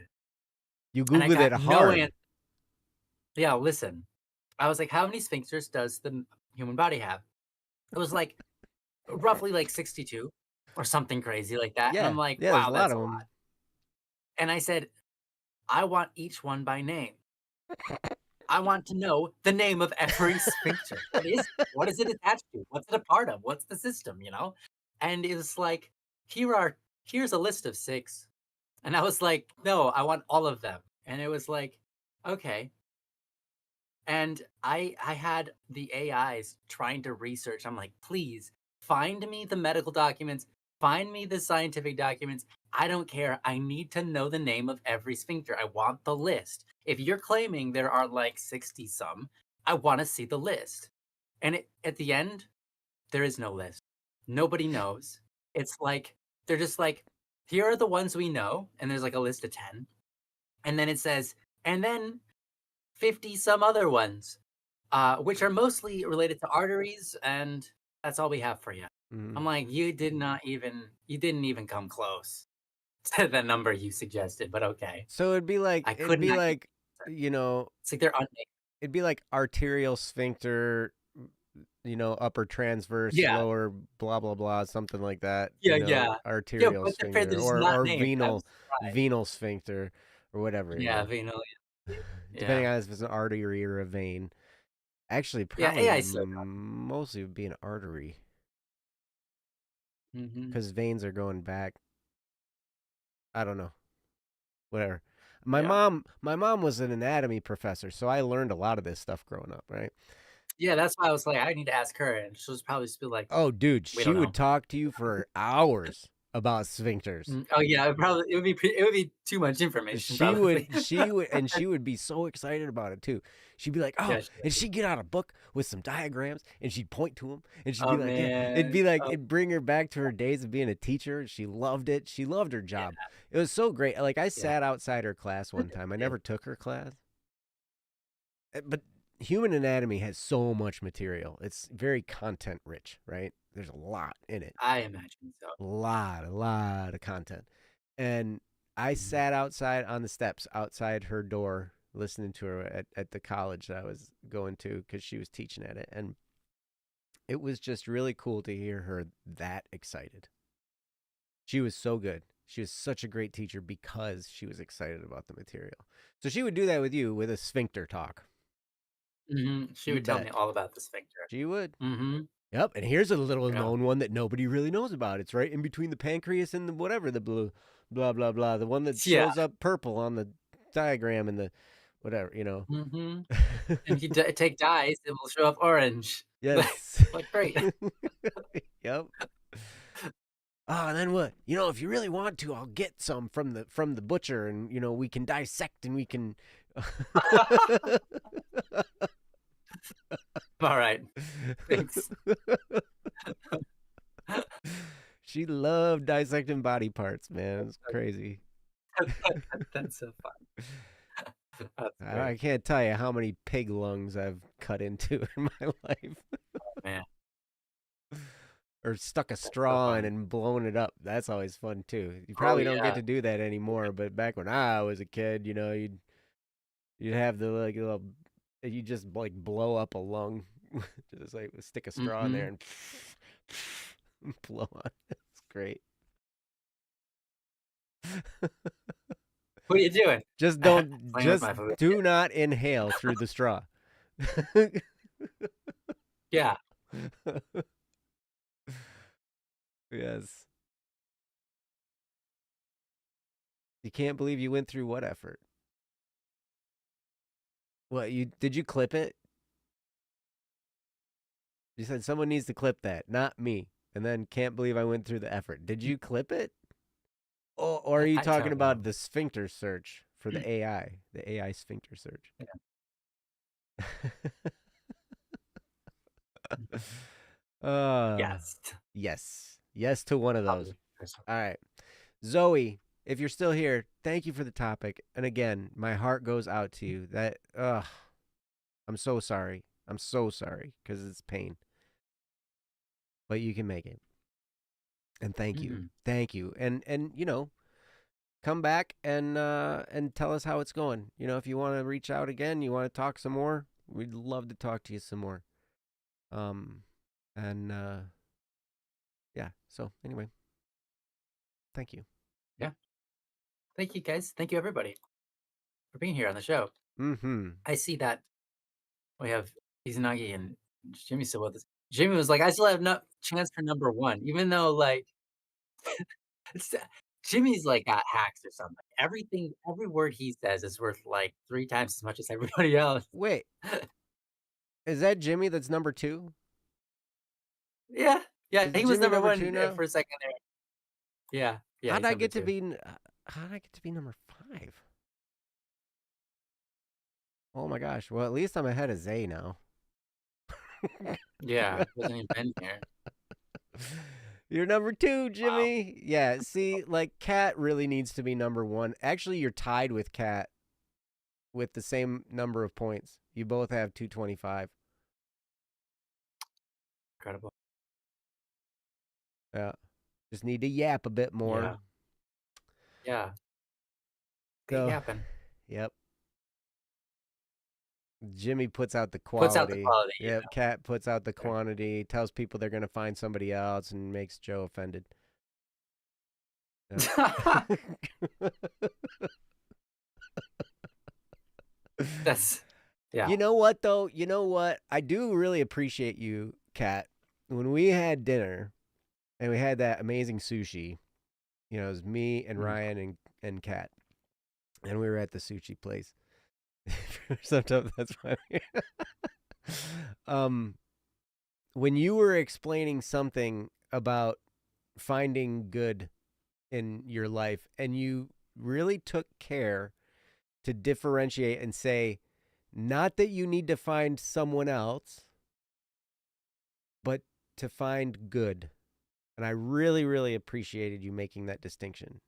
You and I Googled it got no hard. answer. Yeah, listen. I was like, "How many sphincters does the human body have?" It was, like, roughly, like, 62 or something crazy like that, and I'm Yeah. like, Yeah, there's "Wow, a lot that's of a lot." them. And I said, "I want each one by name. I want to know the name of every sphincter. What is it? What is it attached to? What's it a part of? What's the system?" And it was like, here's a list of 6." And I was like, "No, I want all of them." And it was like, "Okay." And I had the AIs trying to research. I'm like, "Please find me the medical documents, find me the scientific documents. I don't care. I need to know the name of every sphincter. I want the list. If you're claiming there are like 60 some, I want to see the list." And at the end, there is no list. Nobody knows. It's like they're just like, "Here are the ones we know," and there's like a list of 10. And then it says, "And then 50 some other ones, which are mostly related to arteries, and that's all we have for you." Mhm. I'm like, you didn't even come close to the number you suggested, but okay. So it'd be like I it'd could be not get like, you know, it's like they're unnamed. it'd be like arterial sphincter, upper transverse, Yeah, lower blah blah blah, something like that. yeah. Yeah, Arterial but they're sphincter just or not or named. I venal was surprised. venal sphincter or whatever. Yeah, venal. Depending Yeah. on if it's an artery or a vein. Actually, Yeah, probably AI is so mostly would be an artery dumb. Hmm. because veins are going back. I don't know. Whatever. My Yeah. mom, my mom was an anatomy professor, so I learned a lot of this stuff growing up, right? Yeah, that's why I was like, I need to ask her, and she'll just probably just be like, Oh, dude, "We she don't would know." talk to you for hours about sphincters. Oh yeah, it would be too much information She probably. would, she would, and she would be so excited about it too. She'd be like, "Oh," Yeah. She and is. she'd get out a book with some diagrams, and she'd point to them, and she'd be Oh like, "Yeah." It'd be man. like Oh it'd bring her back to her days of being a teacher. She loved it. She loved her yeah. job. It was so great. Like I Yeah. sat outside her class It one time. I is. never took her class, but human anatomy has so much material. It's very content rich, right? There's a lot in it. I imagine so. A lot of content. And I Mhm. sat outside on the steps outside her door listening to her at the college that I was going to because she was teaching at it. And it was just really cool to hear her that excited. She was so good. She was such a great teacher because she was excited about the material. So she would do that with you with a sphincter talk. She You would tell me bet. all about the sphincter. She would. Hmm. Yep, and here's a little Yeah. known one that nobody really knows about. It's right in between the pancreas and the whatever, the blue, blah blah blah, the one that Yeah. shows up purple on the diagram and the whatever, you know. Hmm. And if you take dyes, it will show up orange. Yes. Like great. Yep. Oh, and then what? You know, if you really want to, I'll get some from the butcher, and you know we can dissect and we can. All right. Thanks. She loved dissecting body parts, man. It's crazy. That's so fun. That's I great. can't tell you how many pig lungs I've cut into in my life. Man, Or stuck a that's so straw in fun. and blown it up. That's always fun too. You Oh probably don't get yeah. to do that anymore, but back when I was a kid, you know, you'd have the like little you just like blow up a lung. Just like stick a straw in there Hmm. and blow on. It's great. What are you doing? Just don't Playing with just my food. do not inhale through the straw. Yeah. Yes. You can't believe you went through what effort? What you did you clip it? You said someone needs to clip that, not me. And then can't believe I went through the effort. Did you clip it? Or are you I talking don't know. about the sphincter search for the AI sphincter search? Yeah. uh, Yes. yes. Yes to one of those. Probably. All right. Zoe, if you're still here, thank you for the topic. And again, my heart goes out to you. I'm so sorry. I'm so sorry because it's pain, but you can make it. And thank you. Mm-mm. Thank you. And you know, come back and tell us how it's going. You know, if you want to reach out again, you want to talk some more, we'd love to talk to you some more. Um and yeah. So anyway, thank you. Yeah. Thank you guys. Thank you everybody for being here on the show. Mm-hmm. I see that we have Izanagi and Jimmy still with us. Jimmy was like, I still have no chance for number one, even though like it's, Jimmy's like got hacks or something. Every word he says is worth like three times as much as everybody else. Wait, is that Jimmy that's number two? Yeah, yeah, Is he was Jimmy number number one two now? for a second there. Yeah, yeah, How'd he's I number get to two. be how'd I get to be number five? Oh my gosh. Well, at least I'm ahead of Zay now. Yeah, wasn't even been here. You're number two, Wow. Jimmy. Yeah, see, like Cat really needs to be number one. Actually, you're tied with Cat with the same number of points. You both have 225. Incredible. Yeah. Just need to yap a bit more. Yeah, yeah. Get So, yapping. yep. Jimmy puts out the Puts out the quality. quality. Yep. Cat puts out the quantity, tells people they're going to find somebody else, and makes Joe offended. Yep. Yeah. That's yeah. You know what though? You know what? I do really appreciate you, Kat. When we had dinner and we had that amazing sushi, it was me and Mhm. Ryan and Kat, and we were at the sushi place. Sometimes that's why. um, when you were explaining something about finding good in your life, and you really took care to differentiate and say, not that you need to find someone else, but to find good. And I really, really appreciated you making that distinction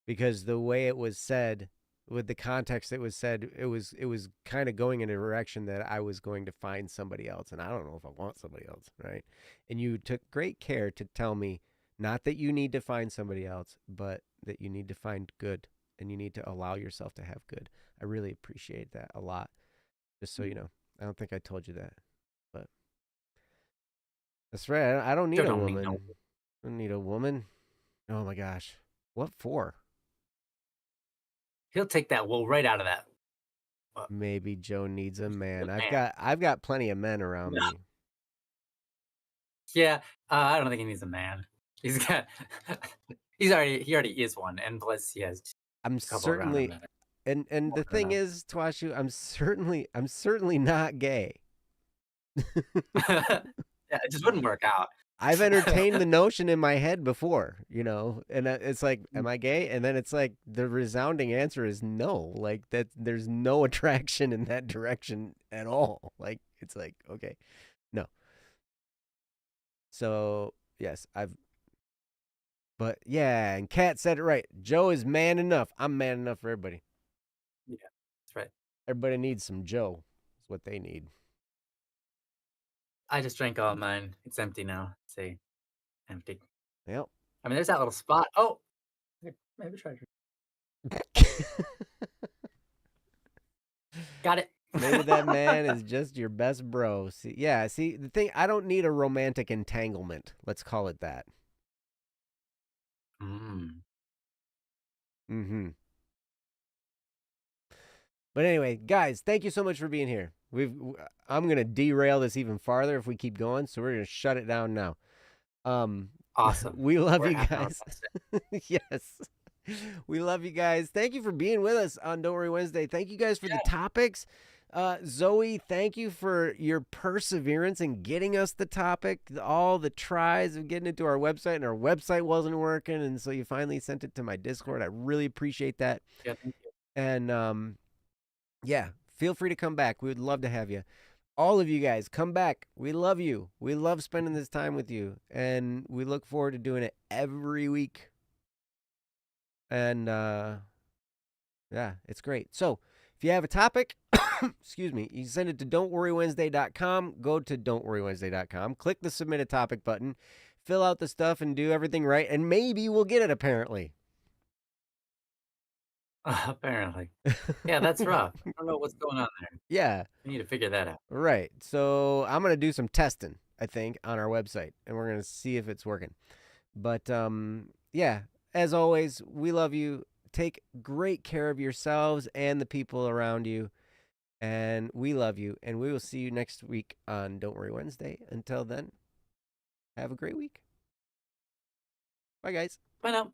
because the way it was said, with the context it was said, it was kind of going in a direction that I was going to find somebody else, and I don't know if I want somebody else, right? And you took great care to tell me not that you need to find somebody else, but that you need to find good and you need to allow yourself to have good. I really appreciate that a lot. Just so you know, I don't think I told you that, but that's right. I don't need Sure a don't mean no. woman. I don't need a woman. Oh my gosh, what for? He'll take that wool right out of that. Uh, Maybe Joe needs a man. the I've man. got I've got plenty of men around No. me. Yeah, I don't think he needs a man. He's got he already is one, and plus he has I'm a couple around him certainly that are and more the than thing enough. is, Twashu, I'm certainly not gay. Yeah, it just wouldn't work out. I've entertained the notion in my head before, and it's like, am Mm, I gay? And then it's like the resounding answer is no. Like that, there's no attraction in that direction at all. Like it's like, okay, no. So yes, but yeah, and Kat said it right. Joe is man enough. I'm man enough for everybody. yeah, that's right. Everybody needs some Joe. Is what they need. I just drank all of mine. It's empty now. See, empty. Yep. I mean, there's that little spot. Oh, maybe try to got it. Maybe that man is just your best bro. See, yeah. See, the thing, I don't need a romantic entanglement. Let's call it that. Mm. Mm-hmm. But anyway, guys, thank you so much for being here. I'm gonna derail this even farther if we keep going, so we're gonna shut it down now. Um, Awesome. we love We're you half an hour guys. past it. Yes. We love you guys. Thank you for being with us on Don't Worry Wednesday. Thank you guys for the Yeah. topics. Zoe, thank you for your perseverance in getting us the topic, all the tries of getting it to our website, and our website wasn't working. And so you finally sent it to my Discord. I really appreciate that. Yeah, thank you. And yeah, feel free to come back. We would love to have you. All of you guys, come back. We love you. We love spending this time with you. And we look forward to doing it every week. And yeah, it's great. So if you have a topic, excuse me, you send it to don'tworrywednesday.com. Go to don'tworrywednesday.com. Click the submit a topic button. Fill out the stuff and do everything right. And maybe we'll get it, apparently. Apparently. Yeah, that's rough. I don't know what's going on there. Yeah, We need to figure that out. right. So I'm going to do some testing, I think, on our website. And we're going to see if it's working. But yeah, as always, we love you. Take great care of yourselves and the people around you. And we love you. And we will see you next week on Don't Worry Wednesday. Until then, have a great week. Bye, guys. Bye now.